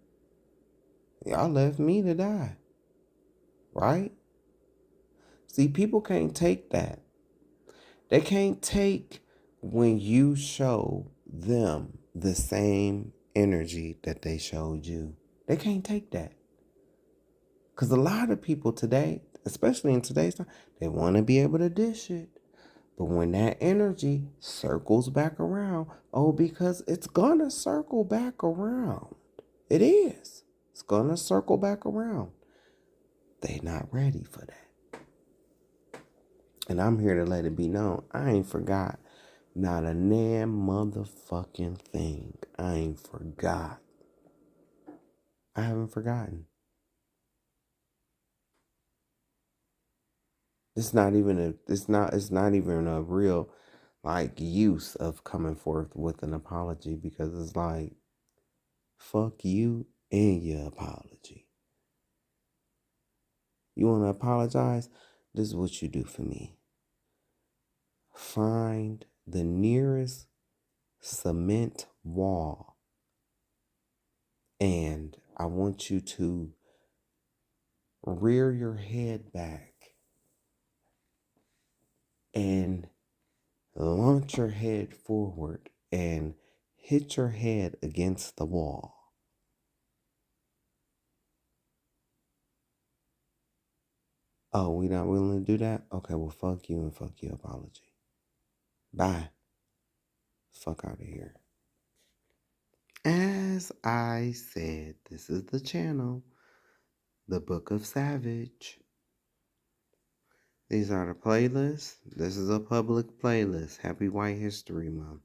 Speaker 1: Y'all left me to die, right? See, people can't take that. They can't take when you show them the same energy that they showed you. They can't take that. Because a lot of people today, especially in today's time, they want to be able to dish it. But when that energy circles back around, because it's going to circle back around. It is. It's going to circle back around. They not ready for that. And I'm here to let it be known. I ain't forgot not a damn motherfucking thing. I ain't forgot. I haven't forgotten. It's not even a real use of coming forth with an apology because it's like, fuck you and your apology. You want to apologize? This is what you do for me. Find the nearest cement wall and I want you to rear your head back and launch your head forward and hit your head against the wall. Oh, we not willing to do that? Okay, well, fuck you and fuck your apology. Bye. Fuck out of here. As I said, this is the channel, the Book of Savage. These are the playlists. This is a public playlist. Happy White History Month.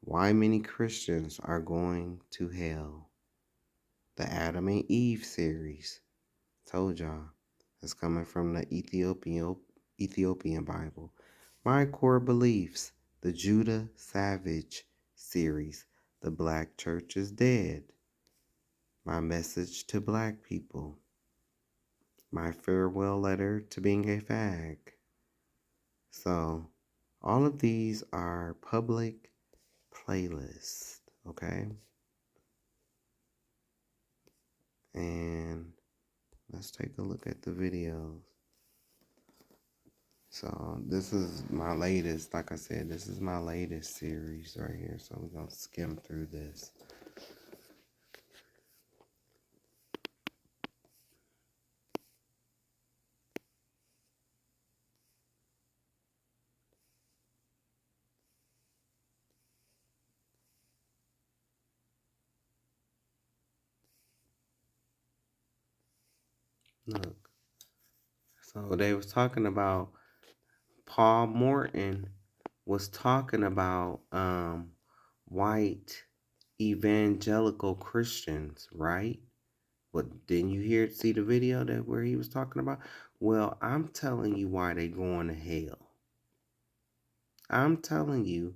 Speaker 1: Why many Christians are going to hell. The Adam and Eve series. Told y'all. It's coming from the Ethiopian Bible. My core beliefs. The Judah Savage series. The Black Church is dead. My message to black people. My farewell letter to being a fag. So, all of these are public playlists, okay? And let's take a look at the videos. So, this is my latest, like I said, this is my latest series right here. So, we're going to skim through this. Look. So, they was talking about Paul Morton was talking about white evangelical Christians, right? But didn't you see the video that where he was talking about? Well, I'm telling you why they going to hell. I'm telling you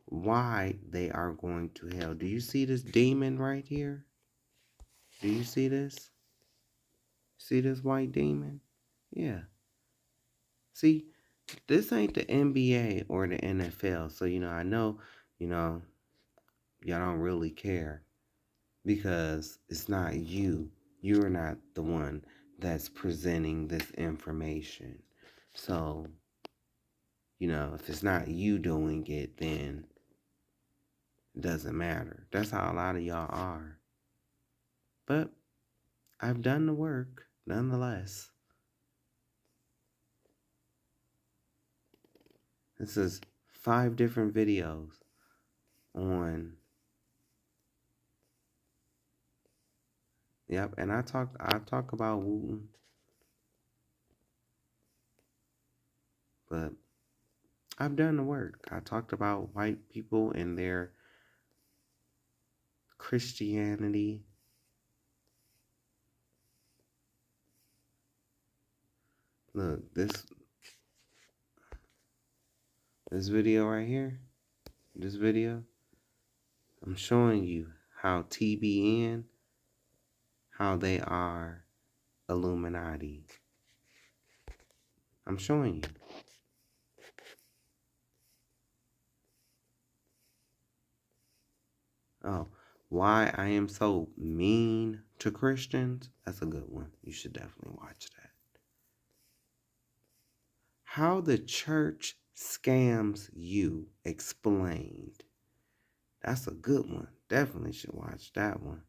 Speaker 1: why they are going to hell. Do you see this demon right here? Do you see this? See this white demon? Yeah. See, this ain't the NBA or the NFL. So, I know, y'all don't really care because it's not you. You're not the one that's presenting this information. So, if it's not you doing it, then it doesn't matter. That's how a lot of y'all are. But I've done the work nonetheless. This is 5 different videos on. Yep, and I talk about Wooten, but I've done the work. I talked about white people and their Christianity. Look, this video right here, this video, I'm showing you how TBN, how they are Illuminati. I'm showing you. Oh, why I am so mean to Christians? That's a good one. You should definitely watch that. How the church scams you explained. That's a good one. Definitely should watch that one.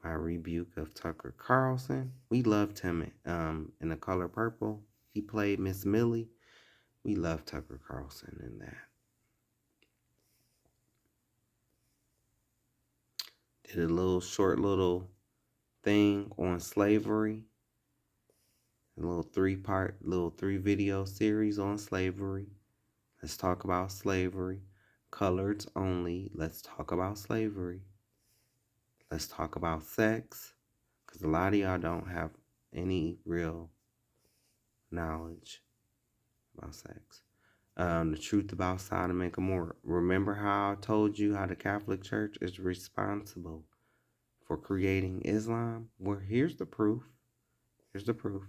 Speaker 1: My rebuke of Tucker Carlson. We loved him in The Color Purple. He played Miss Millie. We loved Tucker Carlson in that. Did a short little thing on slavery. A little 3 video series on slavery. Let's talk about slavery. Coloreds only. Let's talk about slavery. Let's talk about sex. Because a lot of y'all don't have any real knowledge about sex. The truth about Sodom and Gomorrah. Remember how I told you how the Catholic Church is responsible for creating Islam? Well, here's the proof. Here's the proof.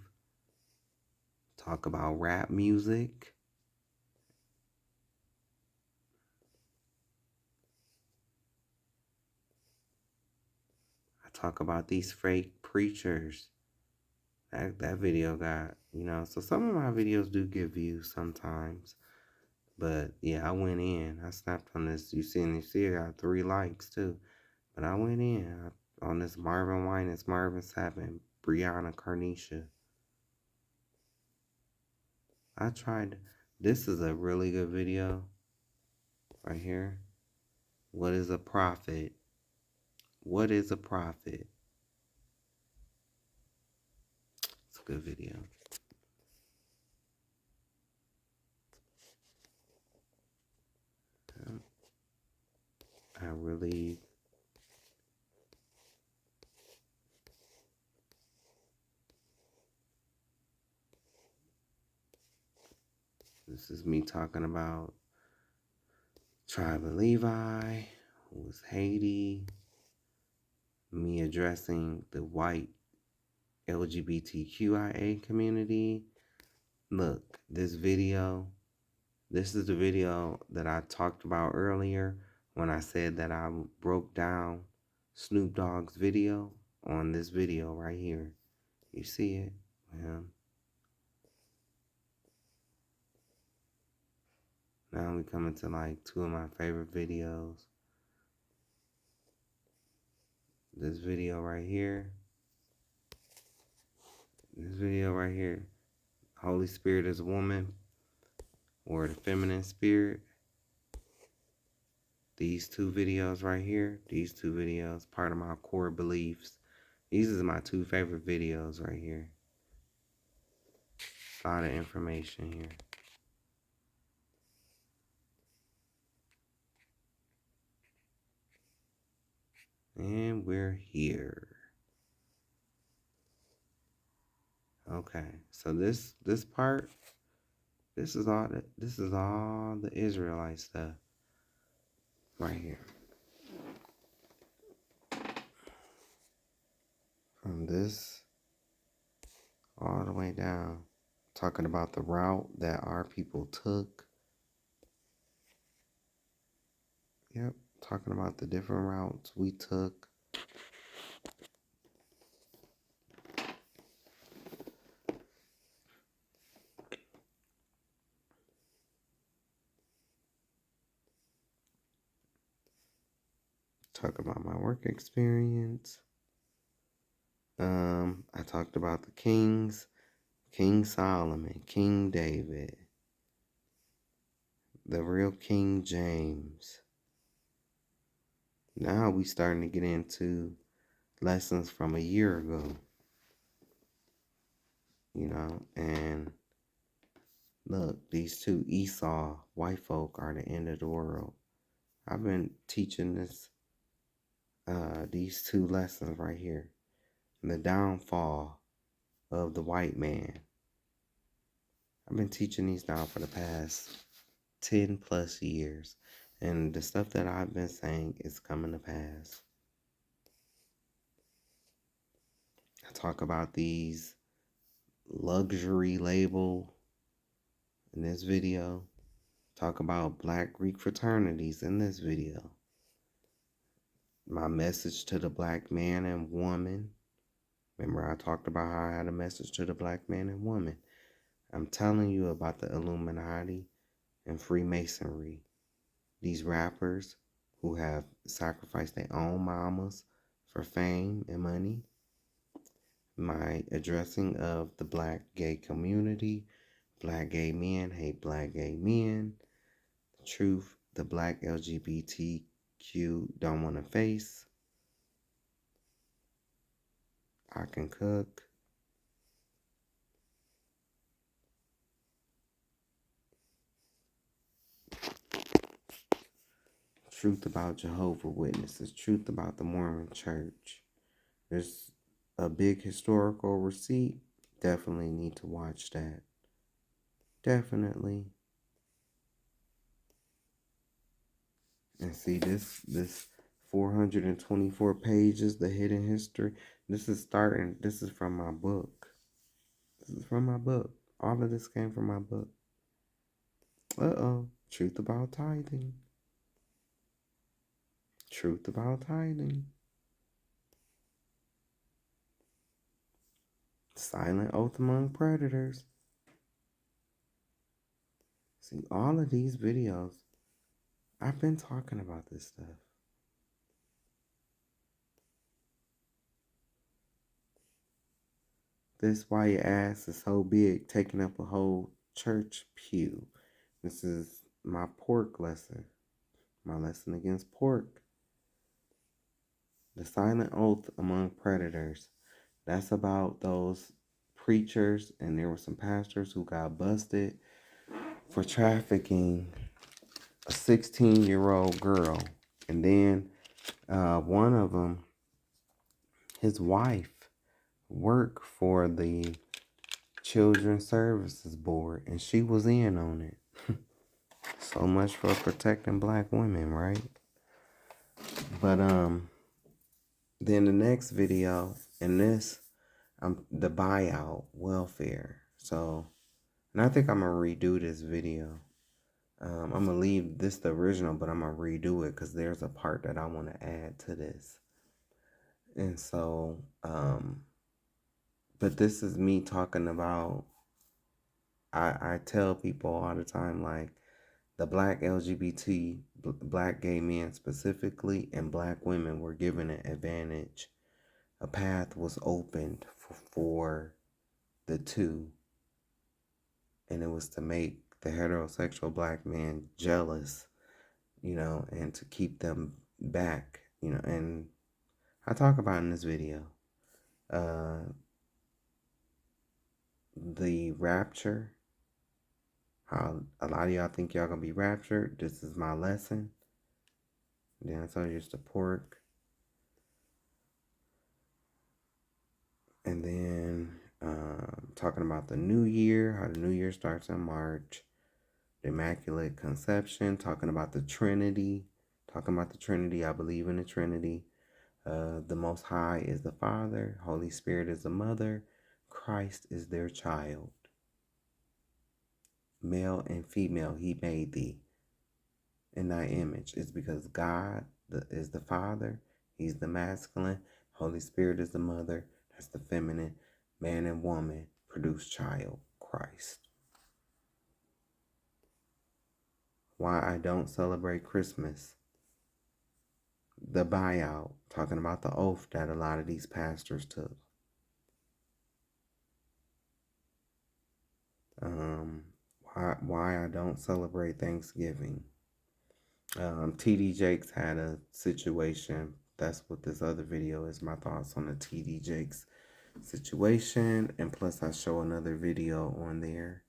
Speaker 1: Talk about rap music. I talk about these fake preachers. That video got, so some of my videos do get views sometimes. But yeah, I went in. I snapped on this. You see, I got 3 likes too. But I went in on this Marvin Winans, Marvin Sapp, Brianna Carnisha. I tried. This is a really good video right here. What is a prophet? What is a prophet? It's a good video. I really. This is me talking about Tribe of Levi, who was Haiti. Me addressing the white LGBTQIA community. Look, this video. This is the video that I talked about earlier when I said that I broke down Snoop Dogg's video on this video right here. You see it? Yeah. Now we coming to like 2 of my favorite videos. This video right here. This video right here. Holy Spirit is a woman or the feminine spirit. These 2 videos right here. These 2 videos, part of my core beliefs. These are my 2 favorite videos right here. A lot of information here. And we're here. Okay, so this part, this is all the Israelite stuff right here. From this all the way down, talking about the route that our people took. Yep, talking about the different routes we took. Talk about my work experience. I talked about the kings, King Solomon, King David, the real King James. Now we starting to get into lessons from a year ago. You know, and look, these two Esau white folk are the end of the world. I've been teaching these two lessons right here. The downfall of the white man. I've been teaching these now for the past 10 plus years. And the stuff that I've been saying is coming to pass. I talk about these luxury label in this video. Talk about Black Greek fraternities in this video. My message to the black man and woman. Remember I talked about how I had a message to the black man and woman. I'm telling you about the Illuminati and Freemasonry. These rappers who have sacrificed their own mamas for fame and money. My addressing of the black gay community. Black gay men hate black gay men. The truth the black LGBTQ don't want to face. I can cook. Truth about Jehovah's Witnesses. Truth about the Mormon Church. There's a big historical receipt. Definitely need to watch that. Definitely. And see this 424 pages, the hidden history. This is from my book. This is from my book. All of this came from my book. Truth about tithing. Truth about tithing. Silent oath among predators. See, all of these videos, I've been talking about this stuff. This why your ass is so big, taking up a whole church pew. This is my pork lesson. My lesson against pork. The silent oath among predators. That's about those preachers, and there were some pastors who got busted for trafficking a 16-year-old girl. And then one of them, his wife, worked for the Children's Services Board, and she was in on it. So much for protecting black women, right? But then the next video, and this, the buyout welfare. So, and I think I'm gonna redo this video. I'm gonna leave this the original, but I'm gonna redo it because there's a part that I want to add to this. And so, but this is me talking about. I tell people all the time, like, the black LGBT, black gay men specifically, and black women were given an advantage. A path was opened for the two. And it was to make the heterosexual black man jealous, you know, and to keep them back, you know. And I talk about in this video, the rapture. How a lot of y'all think y'all gonna be raptured. This is my lesson. Then I told you it's the pork. And then talking about the new year, how the new year starts in March. The Immaculate Conception, talking about the Trinity. Talking about the Trinity, I believe in the Trinity. The Most High is the Father. Holy Spirit is the Mother. Christ is their child. Male and female, he made thee in thy image. It's because God is the Father. He's the masculine. Holy Spirit is the mother. That's the feminine. Man and woman produce child, Christ. Why I don't celebrate Christmas. The buyout, talking about the oath that a lot of these pastors took. Why I don't celebrate Thanksgiving. TD Jakes had a situation. That's what this other video is, my thoughts on the TD Jakes situation. And plus I show another video on there.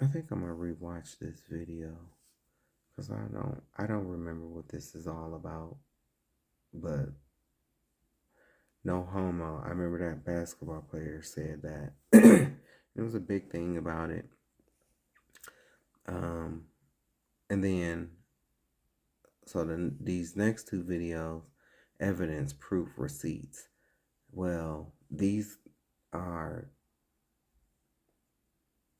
Speaker 1: I think I'm gonna rewatch this video because I don't remember what this is all about. But no homo. I remember that basketball player said that. It was a big thing about it. And then, so these next two videos, evidence, proof, receipts. Well, these are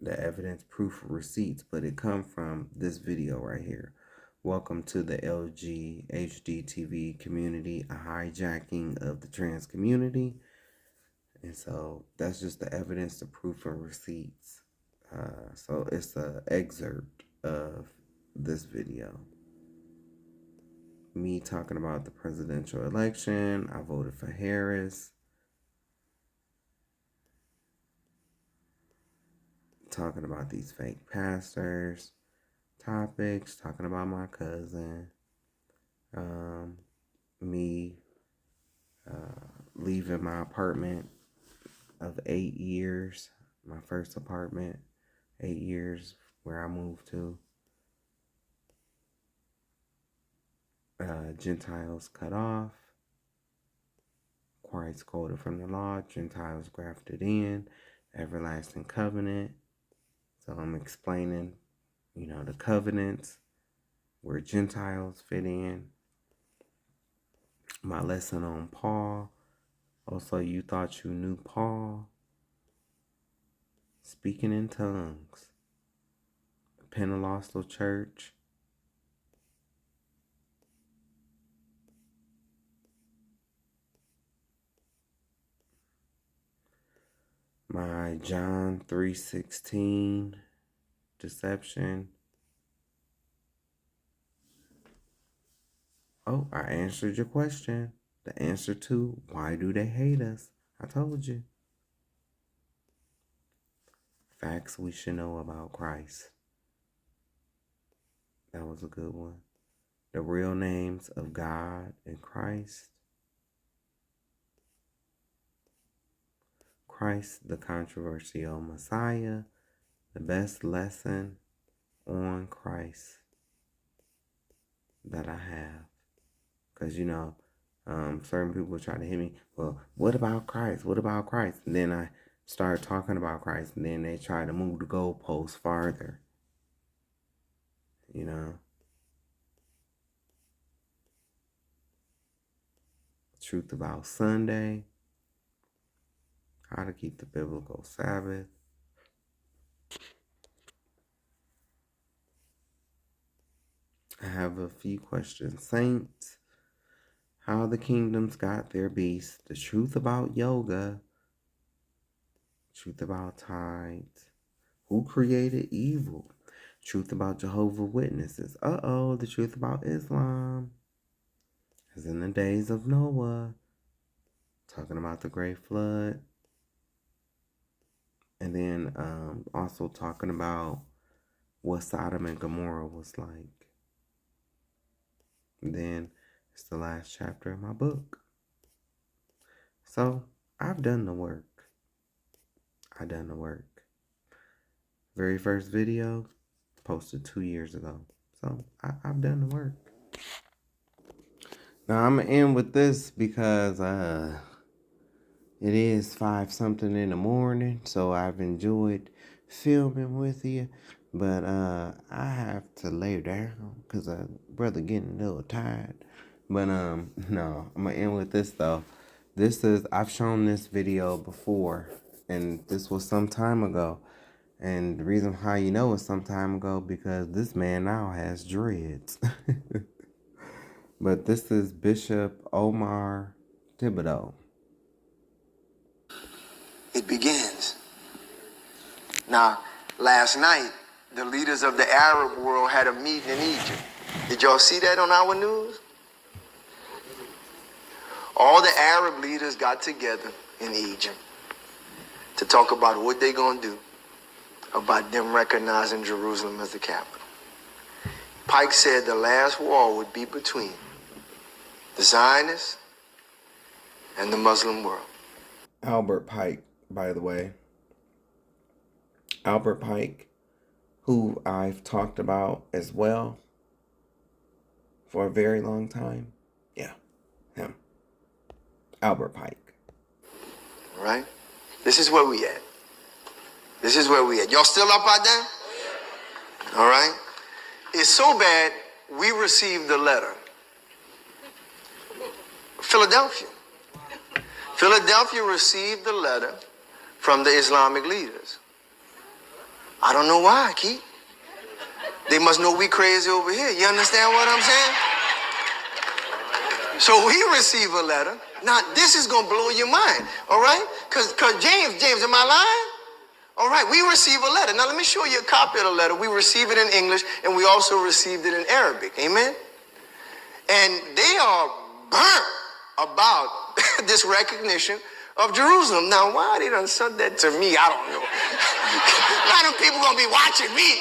Speaker 1: the evidence, proof, receipts, but it come from this video right here. Welcome to the LG HD TV community, a hijacking of the trans community. And so that's just the evidence, the proof, and receipts. So it's an excerpt of this video. Me talking about the presidential election. I voted for Harris. Talking about these fake pastors. Topics. Talking about my cousin. Me leaving my apartment of 8 years. My first apartment. 8 years where I moved to. Gentiles cut off. Christ quoted from the law. Gentiles grafted in. Everlasting covenant. So I'm explaining, the covenants, where Gentiles fit in. My lesson on Paul. Also, you thought you knew Paul. Speaking in tongues. Pentecostal church. My John 3:16 deception. Oh, I answered your question. The answer to why do they hate us? I told you. Facts we should know about Christ. That was a good one. The real names of God and Christ. Christ, the controversial Messiah. The best lesson on Christ that I have. Because, certain people try to hit me. Well, what about Christ? What about Christ? And then I start talking about Christ. And then they try to move the goalposts farther. Truth about Sunday. How to keep the biblical Sabbath. I have a few questions. Saints. How the kingdoms got their beasts. The truth about yoga. Truth about tithes. Who created evil? Truth about Jehovah's Witnesses. The truth about Islam. As in the days of Noah. Talking about the Great Flood. And then also talking about what Sodom and Gomorrah was like. And then it's the last chapter of my book. So I've done the work. Very first video posted 2 years ago. So I've done the work. Now I'm gonna end with this because it is 5-something in the morning. So I've enjoyed filming with you. But I have to lay down because brother getting a little tired. But no, I'm gonna end with this though. I've shown this video before, and this was some time ago. And the reason how you know it's some time ago because this man now has dreads. But this is Bishop Omar Thibodeau.
Speaker 20: It begins. Now, last night, the leaders of the Arab world had a meeting in Egypt. Did y'all see that on our news? All the Arab leaders got together in Egypt to talk about what they're going to do about them recognizing Jerusalem as the capital. Pike said the last war would be between the Zionists and the Muslim world.
Speaker 1: Albert Pike, by the way. Albert Pike, who I've talked about as well for a very long time. Yeah, him. Albert Pike.
Speaker 20: All right? This is where we at. This is where we at. Y'all still up out there? All right? It's so bad, we received a letter. Philadelphia. Philadelphia received a letter from the Islamic leaders. I don't know why, Keith. They must know we crazy over here. You understand what I'm saying? So we receive a letter. Now, this is going to blow your mind, all right? Because James, am I lying? All right, we receive a letter. Now, let me show you a copy of the letter. We receive it in English, and we also received it in Arabic. Amen? And they are burnt about this recognition of Jerusalem. Now, why they done said that to me, I don't know. A lot of people going to be watching me.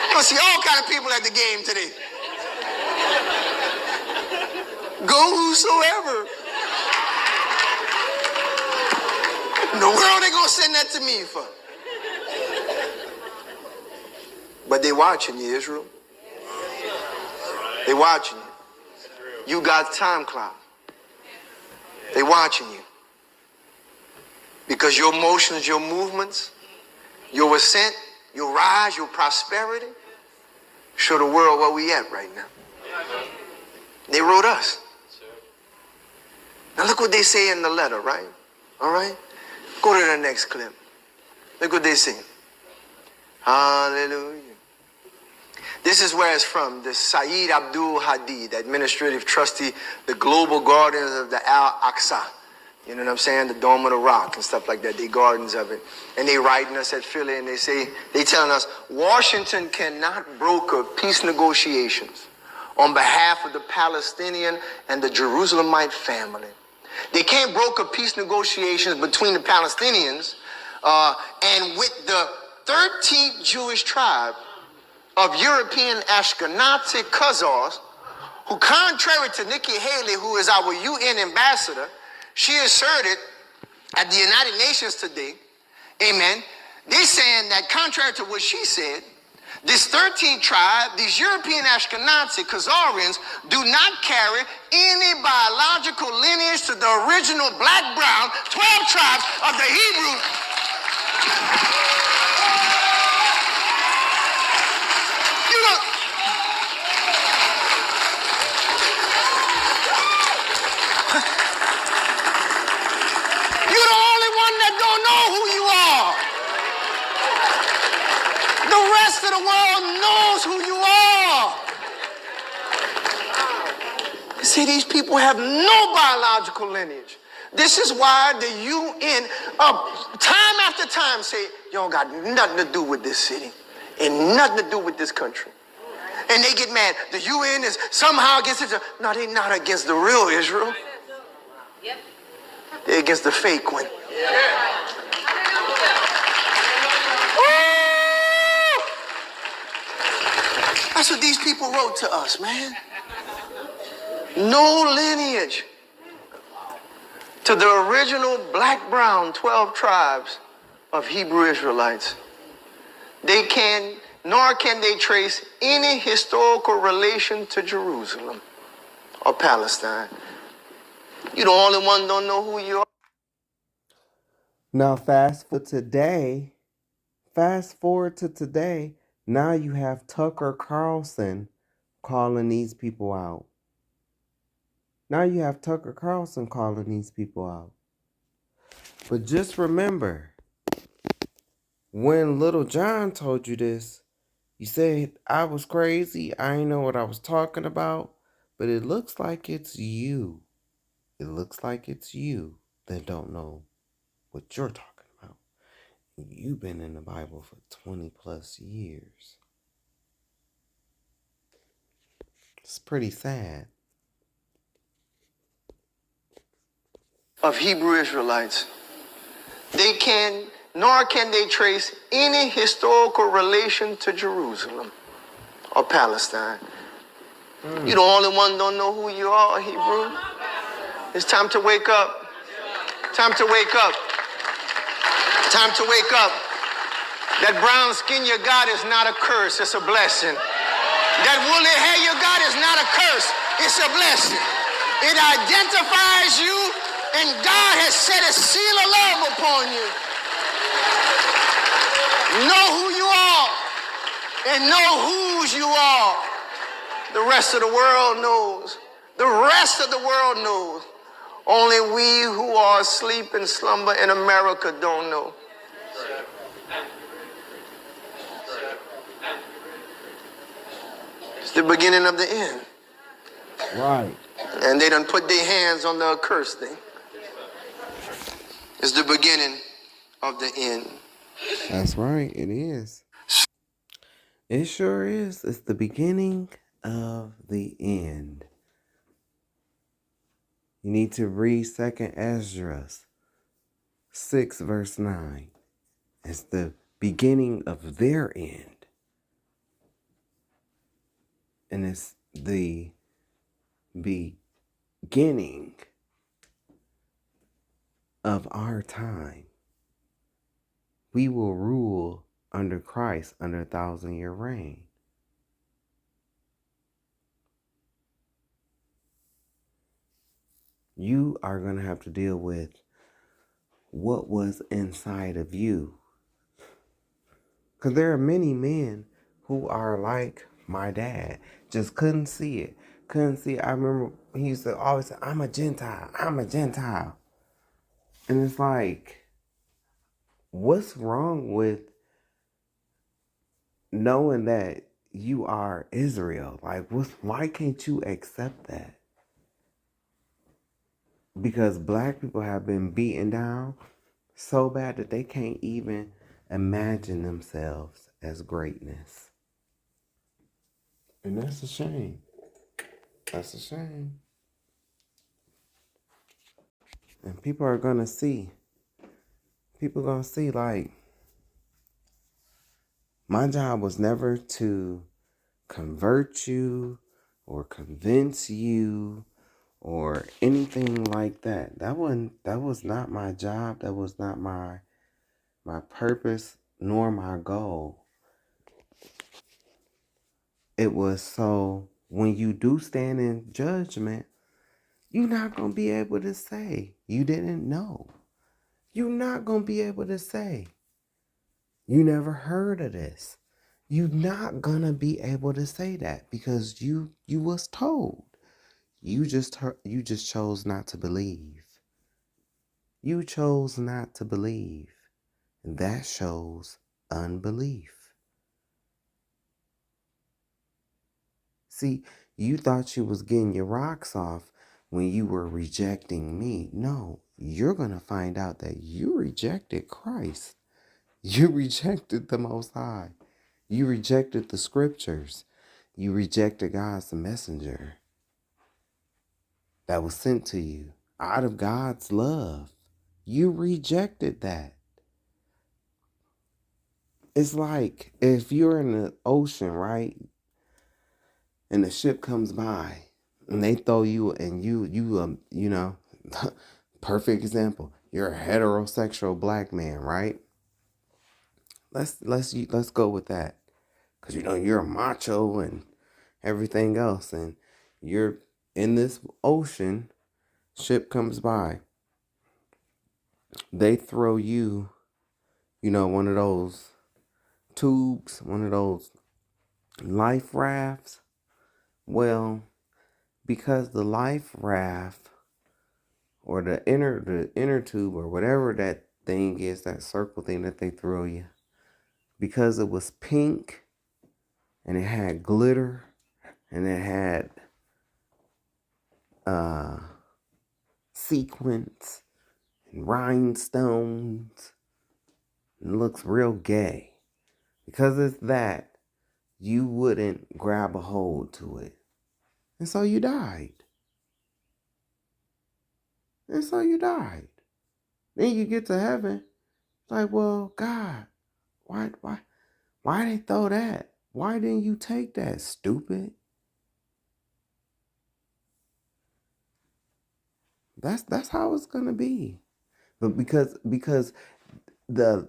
Speaker 20: You're going to see all kind of people at the game today. Go whosoever. In the world they gonna send that to me for? But they watching you, Israel. They watching you. You got time clock. They watching you. Because your motions, your movements, your ascent, your rise, your prosperity, show the world where we at right now. They wrote us. Now look what they say in the letter, right? All right? Go to the next clip. Look what they say. Hallelujah. This is where it's from. The Saeed Abdul Hadi, the administrative trustee, the global guardians of the Al-Aqsa. You know what I'm saying? The Dome of the Rock and stuff like that. They gardens of it. And they writing us at Philly and they telling us, Washington cannot broker peace negotiations on behalf of the Palestinian and the Jerusalemite family. They can't broker peace negotiations between the Palestinians and with the 13th Jewish tribe of European Ashkenazi Khazars, who, contrary to Nikki Haley, who is our UN ambassador, she asserted at the United Nations today, amen, they're saying that contrary to what she said, this 13th tribe, these European Ashkenazi Khazarians, do not carry any biological lineage to the original black-brown 12 tribes of the Hebrew. You know, you're the only one that don't know who you are. The rest of the world knows who you are. You see, these people have no biological lineage. This is why the UN, time after time, say, you don't got nothing to do with this city and nothing to do with this country. And they get mad. The UN is somehow against it. No, they're not against the real Israel. They're against the fake one. That's what these people wrote to us, man. No lineage to the original black-brown 12 tribes of Hebrew Israelites. They can, nor can they trace any historical relation to Jerusalem or Palestine. You're the only one don't know who you are.
Speaker 1: Now fast forward to today, now you have Tucker Carlson calling these people out. Now you have Tucker Carlson calling these people out. But just remember, when Little John told you this, you said I was crazy. I didn't know what I was talking about. But it looks like it's you. It looks like it's you that don't know what you're talking about. You've been in the Bible for 20 plus years. It's pretty sad.
Speaker 20: Of Hebrew Israelites. Nor can they trace any historical relation to Jerusalem or Palestine. You're the only one don't know who you are, Hebrew. It's time to wake up. Time to wake up. Time to wake up. That brown skin you got is not a curse, it's a blessing. That woolly hair you got is not a curse, it's a blessing. It identifies you, and God has set a seal of love upon you. Know who you are and know whose you are. The rest of the world knows. The rest of the world knows. Only we who are asleep in slumber in America don't know. It's the beginning of the end.
Speaker 1: Right.
Speaker 20: And they done put their hands on the accursed thing. It's the beginning of the end.
Speaker 1: That's right, it is. It sure is. It's the beginning of the end. You need to read 2nd Ezra 6 verse 9. It's the beginning of their end. And it's the beginning of our time. We will rule under Christ under a 1,000-year reign. You are going to have to deal with what was inside of you. Because there are many men who are like my dad. Just couldn't see it. Couldn't see it. I remember he used to always say, I'm a Gentile. I'm a Gentile. And it's like, what's wrong with knowing that you are Israel? Like, why can't you accept that? Because black people have been beaten down so bad that they can't even imagine themselves as greatness. And that's a shame. That's a shame. And people are going to see. People are going to see, like, my job was never to convert you or convince you or anything like that. That was not my job. That was not my purpose nor my goal. It was so when you do stand in judgment, you're not going to be able to say you didn't know. You're not going to be able to say you never heard of this. You're not going to be able to say that because you was told. You just chose not to believe. You chose not to believe. And that shows unbelief. See, you thought you was getting your rocks off when you were rejecting me. No, you're going to find out that you rejected Christ. You rejected the Most High. You rejected the scriptures. You rejected God's messenger that was sent to you out of God's love. You rejected that. It's like if you're in the ocean, right? And the ship comes by and they throw you and you know, perfect example. You're a heterosexual black man, right? Let's go with that. Cause you know you're a macho and everything else, and you're in this ocean, ship comes by. They throw you, you know, one of those tubes, one of those life rafts, Well, because the life raft or the inner tube or whatever that thing is, that circle thing that they throw you, because it was pink and it had glitter and it had sequins and rhinestones and looks real gay. Because it's that, you wouldn't grab a hold to it. And so you died. And so you died. Then you get to heaven. Like, well, God, why they throw that? Why didn't you take that, stupid? That's how it's gonna be. But because the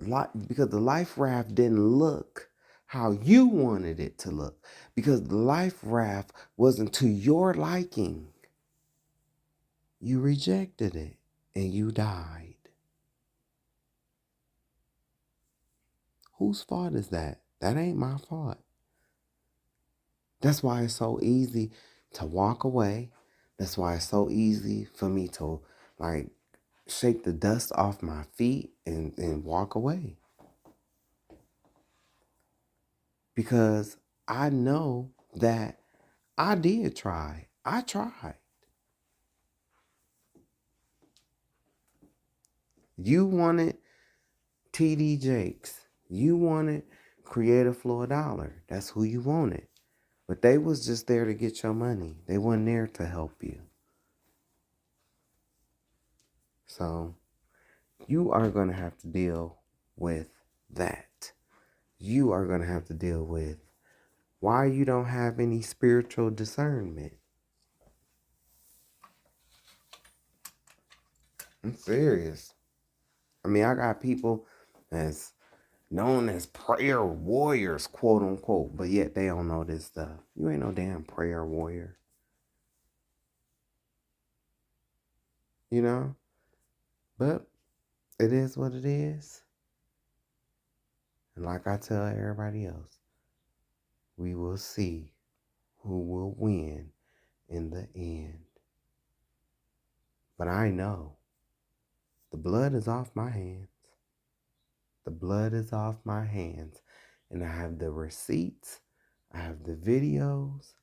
Speaker 1: life raft didn't look how you wanted it to look. Because the life raft wasn't to your liking. You rejected it and you died. Whose fault is that? That ain't my fault. That's why it's so easy to walk away. That's why it's so easy for me to like shake the dust off my feet and walk away. Because I know that I did try. I tried. You wanted TD Jakes. You wanted Creative Floor Dollar. That's who you wanted. But they was just there to get your money. They weren't there to help you. So you are going to have to deal with that. You are going to have to deal with why you don't have any spiritual discernment. I'm serious. I mean, I got people that's known as prayer warriors, quote unquote, but yet they don't know this stuff. You ain't no damn prayer warrior. You know? But it is what it is. And like I tell everybody else, we will see who will win in the end. But I know the blood is off my hands. The blood is off my hands. And I have the receipts. I have the videos.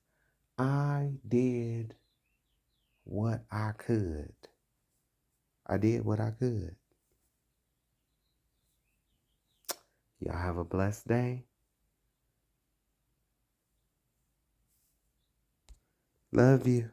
Speaker 1: I did what I could. I did what I could. Y'all have a blessed day. Love you.